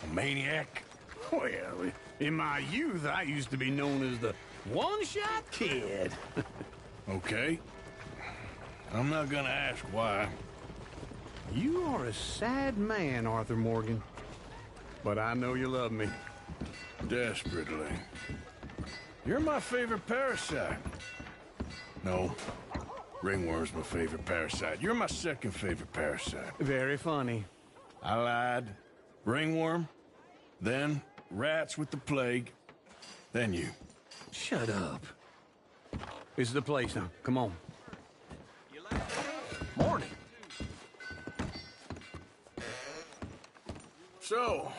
A maniac? Well, in my youth, I used to be known as the one-shot kid. Okay. I'm not gonna ask why. You are a sad man, Arthur Morgan. But I know you love me. Desperately. You're my favorite parasite. No. Ringworm's my favorite parasite. You're my second favorite parasite. Very funny. I lied. Ringworm, then rats with the plague, then you. Shut up. This is the place now. Come on. Morning. So,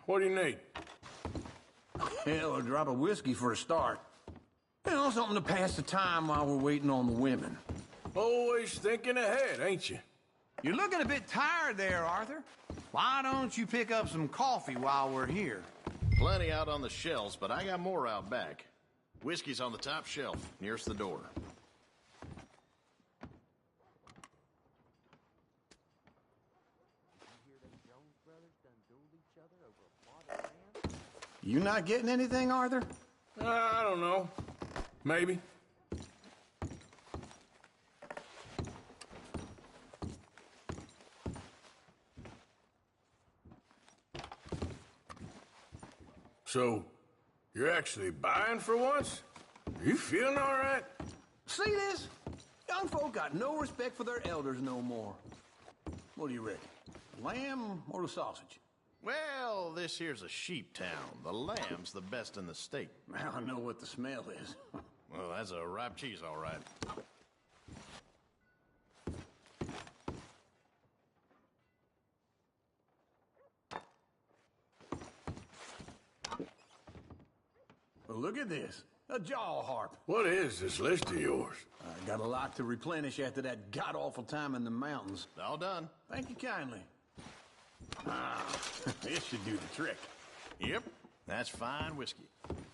what do you need? Hell, a drop of whiskey for a start. You know, something to pass the time while we're waiting on the women. Always thinking ahead, ain't you? You're looking a bit tired there, Arthur. Why don't you pick up some coffee while we're here? Plenty out on the shelves, but I got more out back. Whiskey's on the top shelf, nearest the door. You not getting anything, Arthur? I don't know. Maybe. So, you're actually buying for once? You feeling all right? See this? Young folk got no respect for their elders no more. What do you reckon? Lamb or the sausage? Well, this here's a sheep town. The lamb's the best in the state. Now I know what the smell is. Well, that's a ripe cheese, all right. Well, look at this. A jaw harp. What is this list of yours? I got a lot to replenish after that god-awful time in the mountains. All done. Thank you kindly. Ah, this should do the trick. Yep, that's fine whiskey.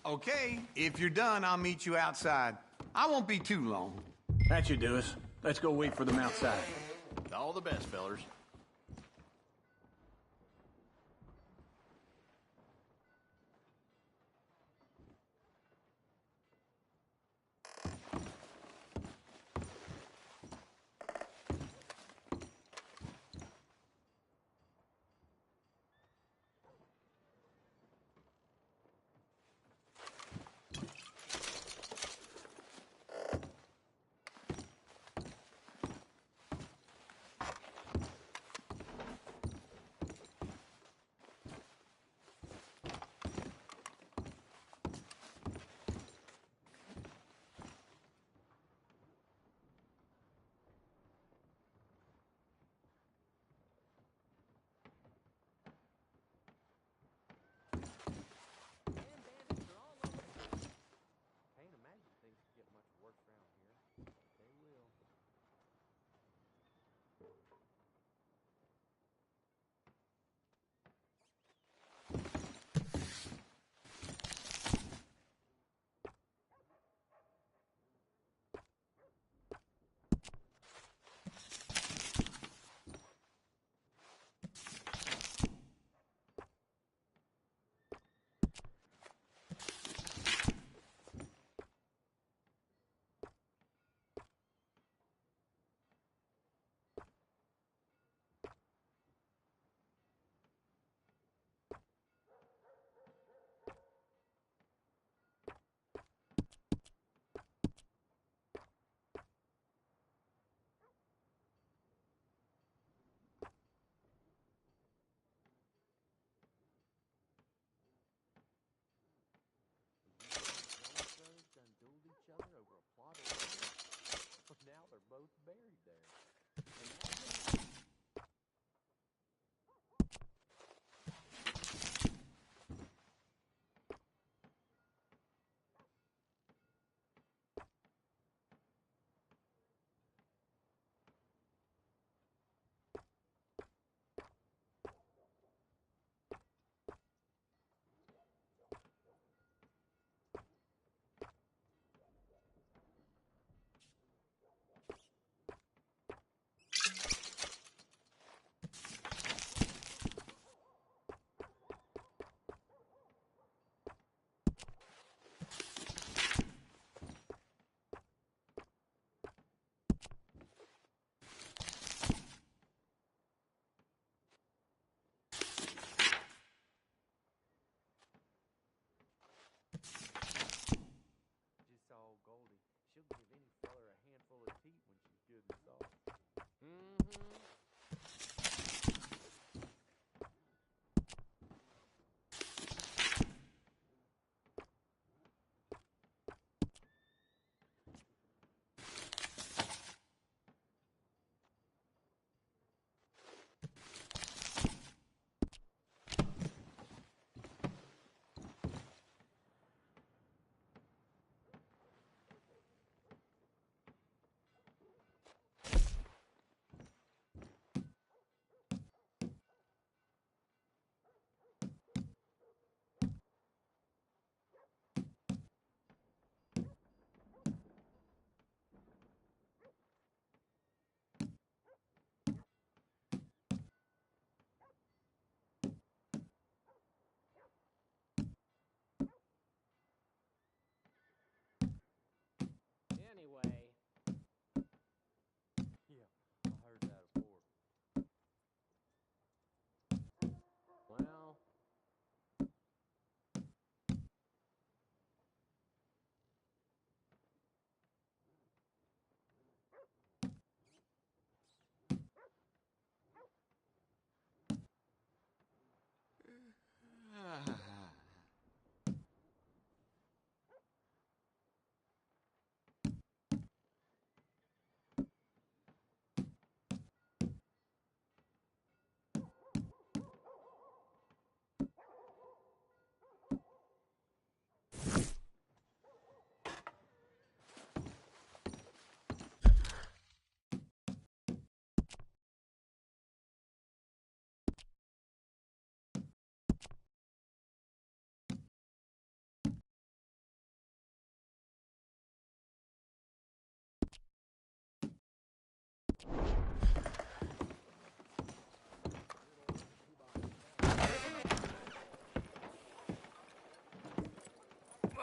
Okay, if you're done, I'll meet you outside. I won't be too long. That should do us. Let's go wait for them outside. All the best, fellers.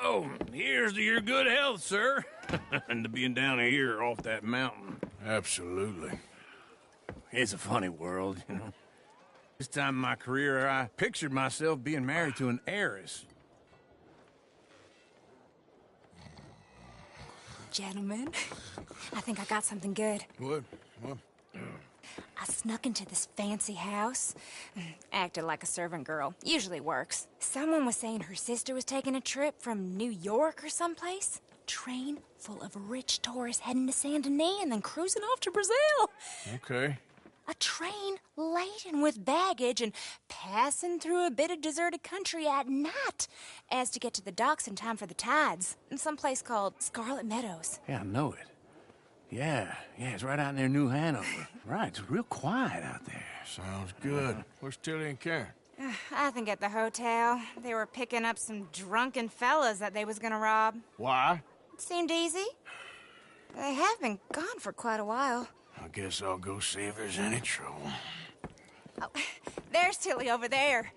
Oh, here's to your good health, sir. And to being down here off that mountain. Absolutely. It's a funny world, you know. This time in my career, I pictured myself being married to an heiress. Gentlemen, I think I got something good. What? I snuck into this fancy house. Acted like a servant girl. Usually works. Someone was saying her sister was taking a trip from New York or someplace. Train full of rich tourists heading to Saint Denis and then cruising off to Brazil. Okay. A train laden with baggage and passing through a bit of deserted country at night as to get to the docks in time for the tides in some place called Scarlet Meadows. Yeah, I know it. Yeah, it's right out near New Hanover. Right, it's real quiet out there. Sounds good. Where's Tilly and Karen? I think at the hotel. They were picking up some drunken fellas that they was gonna rob. Why? It seemed easy. They have been gone for quite a while. I guess I'll go see if there's any trouble. Oh, there's Tilly over there.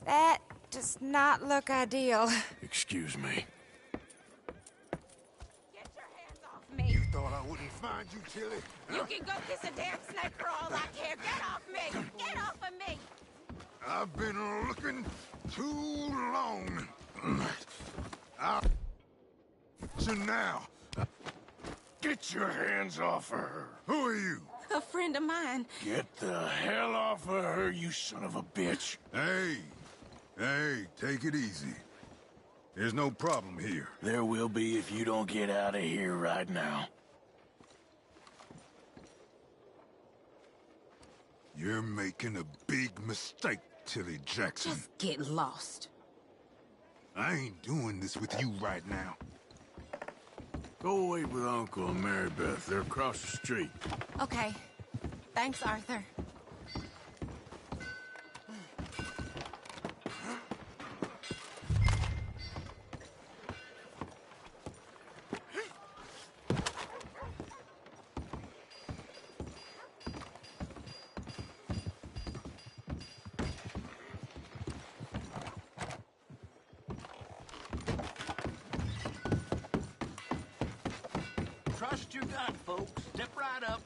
That does not look ideal. Excuse me. Me. You thought I wouldn't find you, Tilly? You can go kiss a damn snake for all I care. Get off me! Get off of me! I've been looking too long. So now, get your hands off of her. Who are you? A friend of mine. Get the hell off of her, you son of a bitch. Hey, take it easy. There's no problem here. There will be if you don't get out of here right now. You're making a big mistake, Tilly Jackson. Just get lost. I ain't doing this with you right now. Go wait with Uncle and Mary Beth. They're across the street. Okay. Thanks, Arthur. Trust your gut, folks. Step right up.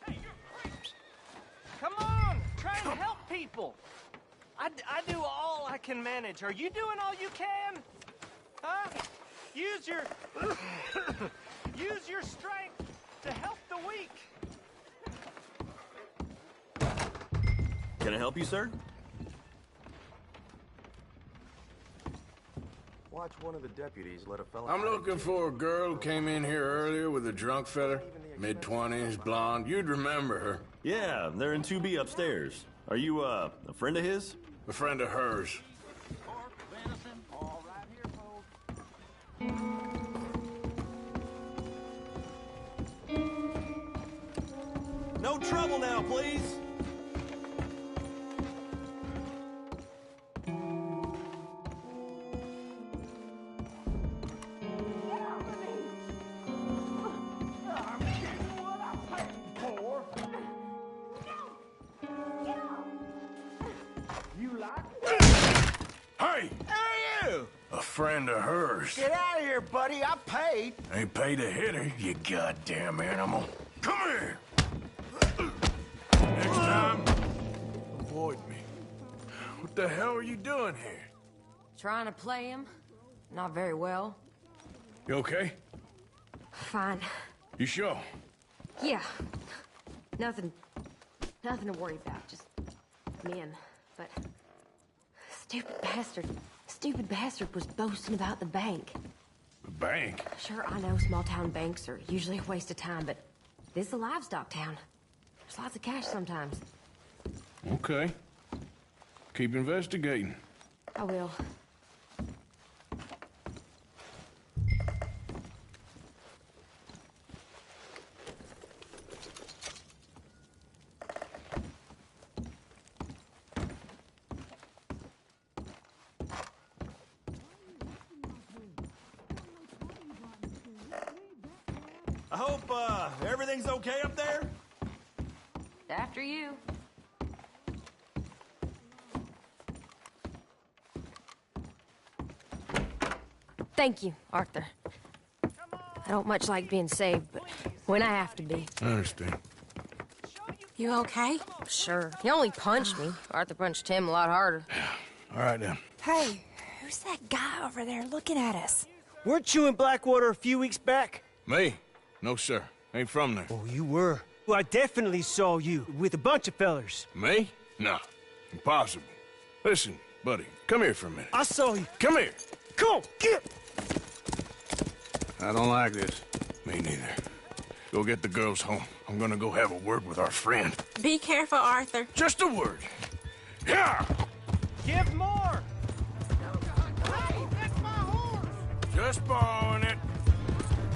Hey, you're creeps! Come on! Try and help people! I do all I can manage. Are you doing all you can? Huh? Use your... use your strength to help the weak. Can I help you, sir? Watch one of the deputies let a fella... I'm looking for a girl who came in here earlier with a drunk fella. Mid-20s, blonde. You'd remember her. Yeah, they're in 2B upstairs. Are you, a friend of his? A friend of hers. No trouble now, please. Hey! Hey, you! A friend of hers. Get out of here, buddy. I paid. Ain't paid to hit her, you goddamn animal. Come here! Next time, avoid me. What the hell are you doing here? Trying to play him. Not very well. You okay? Fine. You sure? Yeah. Nothing to worry about. Just men. But stupid bastard was boasting about the bank. The bank? Sure, I know small town banks are usually a waste of time, but this is a livestock town. There's lots of cash sometimes. Okay. Keep investigating. I will. I hope, everything's okay up there? After you. Thank you, Arthur. I don't much like being saved, but when I have to be. I understand. You okay? Sure. He only punched me. Arthur punched him a lot harder. All right, then. Hey, who's that guy over there looking at us? Weren't you in Blackwater a few weeks back? Me? No, sir. Ain't from there. Oh, you were. Well, I definitely saw you with a bunch of fellers. Me? No. Impossible. Listen, buddy, come here for a minute. I saw you. Come here. Come on, get! I don't like this. Me neither. Go get the girls home. I'm gonna go have a word with our friend. Be careful, Arthur. Just a word. Yeah! Give more! Hey, that's my horse! Just borrowing it.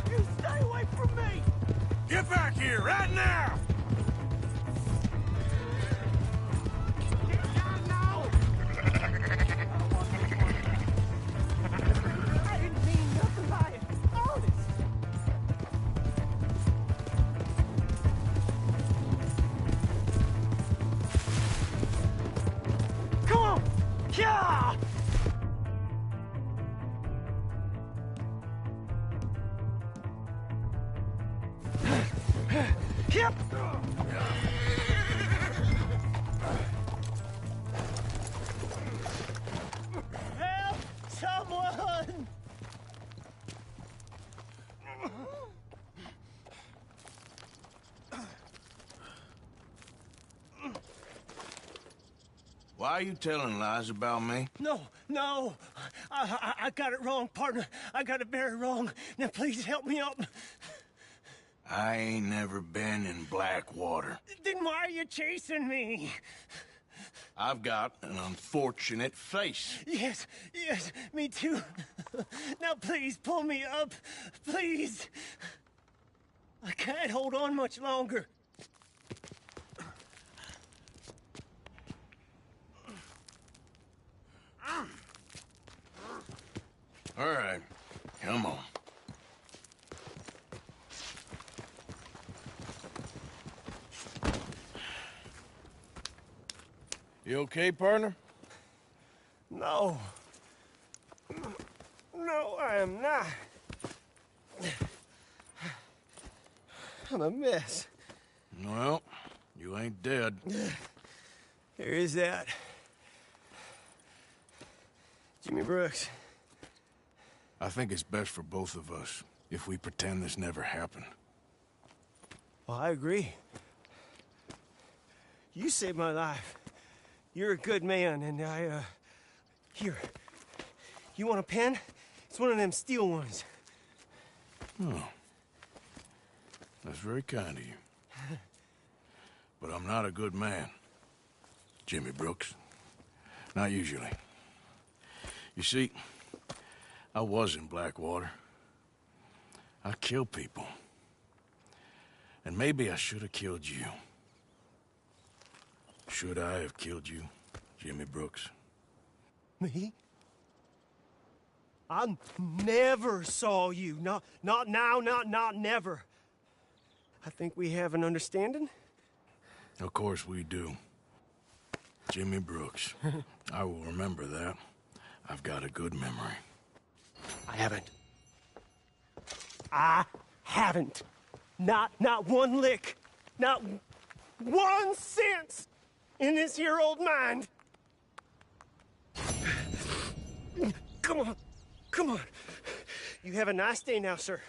You stay away from me! Get back here, right now! I didn't mean nothing by it. Honest. Come on! Yeah! Yep! Help! Someone! Why are you telling lies about me? No, no. I got it wrong, partner. I got it very wrong. Now please help me up. I ain't never been in Blackwater. Then why are you chasing me? I've got an unfortunate face. Yes, yes, me too. Now please pull me up. Please. I can't hold on much longer. All right, come on. You okay, partner? No. No, I am not. I'm a mess. Well, you ain't dead. There is that. Jimmy Brooks. I think it's best for both of us if we pretend this never happened. Well, I agree. You saved my life. You're a good man, and here. You want a pen? It's one of them steel ones. Oh. That's very kind of you. But I'm not a good man, Jimmy Brooks. Not usually. You see, I was in Blackwater. I killed people. And maybe I should have killed you. Should I have killed you, Jimmy Brooks? Me? I never saw you. Not now, not never. I think we have an understanding. Of course we do. Jimmy Brooks. I will remember that. I've got a good memory. I haven't. Not one lick. Not 1 cent in this here old mind. Come on. You have a nice day now, sir.